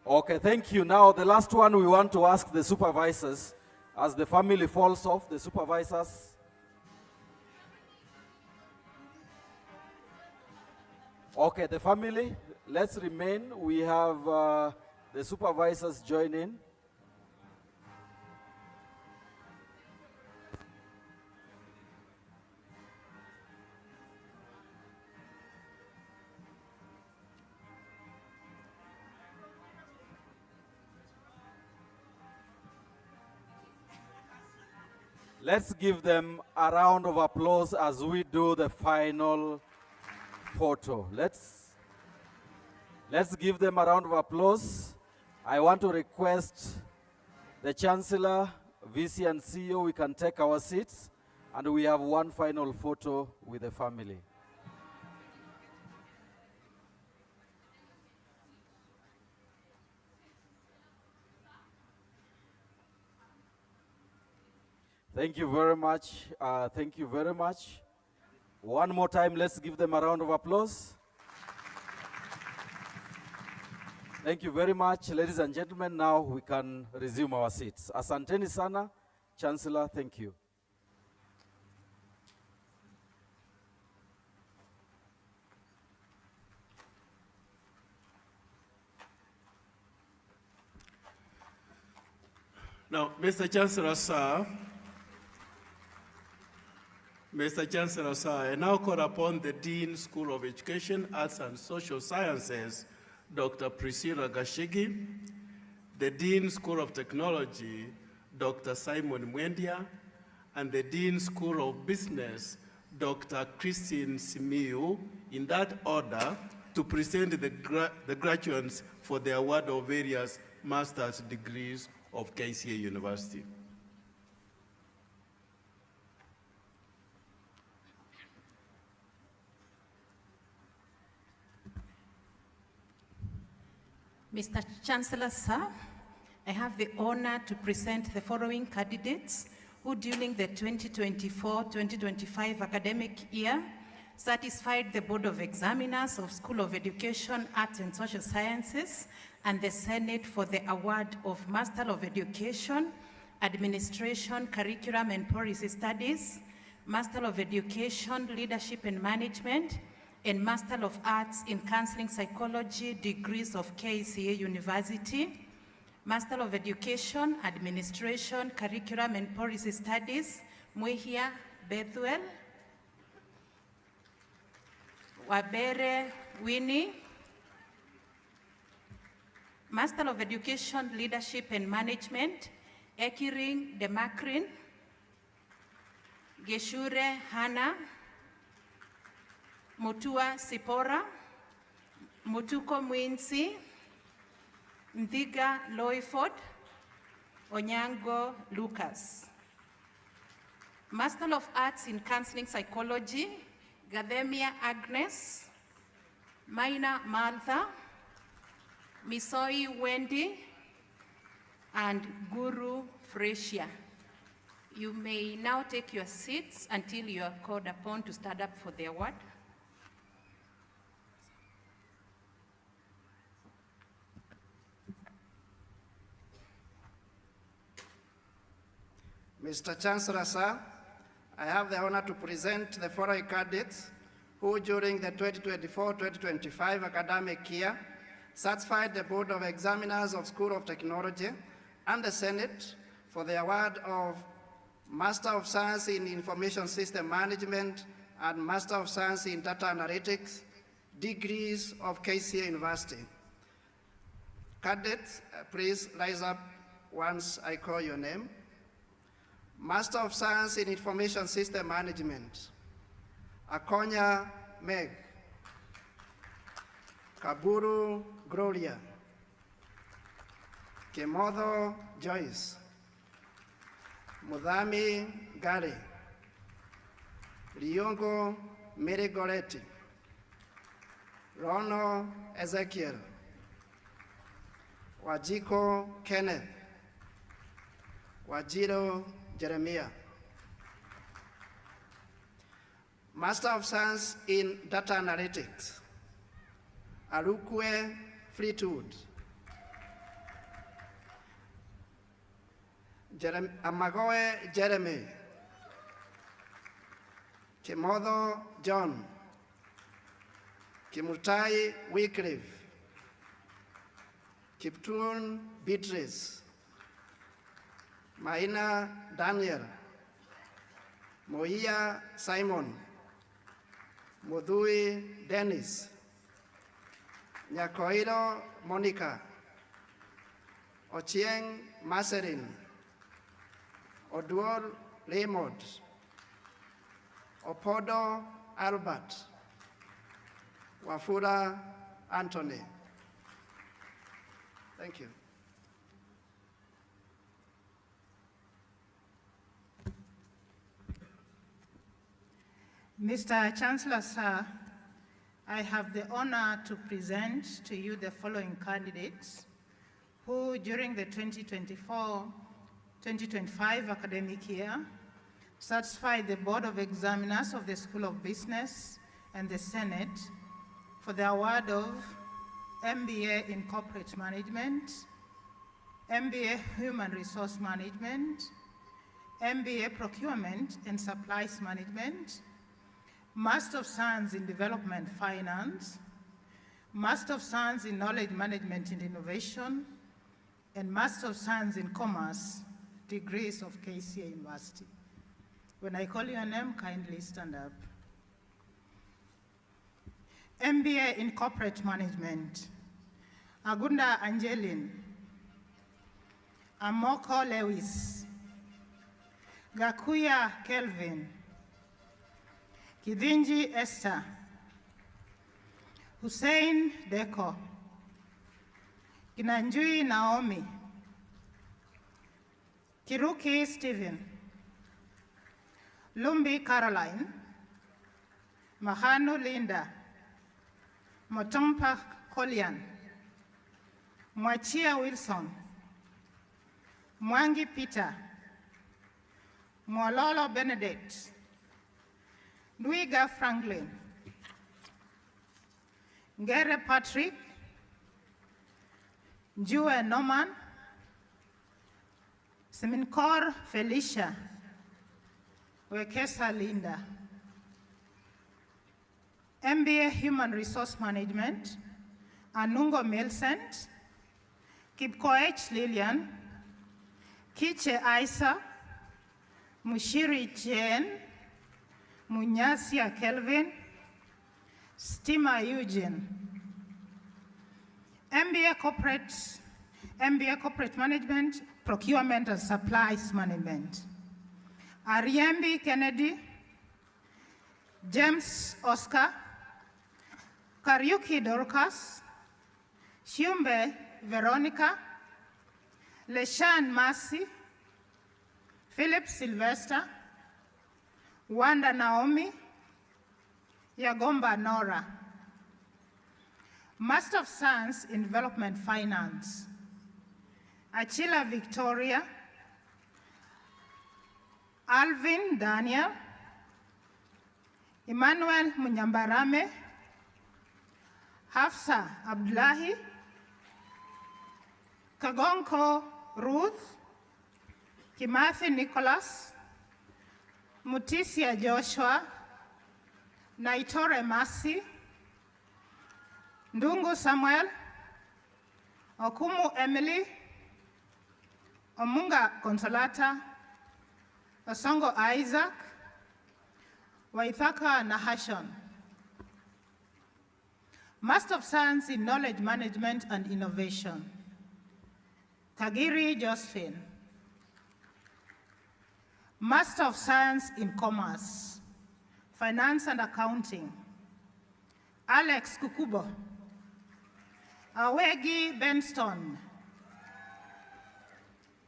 Okay, thank you. Now, the last one we want to ask the supervisors, as the family falls off, the supervisors. Okay, the family, let's remain. We have the supervisors join in. Let's give them a round of applause as we do the final photo. Let's give them a round of applause. I want to request the Chancellor, VC and CEO, we can take our seats, and we have one final photo with the family. Thank you very much. Thank you very much. One more time, let's give them a round of applause. Thank you very much, ladies and gentlemen. Now we can resume our seats. Asanteni sana, Chancellor, thank you. Now, Mr. Chancellor, sir, I now call upon the Dean, School of Education, Arts and Social Sciences, Dr. Priscilla Gashigi, the Dean, School of Technology, Dr. Simon Mwendia, and the Dean, School of Business, Dr. Christine Simiu, in that order, to present the graduates for the award of various master's degrees of KCA University. Mr. Chancellor, sir, I have the honor to present the following candidates who during the 2024-2025 academic year satisfied the Board of Examiners of School of Education, Arts and Social Sciences and the Senate for the award of Master of Education, Administration, Curriculum and Policy Studies, Master of Education, Leadership and Management, and Master of Arts in Counseling Psychology degrees of KCA University, Master of Education, Administration, Curriculum and Policy Studies, Mwihia Bethuel, Wabere Winnie, Master of Education, Leadership and Management, Ekiring Demakrin, Geshure Hannah, Mutua Sipora, Mutuko Mwinsi, Mthiga Loiford, Onyango Lucas. Master of Arts in Counseling Psychology, Gademia Agnes, Maina Martha, Misoi Wendy, and Guru Fresia. You may now take your seats until you are called upon to stand up for the award. Mr. Chancellor, sir, I have the honor to present the following candidates who during the 2024-2025 academic year satisfied the Board of Examiners of School of Technology and the Senate for the award of Master of Science in Information System Management and Master of Science in Data Analytics degrees of KCA University. Candidates, please rise up once I call your name. Master of Science in Information System Management, Akonya Meg, Kaburu Gloria, Kemodo Joyce, Mudhami Gary, Riongo Mirigoretti, Rono Ezekiel, Wajiko Kenneth, Wajiro Jeremiah. Master of Science in Data Analytics, Arukwe Fleetwood, Amagoe Jeremy, Kimodo John, Kimutai Wycliffe, Kiptun Beatrice, Maina Daniel, Moia Simon, Modui Dennis, Nyakoiro Monica, Ochieng Maserin, Oduor Raymond, Opodo Albert, Wafula Anthony. Thank you. Mr. Chancellor, sir, I have the honor to present to you the following candidates who, during the 2024-2025 academic year, satisfied the Board of Examiners of the School of Business and the Senate for the award of MBA in Corporate Management, MBA Human Resource Management, MBA Procurement and Supplies Management, Master of Science in Development Finance, Master of Science in Knowledge Management and Innovation, and Master of Science in Commerce, degrees of KCA University. When I call your name, kindly stand up. MBA in Corporate Management, Agunda Angeline, Amoko Lewis, Gakuya Kelvin, Kidinji Esther, Hussein Deko, Kinanjui Naomi, Kiruki Stephen, Lumbi Caroline, Mahanu Linda, Motompa Kolian, Mwachia Wilson, Mwangi Peter, Mwololo Benedict, Luiga Franklin, Ngere Patrick, Jue Norman, Seminkor Felicia, Wekesa Linda. MBA Human Resource Management, Anungo Milcent, Kipkoech Lillian, Kiche Isa, Mushiri Jane, Munyasia Kelvin, Stima Eugene. MBA Corporate Management, Procurement and Supplies Management. Ariembi Kennedy, James Oscar, Kariuki Dorcas, Shumbe Veronica, Leshan Mercy, Philip Sylvester, Wanda Naomi, Yagomba Nora. Master of Science in Development Finance, Achila Victoria, Alvin Daniel, Emmanuel Munyambarame, Hafsa Abdullahi, Kagonko Ruth, Kimathi Nicholas, Mutisia Joshua, Naitore Masi, Ndungu Samuel, Okumu Emily, Omunga Consolata, Osongo Isaac, Waithaka Nahashon. Master of Science in Knowledge Management and Innovation, Kagiri Josephine. Master of Science in Commerce, Finance and Accounting, Alex Kukubo. Awegi Benston,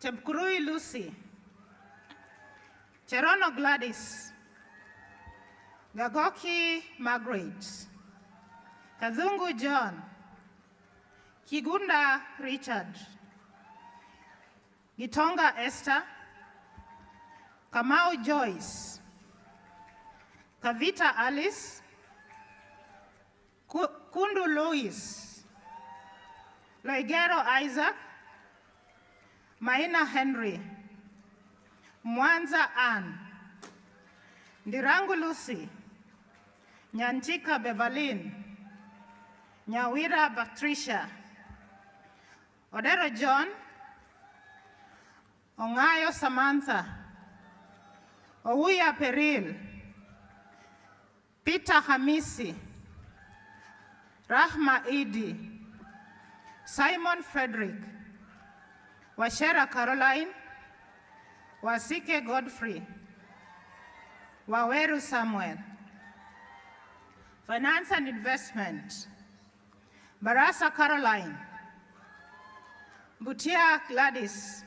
Tepkurui Lucy, Cherono Gladys, Gagoki Margaret, Kazungu John, Kigunda Richard, Gitonga Esther, Kamau Joyce, Kavita Alice, Kundu Louis, Loigero Isaac, Maina Henry, Mwanza Ann, Ndirangu Lucy, Nyantika Beverlyn, Nyawira Patricia, Odero John, Ongayo Samantha, Owuya Peril, Peter Hamisi, Rahma Idi, Simon Frederick, Washera Caroline, Wasike Godfrey, Waweru Samuel. Finance and Investment, Barasa Caroline, Butia Gladys,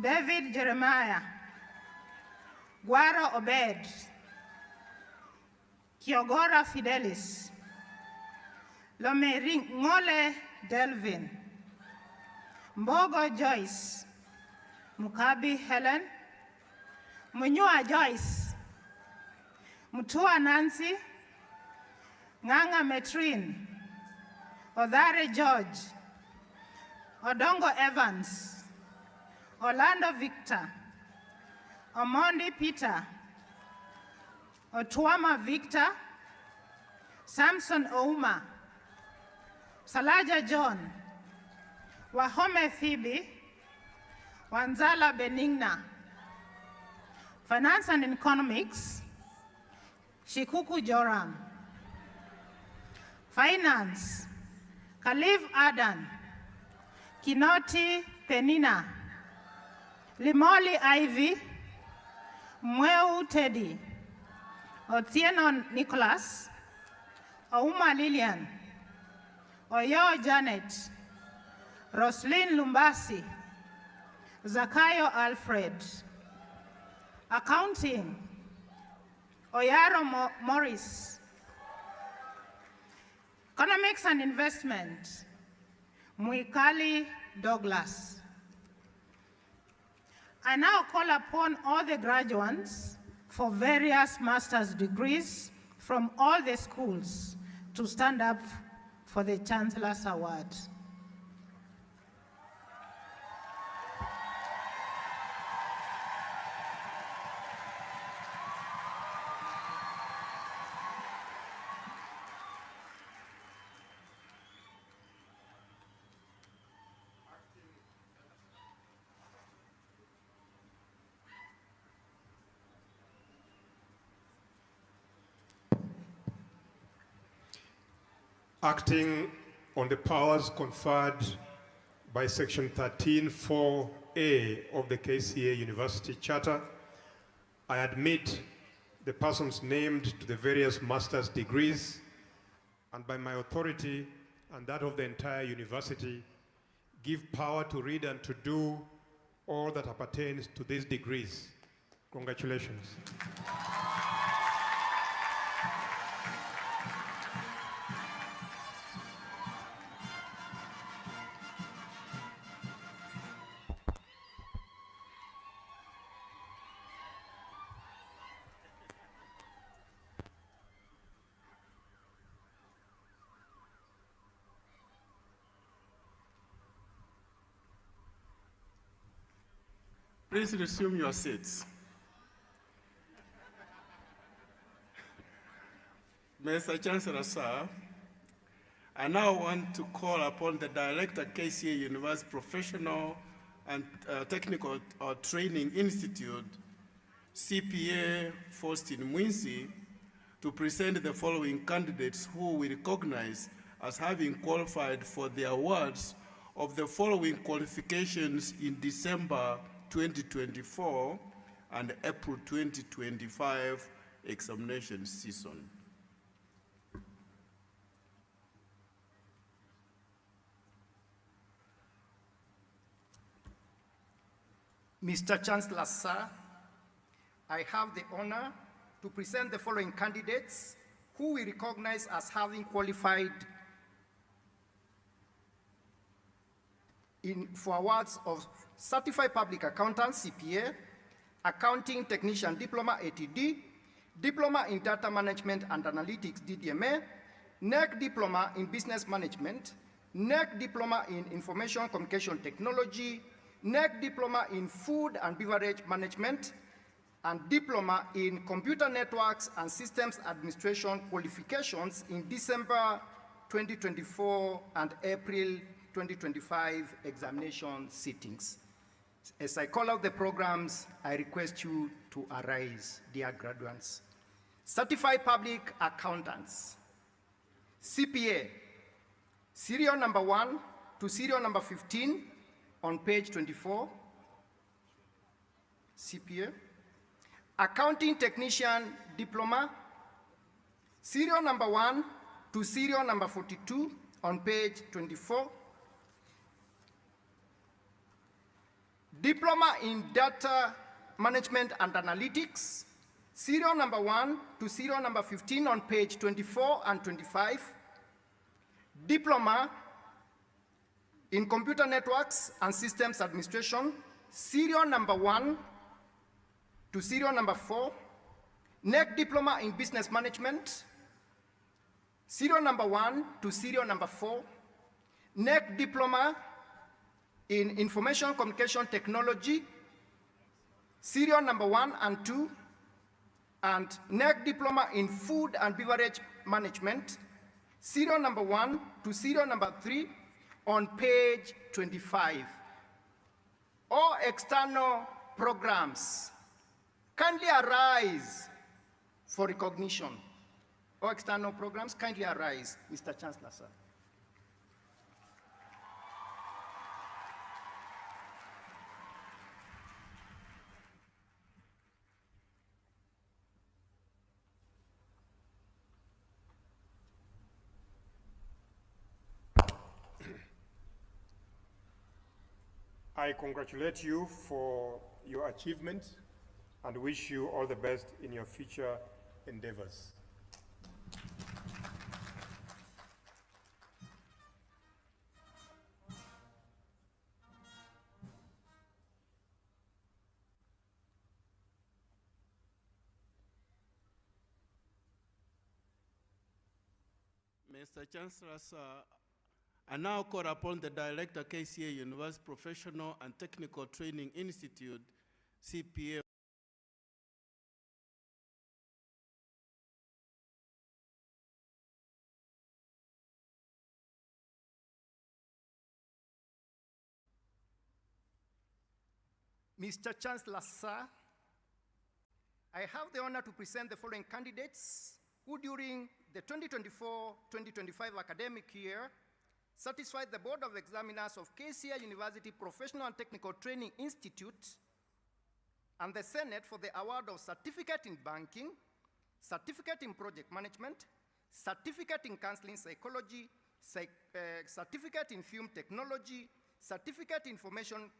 David Jeremiah, Guaro Obed, Kiogora Fidelis, Lomering Ngole Delvin, Mbogo Joyce, Mukabi Helen, Munyua Joyce, Mutua Nancy, Nganga Metrine, Odare George, Odongo Evans, Orlando Victor, Omondi Peter, Otuama Victor, Samson Ouma, Salaja John, Wahome Phoebe, Wanzala Benigna. Finance and Economics, Shikuku Joram. Finance, Khalif Adan, Kinoti Penina, Limoli Ivy, Mweu Teddy, Otieno Nicholas, Ouma Lillian, Oyo Janet, Roslyn Lumbasi, Zakayo Alfred. Accounting, Oyaro Morris. Economics and Investment, Muikali Douglas. I now call upon all the graduates for various master's degrees from all the schools to stand up for the Chancellor's Award. Acting on the powers conferred by Section 13(4)(a) of the KCA University Charter, I admit the persons named to the various master's degrees and by my authority and that of the entire university, give power to read and to do all that appertains to these degrees. Congratulations. Please resume your seats. Mr. Chancellor, sir, I now want to call upon the Director, KCA University Professional and Technical Training Institute, CPA Faustin Mwinsi, to present the following candidates who we recognize as having qualified for the awards of the following qualifications in December 2024 and April 2025 examination season. Mr. Chancellor, sir, I have the honor to present the following candidates who we recognize as having qualified for awards of Certified Public Accountant, CPA, Accounting Technician Diploma, ATD, Diploma in Data Management and Analytics, DDMA, NEC Diploma in Business Management, NEC Diploma in Information Communication Technology, NEC Diploma in Food and Beverage Management, and Diploma in Computer Networks and Systems Administration qualifications in December 2024 and April 2025 examination sittings. As I call out the programs, I request you to arise, dear graduates. Certified Public Accountants, CPA, serial number 1 to serial number 15 on page 24, CPA. Accounting Technician Diploma, serial number 1 to serial number 42 on page 24. Diploma in Data Management and Analytics, serial number 1 to serial number 15 on page 24 and 25. Diploma in Computer Networks and Systems Administration, serial number 1 to serial number 4. NEC Diploma in Business Management, serial number 1 to serial number 4. NEC Diploma in Information Communication Technology, serial number 1 and 2, and NEC Diploma in Food and Beverage Management, serial number 1 to serial number 3 on page 25. All external programs kindly arise for recognition. All external programs kindly arise, Mr. Chancellor, sir. I congratulate you for your achievement and wish you all the best in your future endeavors. Mr. Chancellor, sir, I now call upon the Director, KCA University Professional and Technical Training Institute, CPA. Mr. Chancellor, sir, I have the honor to present the following candidates who during the 2024-2025 academic year satisfied the Board of Examiners of KCA University Professional and Technical Training Institute and the Senate for the award of Certificate in Banking, Certificate in Project Management, certificate in counseling psychology, certificate in film technology, certificate in information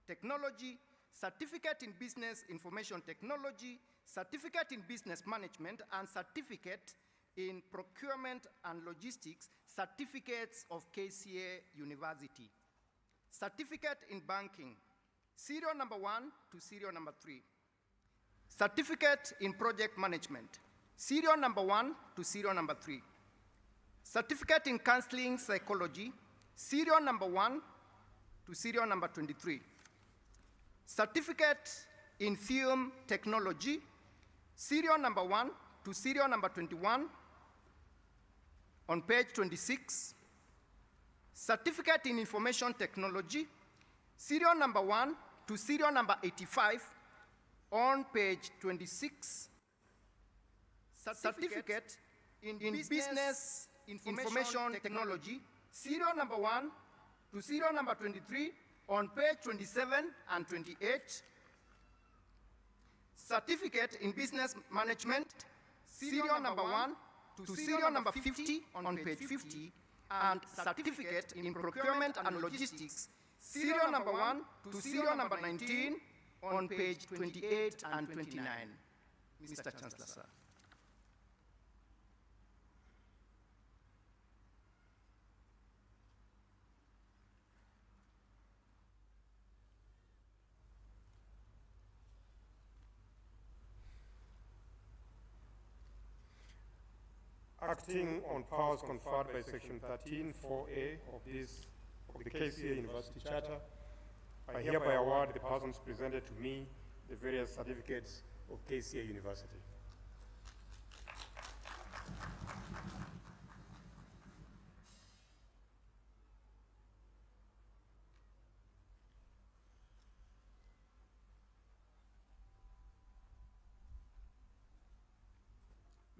technology, certificate in business information technology, certificate in business management, and certificate in procurement and logistics, certificates of KCA University. Certificate in banking, serial number 1 to serial number 3. Certificate in project management, serial number 1 to serial number 3. Certificate in counseling psychology, serial number 1 to serial number 23. Certificate in film technology, serial number 1 to serial number 21 on page 26. Certificate in information technology, serial number 1 to serial number 85 on page 26. Certificate in business information technology, serial number 1 to serial number 23 on page 27 and 28. Certificate in business management, serial number 1 to serial number 50 on page 50, and certificate in procurement and logistics, serial number 1 to serial number 19 on page 28 and 29. Mr. Chancellor, sir. Acting on powers conferred by Section 13(4)(a) of the KCA University Charter, I hereby award the persons presented to me the various certificates of KCA University.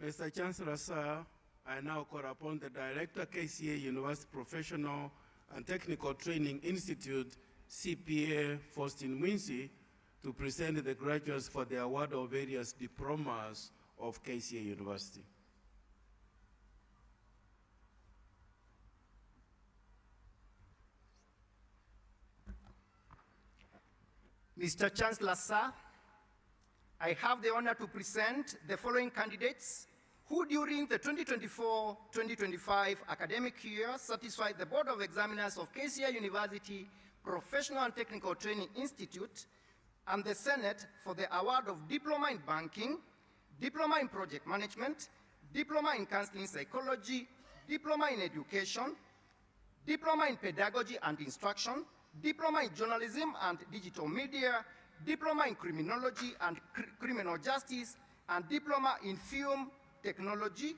Mr. Chancellor, sir, I now call upon the Director, KCA University Professional and Technical Training Institute, CPA, Faustin Mwinsi, to present the graduates for the award of various diplomas of KCA University. Mr. Chancellor, sir, I have the honor to present the following candidates who during the 2024-2025 academic year satisfied the Board of Examiners of KCA University Professional and Technical Training Institute and the Senate for the award of Diploma in Banking, Diploma in Project Management, Diploma in Counseling Psychology, Diploma in Education, Diploma in Pedagogy and Instruction, Diploma in Journalism and Digital Media, Diploma in Criminology and Criminal Justice, and Diploma in Film Technology,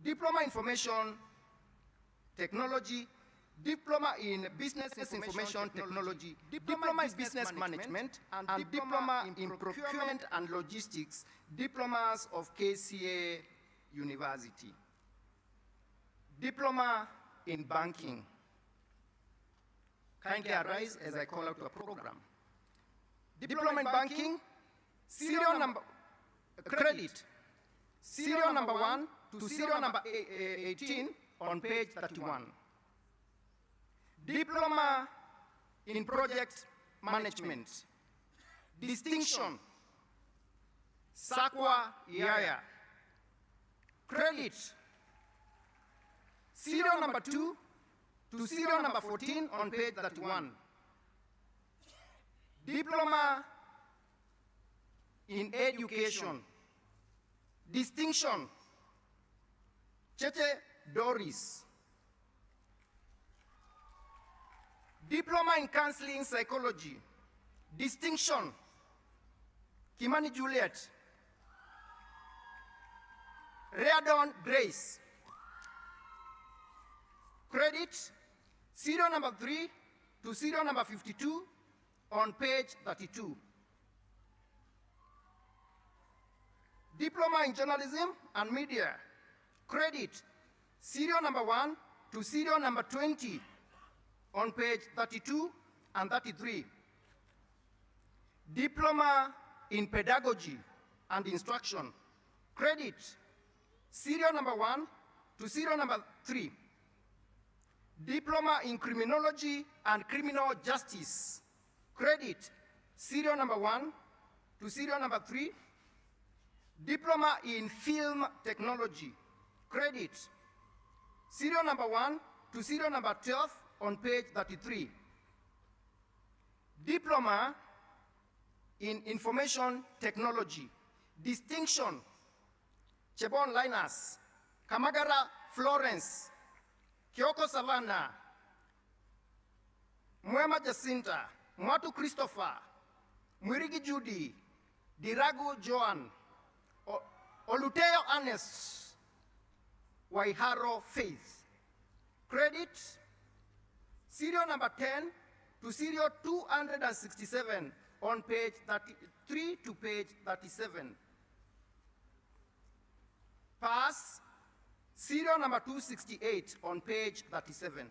Diploma in Information Technology, Diploma in Business Information Technology, Diploma in Business Management, and Diploma in Procurement and Logistics, Diplomas of KCA University. Diploma in Banking. Kindly arise as I call out a program. Diploma in Banking, serial number, credit, serial number 1 to serial number 18 on page 31. Diploma in Project Management, distinction, Sakwa Yaya. Credit, serial number 2 to serial number 14 on page 31. Diploma in Education, distinction, Cheche Doris. Diploma in Counseling Psychology, distinction, Kimani Juliet. Reardon Grace. Credit, serial number 3 to serial number 52 on page 32. Diploma in Journalism and Media. Credit, serial number 1 to serial number 20 on page 32 and 33. Diploma in Pedagogy and Instruction. Credit, serial number 1 to serial number 3. Diploma in Criminology and Criminal Justice, credit serial number 1 to serial number 3. Diploma in Film Technology, credit serial number 1 to serial number 12 on page 33. Diploma in Information Technology, distinction, Chebon Linus, Kamagara Florence, Kyoko Savannah, Mwema Jacinta, Mwatu Christopher, Mwirigi Judy, Diragu Joan, Oluteo Ernest, Waiharo Faith. Credit, serial number 10 to serial 267 on page 33 to page 37. Pass, serial number 268 on page 37.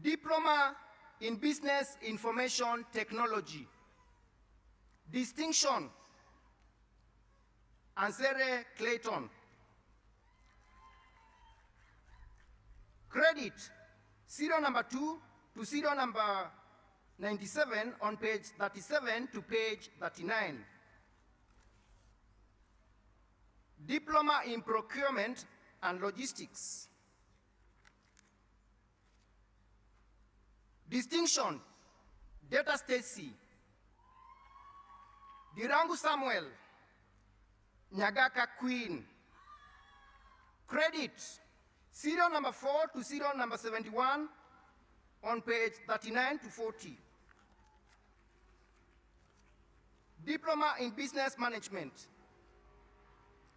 Diploma in Business Information Technology, distinction, Ansere Clayton. Credit, serial number 2 to serial number 97 on page 37 to page 39. Diploma in Procurement and Logistics. Distinction, Data Stacy, Dirangu Samuel, Nyagaka Queen. Credit, serial number 4 to serial number 71 on page 39 to 40. Diploma in Business Management.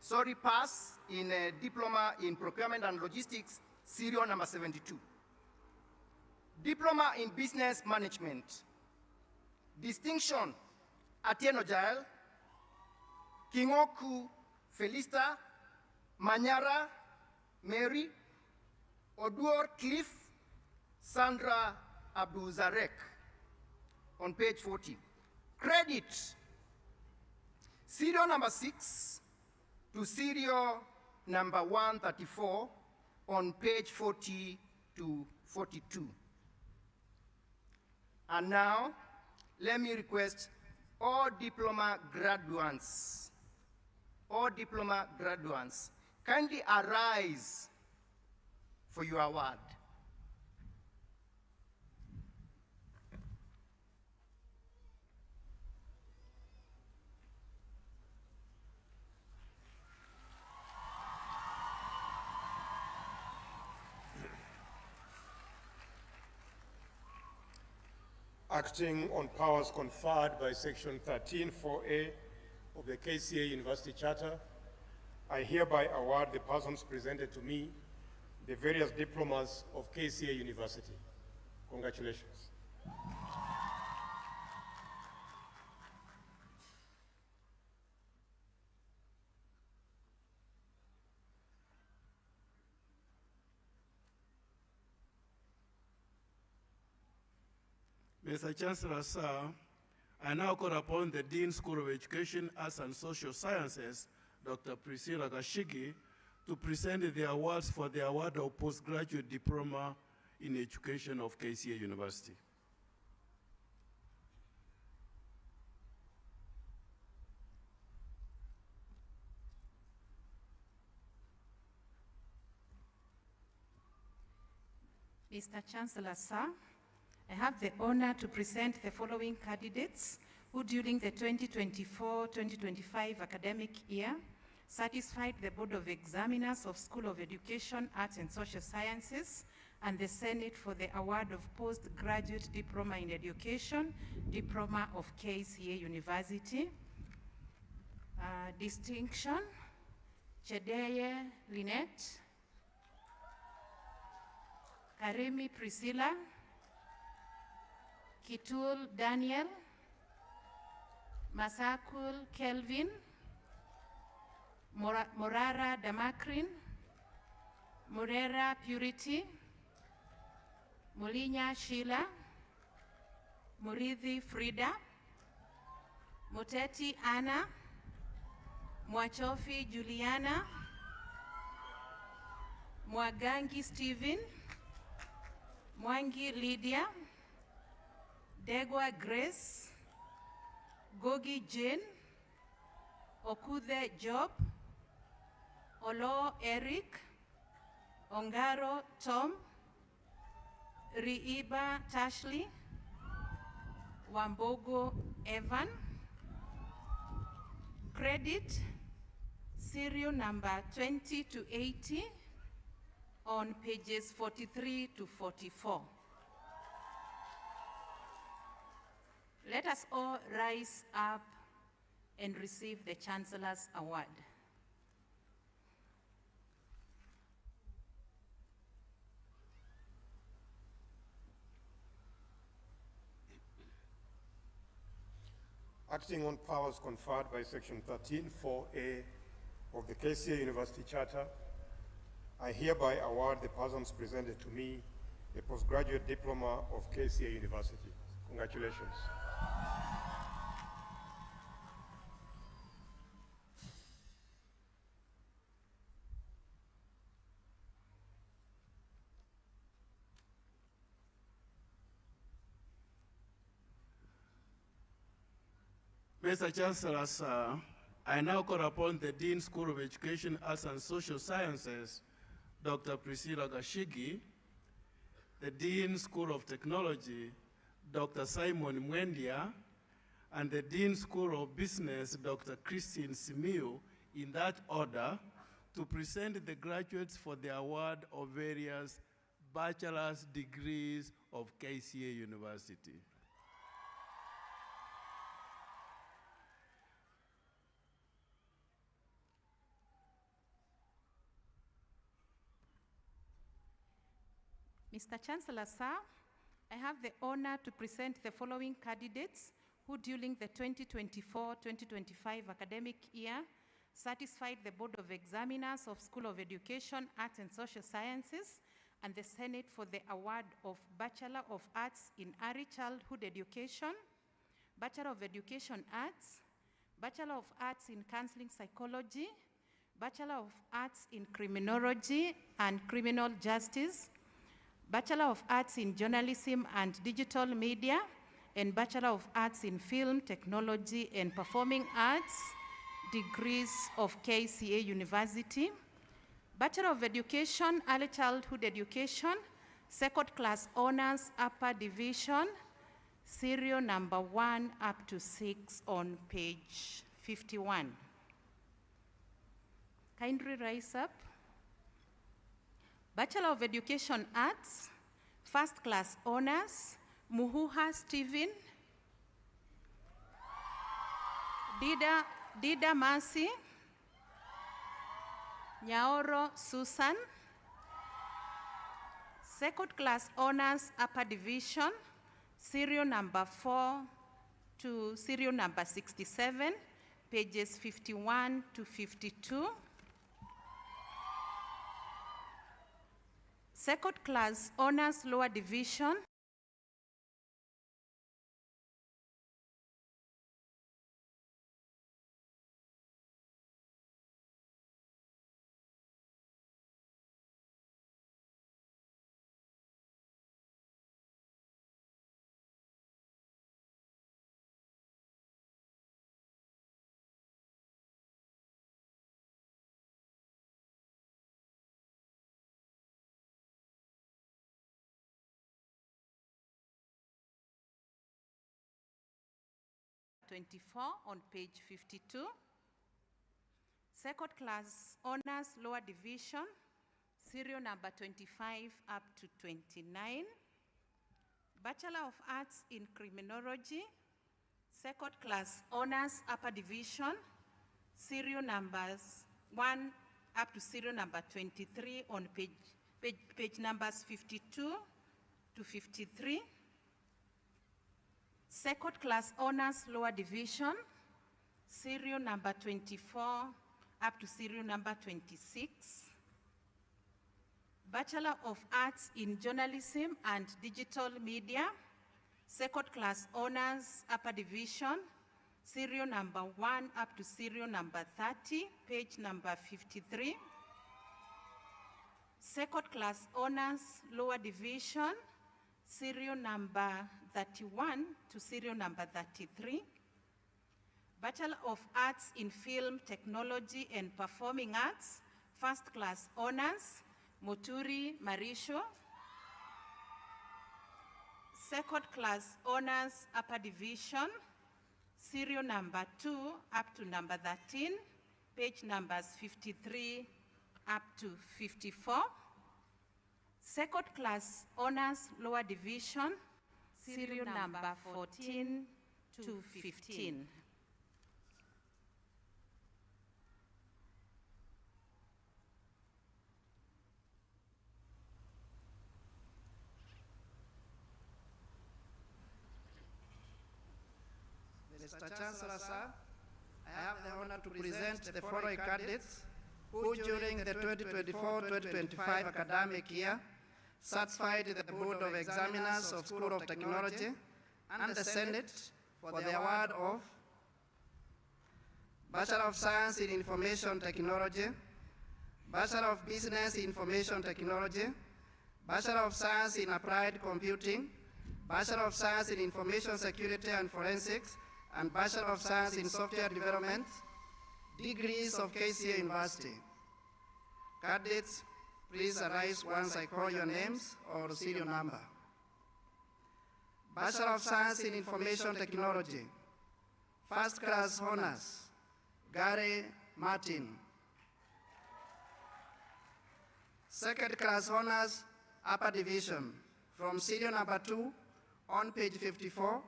Sorry, pass in Diploma in Procurement and Logistics, serial number 72. Diploma in Business Management. Distinction, Atieno Jael, Kingoku Felista, Manyara Mary, Oduor Cliff, Sandra Abduzarek on page 40. Credit, serial number 6 to serial number 134 on page 40 to 42. And now, let me request all diploma graduates, kindly arise for your award. Acting on powers conferred by Section 13(4)(a) of the KCA University Charter, I hereby award the persons presented to me the various diplomas of KCA University. Congratulations. Mr. Chancellor, sir, I now call upon the Dean School of Education, Arts and Social Sciences, Dr. Priscilla Gashigi, to present the awards for the award of Postgraduate Diploma in Education of KCA University. Mr. Chancellor, sir, I have the honor to present the following candidates who during the 2024-2025 academic year satisfied the Board of Examiners of School of Education, Arts and Social Sciences and the Senate for the award of Postgraduate Diploma in Education, Diploma of KCA University. Distinction, Chedeye Lynette, Karimi Priscilla, Kitul Daniel, Masakul Kelvin, Morara Damakrin, Murera Purity, Mulinya Sheila, Muridhi Frida, Muteti Anna, Mwachofi Juliana, Mwagangi Stephen, Mwangi Lydia, Degwa Grace, Gogi Jane, Okuthe Job, Olo Eric, Ongaro Tom, Riiba Tashley, Wambogo Evan. Credit serial number 20 to 80 on pages 43 to 44. Let us all rise up and receive the Chancellor's Award. Acting on powers conferred by Section 13(4)(a) of the KCA University Charter, I hereby award the persons presented to me the postgraduate diploma of KCA University. Congratulations. Mr. Chancellor, sir, I now call upon the Dean School of Education, Arts and Social Sciences, Dr. Priscilla Gashigi, the Dean School of Technology, Dr. Simon Mwendia, and the Dean School of Business, Dr. Christine Simiu, in that order, to present the graduates for the award of various bachelor's degrees of KCA University. Mr. Chancellor, sir, I have the honor to present the following candidates who during the 2024-2025 academic year satisfied the Board of Examiners of School of Education, Arts and Social Sciences and the Senate for the award of Bachelor of Arts in Early Childhood Education, Bachelor of Education Arts, Bachelor of Arts in Counseling Psychology, Bachelor of Arts in Criminology and Criminal Justice, Bachelor of Arts in Journalism and Digital Media, and Bachelor of Arts in Film, Technology and Performing Arts, degrees of KCA University, Bachelor of Education, Early Childhood Education, Second Class Honors, Upper Division, serial number 1 up to 6 on page 51. Kindly rise up. Bachelor of Education Arts, First Class Honors, Muhuha Stephen, Dida Mercy, Nyaoro Susan, Second Class Honors Upper Division, serial number 4 to serial number 67, pages 51 to 52. Second Class Honors Lower Division, on page 52. Second Class Honors Lower Division, serial number 25 up to 29. Bachelor of Arts in Criminology, Second Class Honors Upper Division, serial numbers 1 up to serial number 23 on page numbers 52 to 53. Second Class Honors Lower Division, serial number 24 up to serial number 26. Bachelor of Arts in Journalism and Digital Media, Second Class Honors Upper Division, serial number 1 up to serial number 30, page number 53. Second class honors, lower division, serial number 31 to serial number 33. Bachelor of Arts in Film Technology and Performing Arts, first class honors, Muturi Marisho. Second class honors, upper division, serial number 2 up to number 13, page numbers 53 up to 54. Second class honors, lower division, serial number 14 to 15. Mr. Chancellor, sir, I have the honor to present the following candidates who during the 2024-2025 academic year satisfied the Board of Examiners of School of Technology and the Senate for the award of Bachelor of Science in Information Technology, Bachelor of Business in Information Technology, Bachelor of Science in Applied Computing, Bachelor of Science in Information Security and Forensics, and Bachelor of Science in Software Development, degrees of KCA University. Candidates, please arise once I call your names or serial number. Bachelor of Science in Information Technology, first class honors, Gary Martin. Second class honors, upper division, from serial number 2 on page 54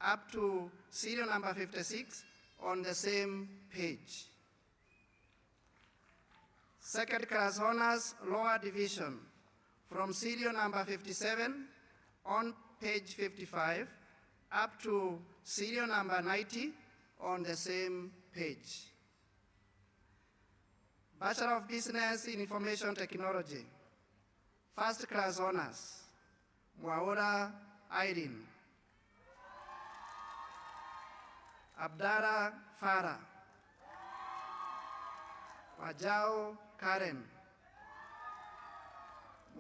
up to serial number 56 on the same page. Second class honors, lower division, from serial number 57 on page 55 up to serial number 90 on the same page. Bachelor of Business in Information Technology, first class honors, Mwaura Irene. Abdara Farah, Wajao Karen,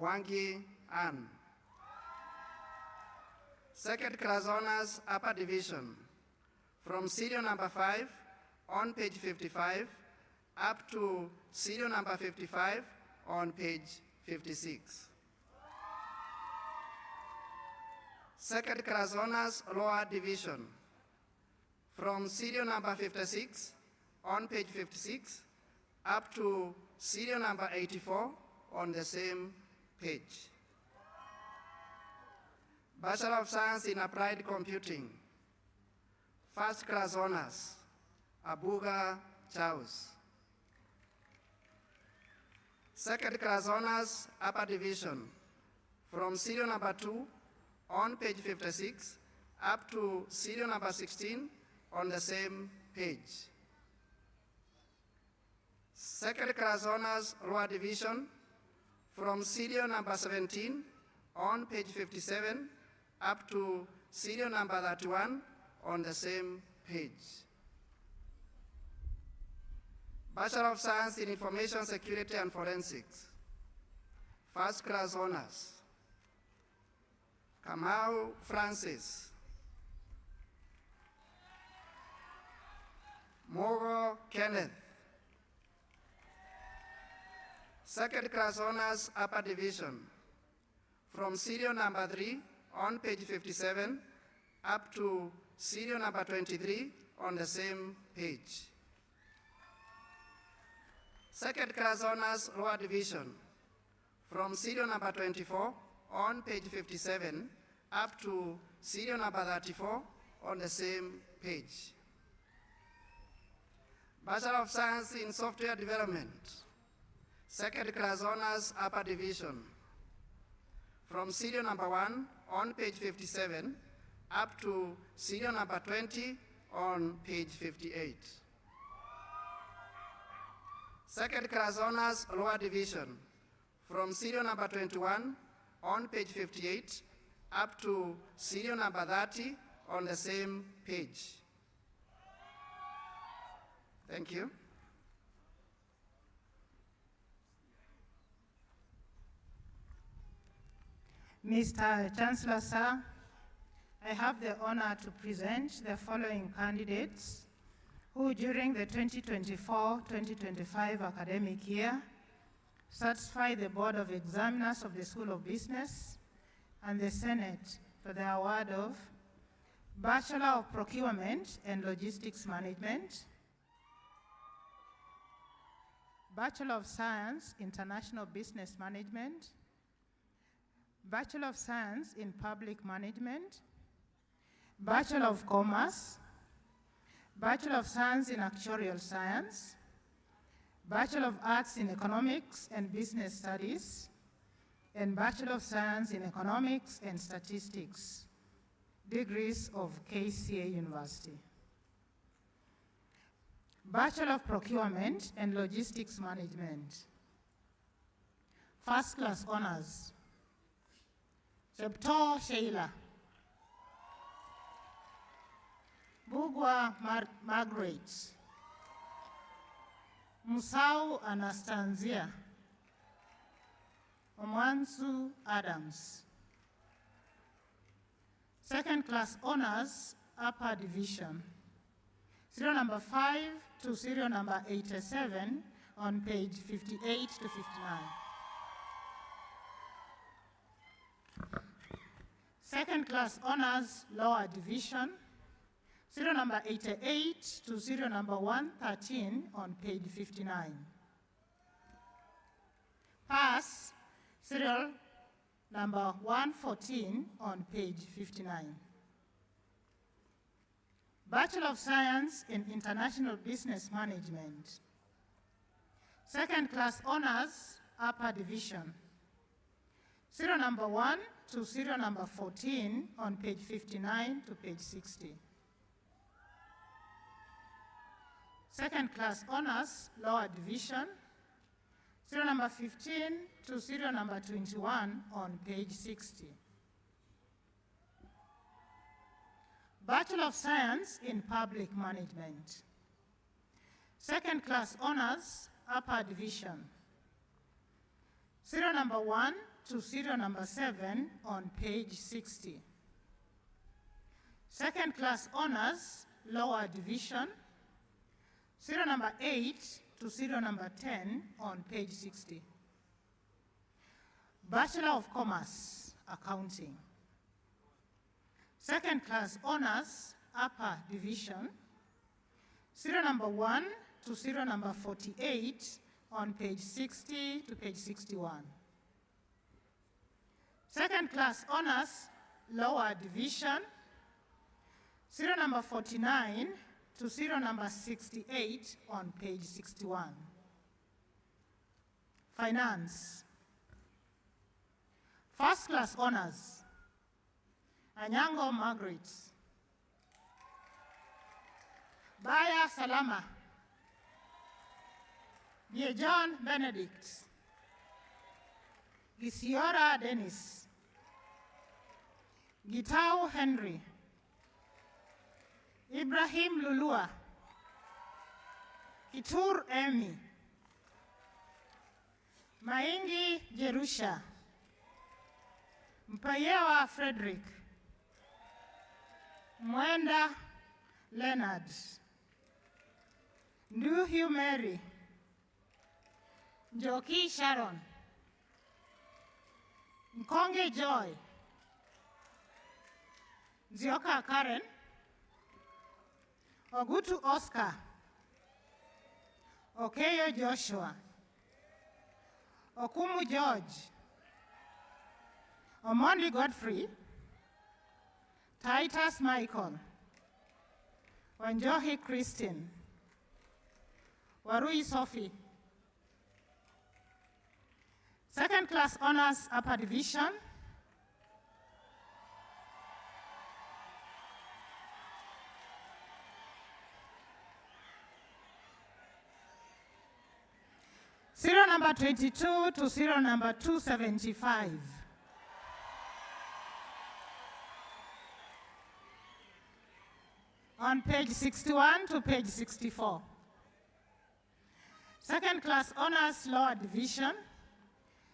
Wangi Ann. Second class honors, upper division, from serial number 5 on page 55 up to serial number 55 on page 56. Second class honors, lower division, from serial number 56 on page 56 up to serial number 84 on the same page. Bachelor of Science in Applied Computing, first class honors, Abuga Chaus. Second class honors, upper division, from serial number 2 on page 56 up to serial number 16 on the same page. Second class honors, lower division, from serial number 17 on page 57 up to serial number 31 on the same page. Bachelor of Science in Information Security and Forensics, first class honors, Kamau Francis, Mogo Kenneth. Second class honors, upper division, from serial number 3 on page 57 up to serial number 23 on the same page. Second class honors, lower division, from serial number 24 on page 57 up to serial number 34 on the same page. Bachelor of Science in Software Development, second class honors, upper division, from serial number 1 on page 57 up to serial number 20 on page 58. Second class honors, lower division, from serial number 21 on page 58 up to serial number 30 on the same page. Thank you. Mr. Chancellor, sir, I have the honor to present the following candidates who during the 2024-2025 academic year satisfy the Board of Examiners of the School of Business and the Senate for the award of Bachelor of Procurement and Logistics Management, Bachelor of Science, International Business Management, Bachelor of Science in Public Management, Bachelor of Commerce, Bachelor of Science in Actuarial Science, Bachelor of Arts in Economics and Business Studies, and Bachelor of Science in Economics and Statistics, degrees of KCA University. Bachelor of Procurement and Logistics Management, First Class Honors, Chepto Sheila, Bugwa Margaret, Musau Anastasia, Omwansu Adams. Second Class Honors, Upper Division, serial number 5 to serial number 87 on page 58 to 59. Second Class Honors, Lower Division, serial number 88 to serial number 113 on page 59. Pass, serial number 114 on page 59. Bachelor of Science in International Business Management. Second Class Honors, Upper Division, serial number 1 to serial number 14 on page 59 to page 60. Second Class Honors, Lower Division, serial number 15 to serial number 21 on page 60. Bachelor of Science in Public Management. Second Class Honors, Upper Division, serial number 1 to serial number 7 on page 60. Second Class Honors, Lower Division, serial number 8 to serial number 10 on page 60. Bachelor of Commerce, Accounting. Second Class Honors, Upper Division, serial number 1 to serial number 48 on page 60 to page 61. Second Class Honors, Lower Division, serial number 49 to serial number 68 on page 61. Finance. First Class Honors, Anyango Margaret, Baya Salama, John Benedict, Gisiora Dennis, Gitau Henry, Ibrahim Lulua, Kitur Emi, Maingi Jerusha, Mpayewa Frederick, Mwenda Leonard, Nduhyu Mary, Njoki Sharon, Nkonge Joy, Nzioka Karen, Ogutu Oscar, Okeyo Joshua, Okumu George, Omondi Godfrey, Titus Michael, Wanjohi Christine, Warui Sophie. Second Class Honors, Upper Division, serial number 22 to serial number 275. On page 61 to page 64. Second class honors lower division,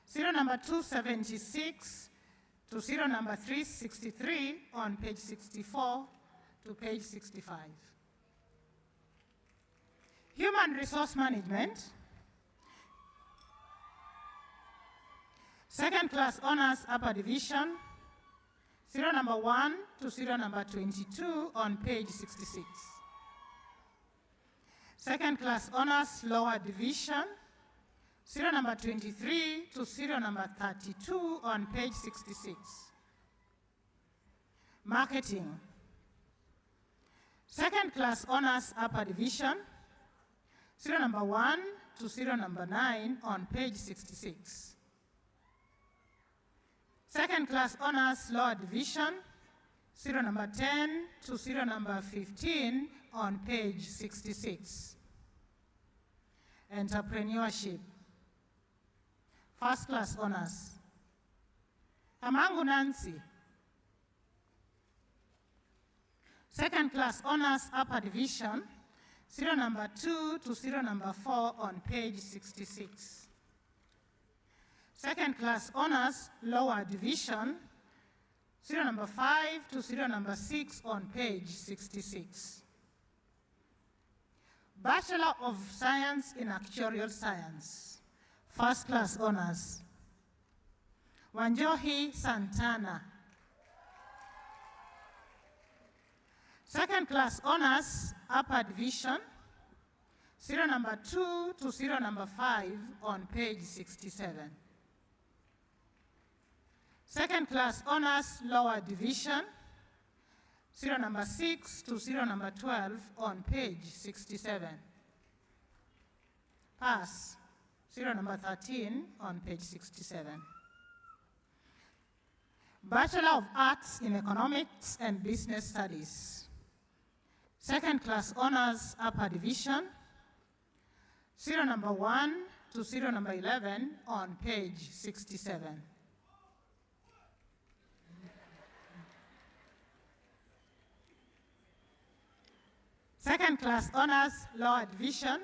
serial number 276 to serial number 363 on page 64 to page 65. Human resource management, second class honors upper division, serial number 1 to serial number 22 on page 66. Second class honors lower division, serial number 23 to serial number 32 on page 66. Marketing. Second class honors upper division, serial number 1 to serial number 9 on page 66. Second class honors lower division, serial number 10 to serial number 15 on page 66. Entrepreneurship. First class honors. Kamangu Nancy. Second class honors upper division, serial number 2 to serial number 4 on page 66. Second class honors lower division, serial number 5 to serial number 6 on page 66. Bachelor of Science in Actuarial Science, first class honors. Wanjohi Santana. Second class honors upper division, serial number 2 to serial number 5 on page 67. Second class honors lower division, serial number 6 to serial number 12 on page 67. Pass, serial number 13 on page 67. Bachelor of Arts in Economics and Business Studies. Second class honors upper division, serial number 1 to serial number 11 on page 67. Second class honors lower division,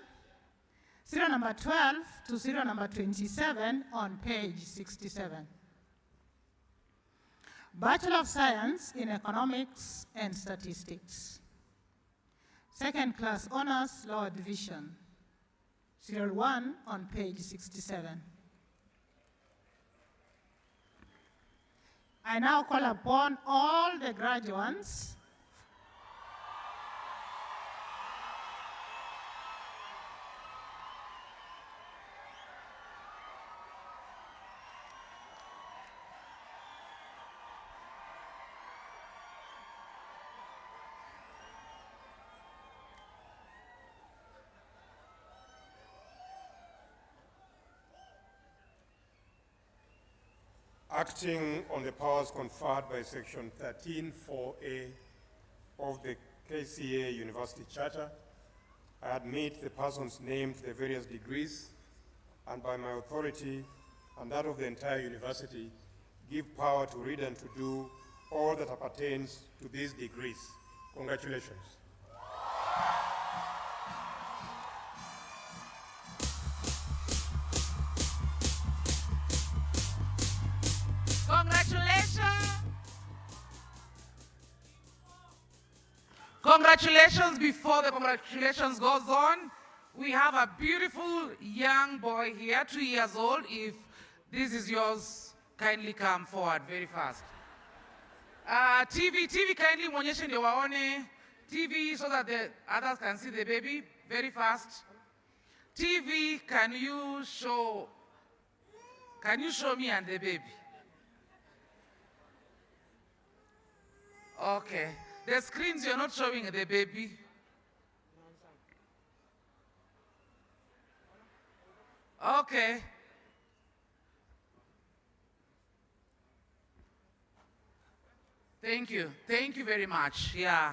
serial number 12 to serial number 27 on page 67. Bachelor of Science in Economics and Statistics. Second class honors lower division, serial 1 on page 67. I now call upon all the graduates acting on the powers conferred by Section 13(4)(a) of the KCA University Charter, I admit the persons named to the various degrees, and by my authority and that of the entire university, give power to read and to do all that appertains to these degrees. Congratulations. Congratulations. Before the congratulations goes on, we have a beautiful young boy here, 2 years old. If this is yours, kindly come forward very fast. TV, kindly mwonyeshe ndio waone. TV, so that the others can see the baby very fast. TV, can you show me and the baby? Okay. The screens, you're not showing the baby. Okay. Thank you. Thank you very much. Yeah.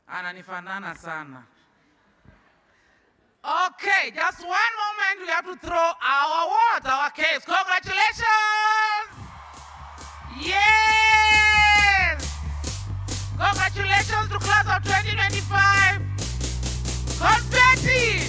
Ananifanana sana. Okay, just one moment. We have to throw our award, our case. Congratulations! Yes! Congratulations to class of 2025. Confetti!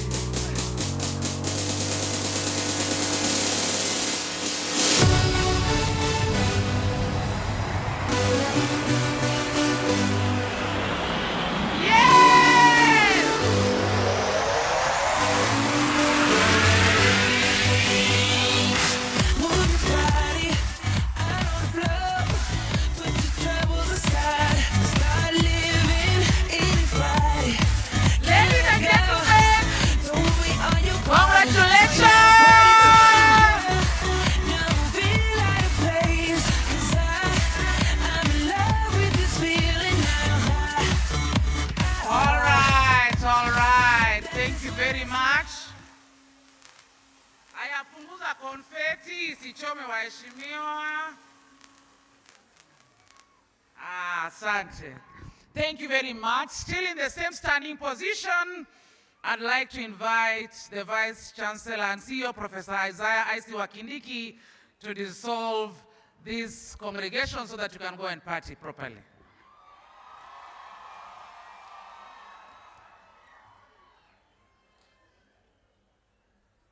Konfeti isichome waheshimiwa. Asante. Thank you very much. Still in the same standing position, I'd like to invite the Vice Chancellor and CEO, Professor Isaiah I.C. Wakindiki, to dissolve this congregation so that you can go and party properly.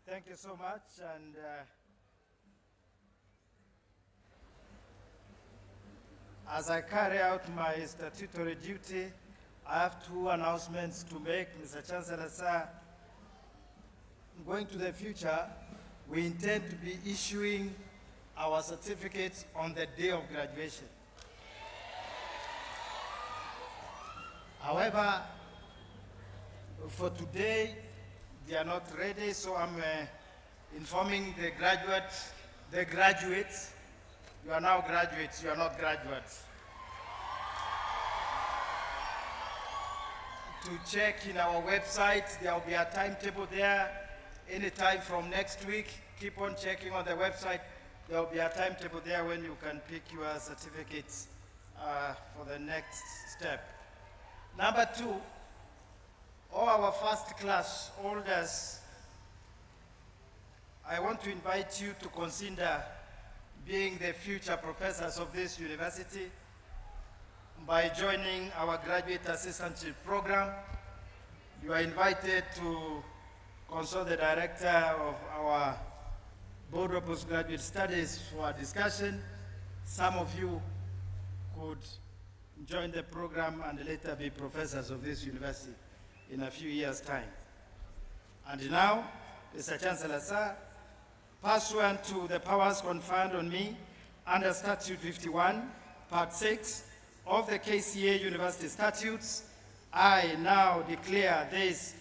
Thank you so much. And as I carry out my statutory duty, I have two announcements to make, Mr. Chancellor, sir. Going to the future, we intend to be issuing our certificates on the day of graduation. However, for today, they are not ready, so I'm informing the graduates, you are now graduates, you are not graduates. To check in our website, there will be a timetable there. Anytime from next week, keep on checking on the website. There will be a timetable there when you can pick your certificates for the next step. Number two, all our first class holders, I want to invite you to consider being the future professors of this university by joining our graduate assistantship program. You are invited to consult the director of our Board of Postgraduate Studies for a discussion. Some of you could join the program and later be professors of this university in a few years' time. And now, Mr. Chancellor, sir, pursuant to the powers conferred on me under Statute 51, Part 6 of the KCA University Statutes, I now declare this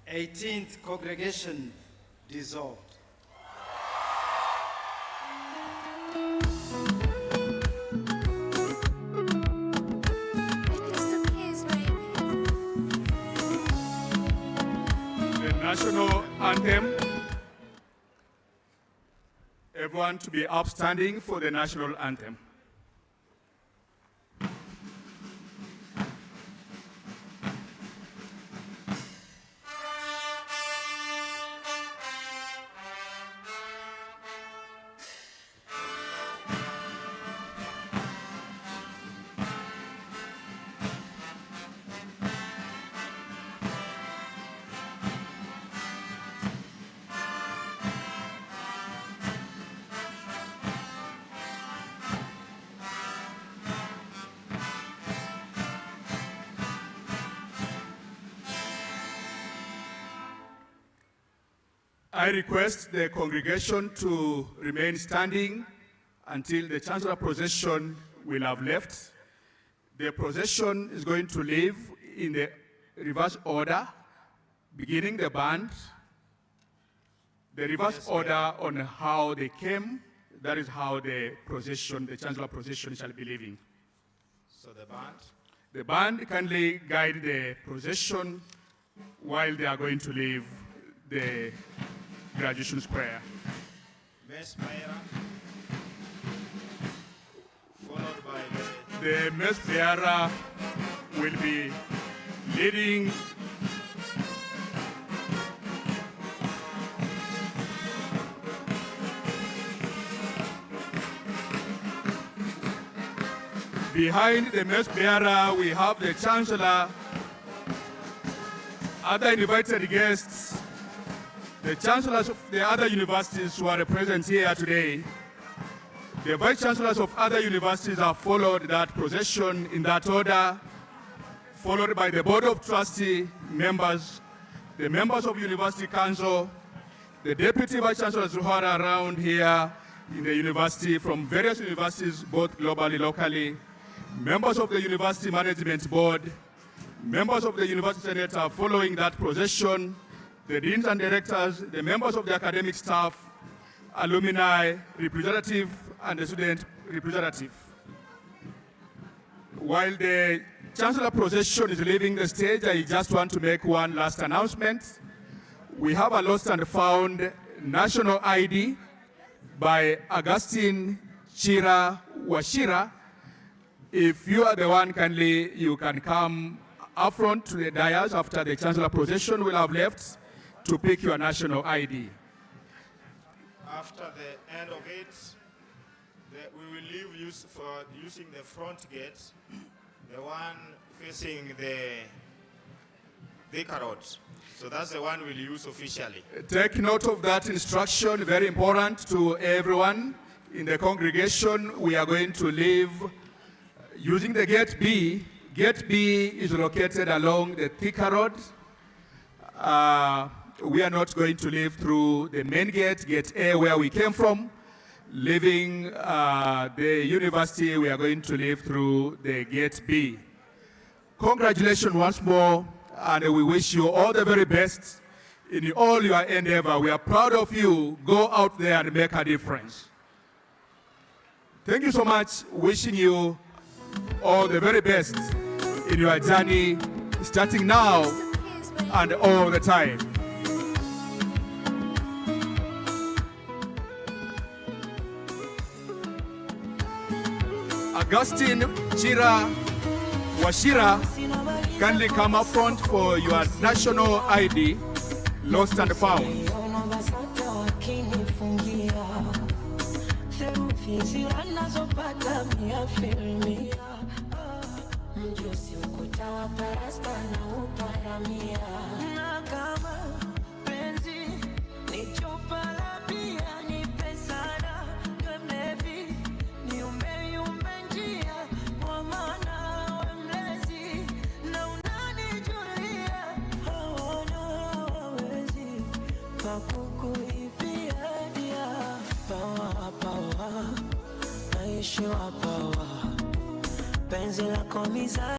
18th congregation dissolved. The national anthem. Everyone to be upstanding for the national anthem. I request the congregation to remain standing until the Chancellor procession will have left. The procession is going to leave in the reverse order, beginning the band. The reverse order on how they came, that is how the procession, the Chancellor procession shall be leaving. So the band? The band kindly guide the procession while they are going to leave the graduation square. Mess Mayra, followed by the mess bearer will be leading behind the mess bearer. We have the Chancellor, other invited guests, the chancellors of the other universities who are present here today. The vice chancellors of other universities have followed that procession in that order, followed by the Board of Trustee members, the members of University Council, the deputy vice chancellors who are around here in the university from various universities, both globally, locally, members of the University Management Board, members of the University Senate are following that procession, the deans and directors, the members of the academic staff, alumni, representative, and the student representative. While the Chancellor procession is leaving the stage, I just want to make one last announcement. We have a lost and found national ID by Augustine Chira Washira. If you are the one, kindly, you can come up front to the dais after the Chancellor procession will have left to pick your national ID. After the end of it, we will leave using the front gate, the one facing the carrot. So that's the one we'll use officially. Take note of that instruction, very important to everyone in the congregation. We are going to leave using the gate B. Gate B is located along the Thika Road. We are not going to leave through the main gate, gate A, where we came from. Leaving the university, we are going to leave through the gate B. Congratulations once more, and we wish you all the very best in all your endeavor. We are proud of you. Go out there and make a difference. Thank you so much. Wishing you all the very best in your journey, starting now and all the time. Augustine Chira Washira, kindly come up front for your national ID, lost and found. Penzi lako mizani